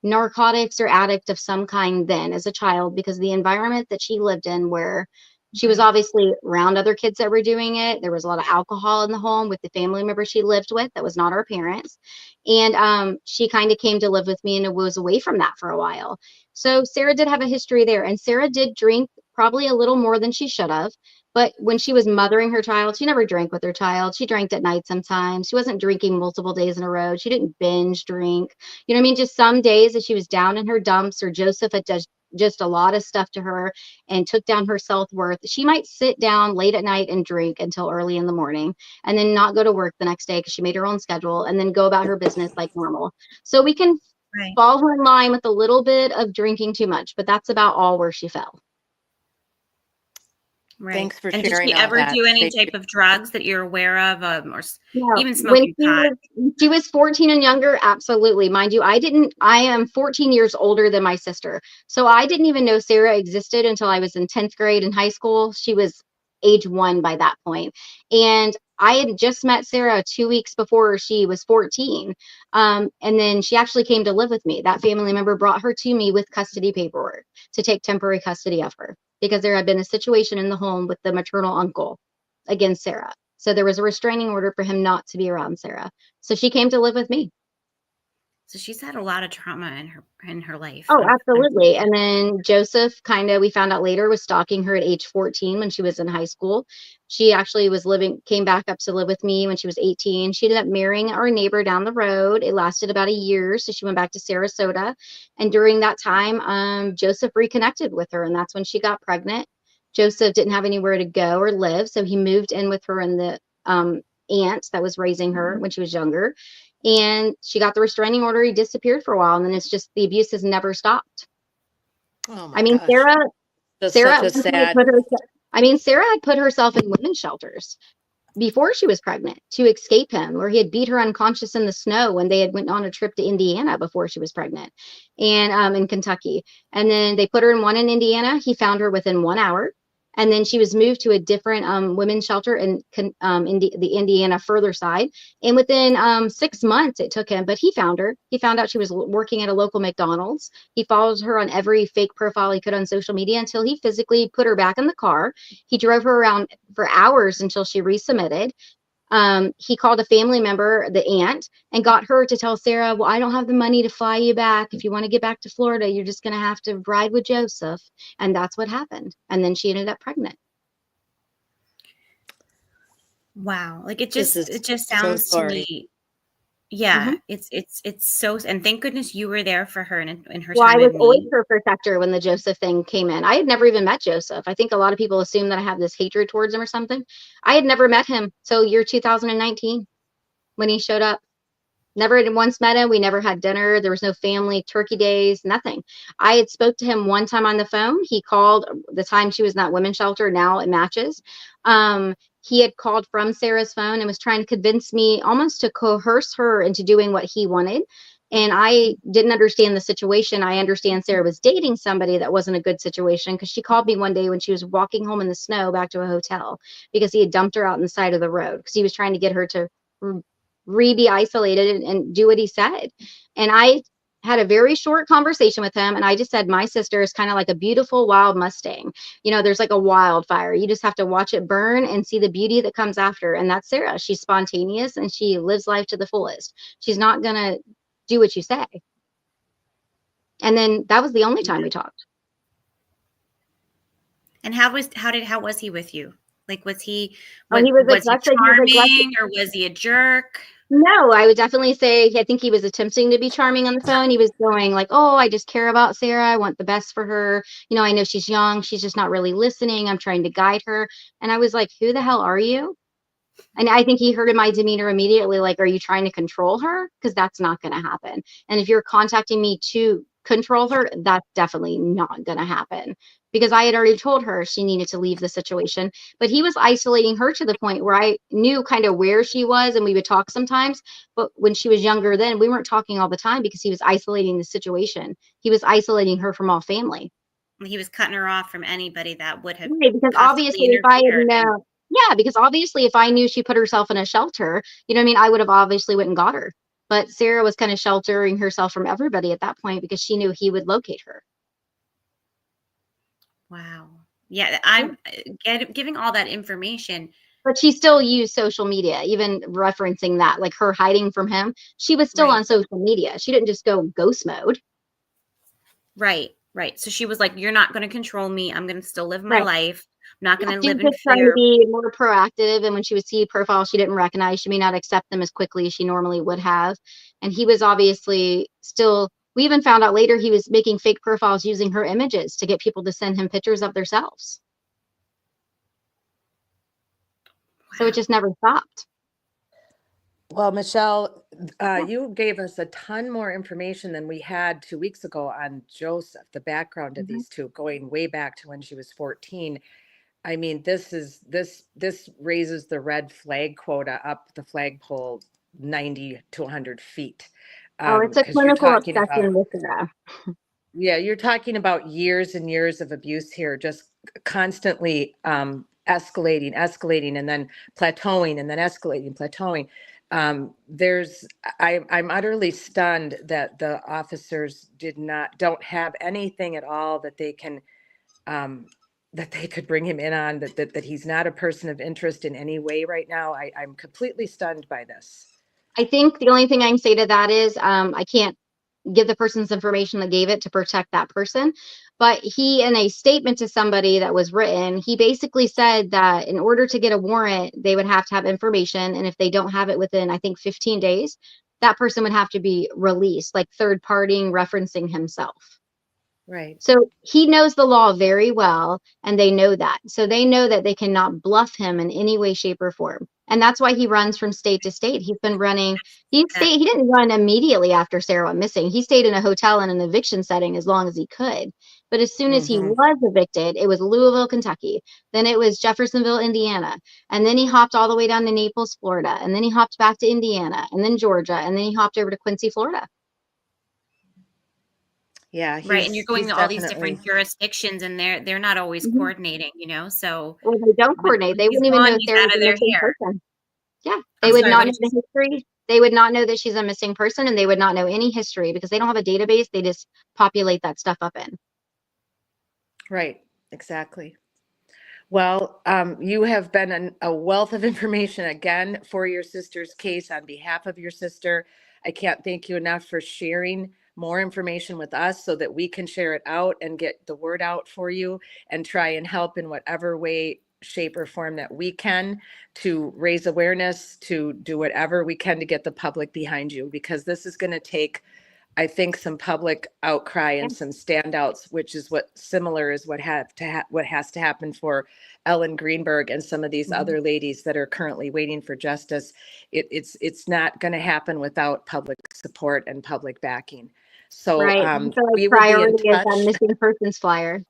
narcotics or addict of some kind then as a child, because the environment that she lived in, where she was obviously around other kids that were doing it. There was a lot of alcohol in the home with the family member she lived with that was not our parents. And she kind of came to live with me and was away from that for a while. So Sara did have a history there, and Sara did drink probably a little more than she should have. But when she was mothering her child, she never drank with her child. She drank at night sometimes. She wasn't drinking multiple days in a row. She didn't binge drink. You know what I mean? Just some days that she was down in her dumps, or Joseph had just a lot of stuff to her and took down her self-worth. She might sit down late at night and drink until early in the morning and then not go to work the next day because she made her own schedule, and then go about her business like normal. So we can Right. fall her in line with a little bit of drinking too much, but that's about all where she fell. Right. Thanks for And did sharing she all ever that, do any Stacey. type of drugs that you're aware of, or No, even when smoking pot? she was 14 and younger, absolutely. Mind you, I am 14 years older than my sister. So I didn't even know Sarah existed until I was in 10th grade in high school. She was age 1 by that point. And I had just met Sarah 2 weeks before she was 14. And then she actually came to live with me. That family member brought her to me with custody paperwork to take temporary custody of her, because there had been a situation in the home with the maternal uncle against Sarah. So there was a restraining order for him not to be around Sarah. So she came to live with me. So she's had a lot of trauma in her life. Oh, absolutely. And then Joseph we found out later, was stalking her at age 14 when she was in high school. She actually came back up to live with me when she was 18. She ended up marrying our neighbor down the road. It lasted about a year. So she went back to Sarasota. And during that time, Joseph reconnected with her, and that's when she got pregnant. Joseph didn't have anywhere to go or live. So he moved in with her and the aunt that was raising her when she was younger. And she got the restraining order. He disappeared for a while, and then it's just the abuse has never stopped. Oh my I mean, gosh. That's Sarah such a sad. Sarah had put herself in women's shelters before she was pregnant to escape him, or he had beat her unconscious in the snow when they had went on a trip to Indiana before she was pregnant, and in Kentucky. And then they put her in one in Indiana. He found her within 1 hour. And then she was moved to a different women's shelter in the Indiana further side. And within 6 months it took him, but he found her. He found out she was working at a local McDonald's. He followed her on every fake profile he could on social media until he physically put her back in the car. He drove her around for hours until she resubmitted. He called a family member, the aunt, and got her to tell Sarah, well, I don't have the money to fly you back. If you want to get back to Florida, you're just going to have to ride with Joseph. And that's what happened. And then she ended up pregnant. Wow. Like it just sounds to me. Yeah. It's so, and thank goodness you were there for her in her time. Well, I was of always need. her protector when the Joseph thing came in. I had never even met Joseph. I think a lot of people assume that I have this hatred towards him or something. I had never met him till year 2019 when he showed up. Never had once met him. We never had dinner. There was no family turkey days, nothing. I had spoke to him one time on the phone. He called the time she was in that women's shelter. Now it matches. He had called from Sarah's phone and was trying to convince me, almost to coerce her into doing what he wanted. And I didn't understand the situation. I understand Sarah was dating somebody that wasn't a good situation, because she called me one day when she was walking home in the snow back to a hotel, because he had dumped her out on the side of the road, because he was trying to get her to be isolated and do what he said. And I had a very short conversation with him, and I just said, my sister is kind of like a beautiful wild Mustang. You know, there's like a wildfire. You just have to watch it burn and see the beauty that comes after. And that's Sarah. She's spontaneous and she lives life to the fullest. She's not gonna do what you say. And then that was the only time we talked. And how was he with you? Like, was he He was charming, or was he a jerk? No, I would definitely say I think he was attempting to be charming on the phone. He was going like, oh, I just care about Sarah. I want the best for her. You know, I know she's young. She's just not really listening. I'm trying to guide her. And I was like, who the hell are you? And I think he heard in my demeanor immediately, like, are you trying to control her? Because that's not going to happen. And if you're contacting me to control her, that's definitely not going to happen. Because I had already told her she needed to leave the situation. But he was isolating her to the point where I knew kind of where she was, and we would talk sometimes. But when she was younger, then we weren't talking all the time because he was isolating the situation. He was isolating her from all family. He was cutting her off from anybody that would have. Right, because obviously, if I had known. Yeah, because obviously if I knew she put herself in a shelter, you know what I mean, I would have obviously went and got her. But Sarah was kind of sheltering herself from everybody at that point because she knew he would locate her. Wow. Yeah, I'm giving all that information. But she still used social media, even referencing that, like her hiding from him. She was still on social media. She didn't just go ghost mode. Right. So she was like, you're not going to control me. I'm going to still live my life. not going to She was live in just trying to fear. be more proactive, and when she would see profiles she didn't recognize, she may not accept them as quickly as she normally would have. And he was obviously still, we even found out later he was making fake profiles using her images to get people to send him pictures of themselves. So it just never stopped. Well, Michelle, you gave us a ton more information than we had 2 weeks ago on Joseph, the background of these two, going way back to when she was 14. I mean, this raises the red flag quota up the flagpole 90 to 100 feet. Oh, it's a Because you're clinical talking about, obsession with her. yeah, you're talking about years and years of abuse here, just constantly escalating, and then plateauing, and then escalating, plateauing. I'm utterly stunned that the officers don't have anything at all that they can, that they could bring him in on, that he's not a person of interest in any way right now. I'm completely stunned by this. I think the only thing I can say to that is I can't give the person's information that gave it to protect that person. But he, in a statement to somebody that was written, he basically said that in order to get a warrant, they would have to have information. And if they don't have it within, I think, 15 days, that person would have to be released, like third partying, referencing himself. Right. So he knows the law very well, and they know that. So they know that they cannot bluff him in any way, shape, or form. And that's why he runs from state to state. He's been running, he didn't run immediately after Sarah went missing. He stayed in a hotel in an eviction setting as long as he could. But as soon as he was evicted, it was Louisville, Kentucky. Then it was Jeffersonville, Indiana. And then he hopped all the way down to Naples, Florida. And then he hopped back to Indiana, and then Georgia. And then he hopped over to Quincy, Florida. Yeah, Right. And you're going he's to all definitely, these different jurisdictions, and they're not always coordinating, you know, so Well, they don't coordinate. They he's wouldn't even gone, know he's Sarah out was of a their missing hair. person. Yeah, they I'm would sorry, not what know did you the history. They would not know that she's a missing person, and they would not know any history because they don't have a database. They just populate that stuff up in. right, exactly. Well, you have been a wealth of information again for your sister's case on behalf of your sister. I can't thank you enough for sharing more information with us so that we can share it out and get the word out for you and try and help in whatever way, shape, or form that we can to raise awareness, to do whatever we can to get the public behind you, because this is going to take, I think, some public outcry and Yeah. some standouts, which is what what has to happen for Ellen Greenberg and some of these other ladies that are currently waiting for justice. It's not going to happen without public support and public backing. So Right. So like we will be in priority is touch. that missing persons flyer.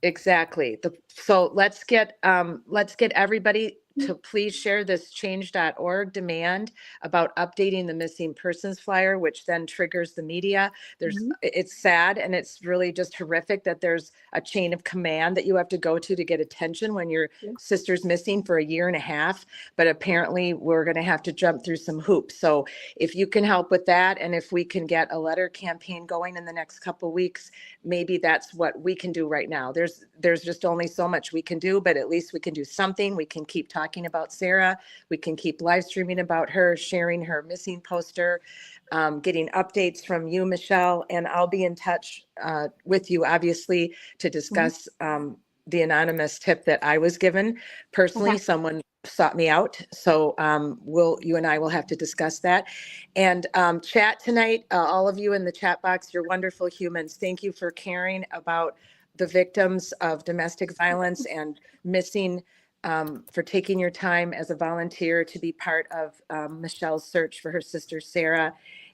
Exactly. So let's get everybody to please share this change.org demand about updating the missing persons flyer, which then triggers the media. It's sad, and it's really just horrific that there's a chain of command that you have to go to get attention when your sister's missing for a year and a half. But apparently we're going to have to jump through some hoops. So if you can help with that, and if we can get a letter campaign going in the next couple of weeks, maybe that's what we can do right now. There's just only so much we can do, but at least we can do something. We can keep talking about Sara. We can keep live streaming about her, sharing her missing poster, getting updates from you, Michelle, and I'll be in touch with you, obviously, to discuss the anonymous tip that I was given. Personally, someone sought me out. So you and I will have to discuss that. And chat tonight, all of you in the chat box, you're wonderful humans. Thank you for caring about the victims of domestic violence and missing, for taking your time as a volunteer to be part of Michelle's search for her sister, Sara.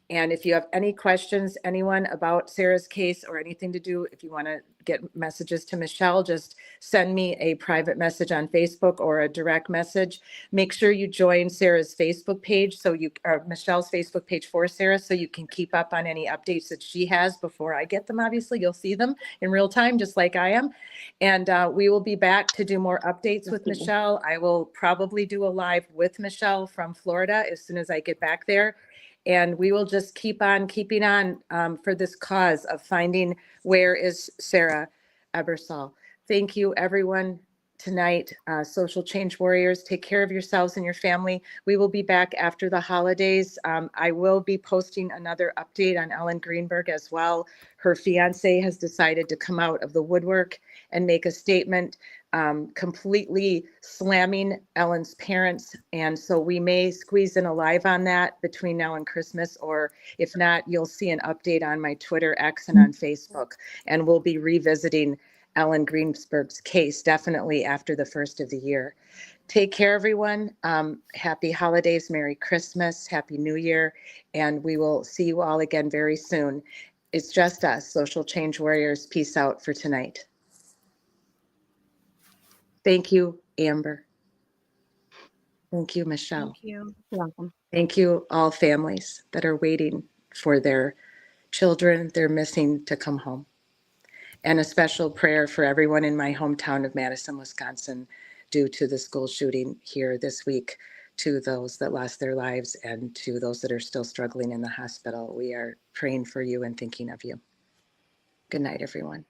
And if you have any questions, anyone, about Sara's case or anything to do, if you want to get messages to Michelle, just send me a private message on Facebook or a direct message. Make sure you join Sara's Facebook page, or Michelle's Facebook page for Sara, so you can keep up on any updates that she has before I get them. Obviously, you'll see them in real time, just like I am. And we will be back to do more updates with Michelle. I will probably do a live with Michelle from Florida as soon as I get back there. And we will just keep on keeping on for this cause of finding where is Sara Ebersole. Thank you, everyone, tonight. Social change warriors, take care of yourselves and your family. We will be back after the holidays. I will be posting another update on Ellen Greenberg as well. Her fiance has decided to come out of the woodwork and make a statement. completely slamming Ellen's parents. And so we may squeeze in a live on that between now and Christmas, or if not, you'll see an update on my Twitter, X, and on Facebook. And we'll be revisiting Ellen Greensberg's case definitely after the first of the year. Take care, everyone. Happy holidays, Merry Christmas, Happy New Year, and we will see you all again very soon. It's just us, Social Change Warriors. Peace out for tonight. Thank you, Amber. Thank you, Michelle. Thank you. You're welcome. Thank you, all families that are waiting for their children they're missing to come home. And a special prayer for everyone in my hometown of Madison, Wisconsin, due to the school shooting here this week, to those that lost their lives and to those that are still struggling in the hospital. We are praying for you and thinking of you. Good night, everyone.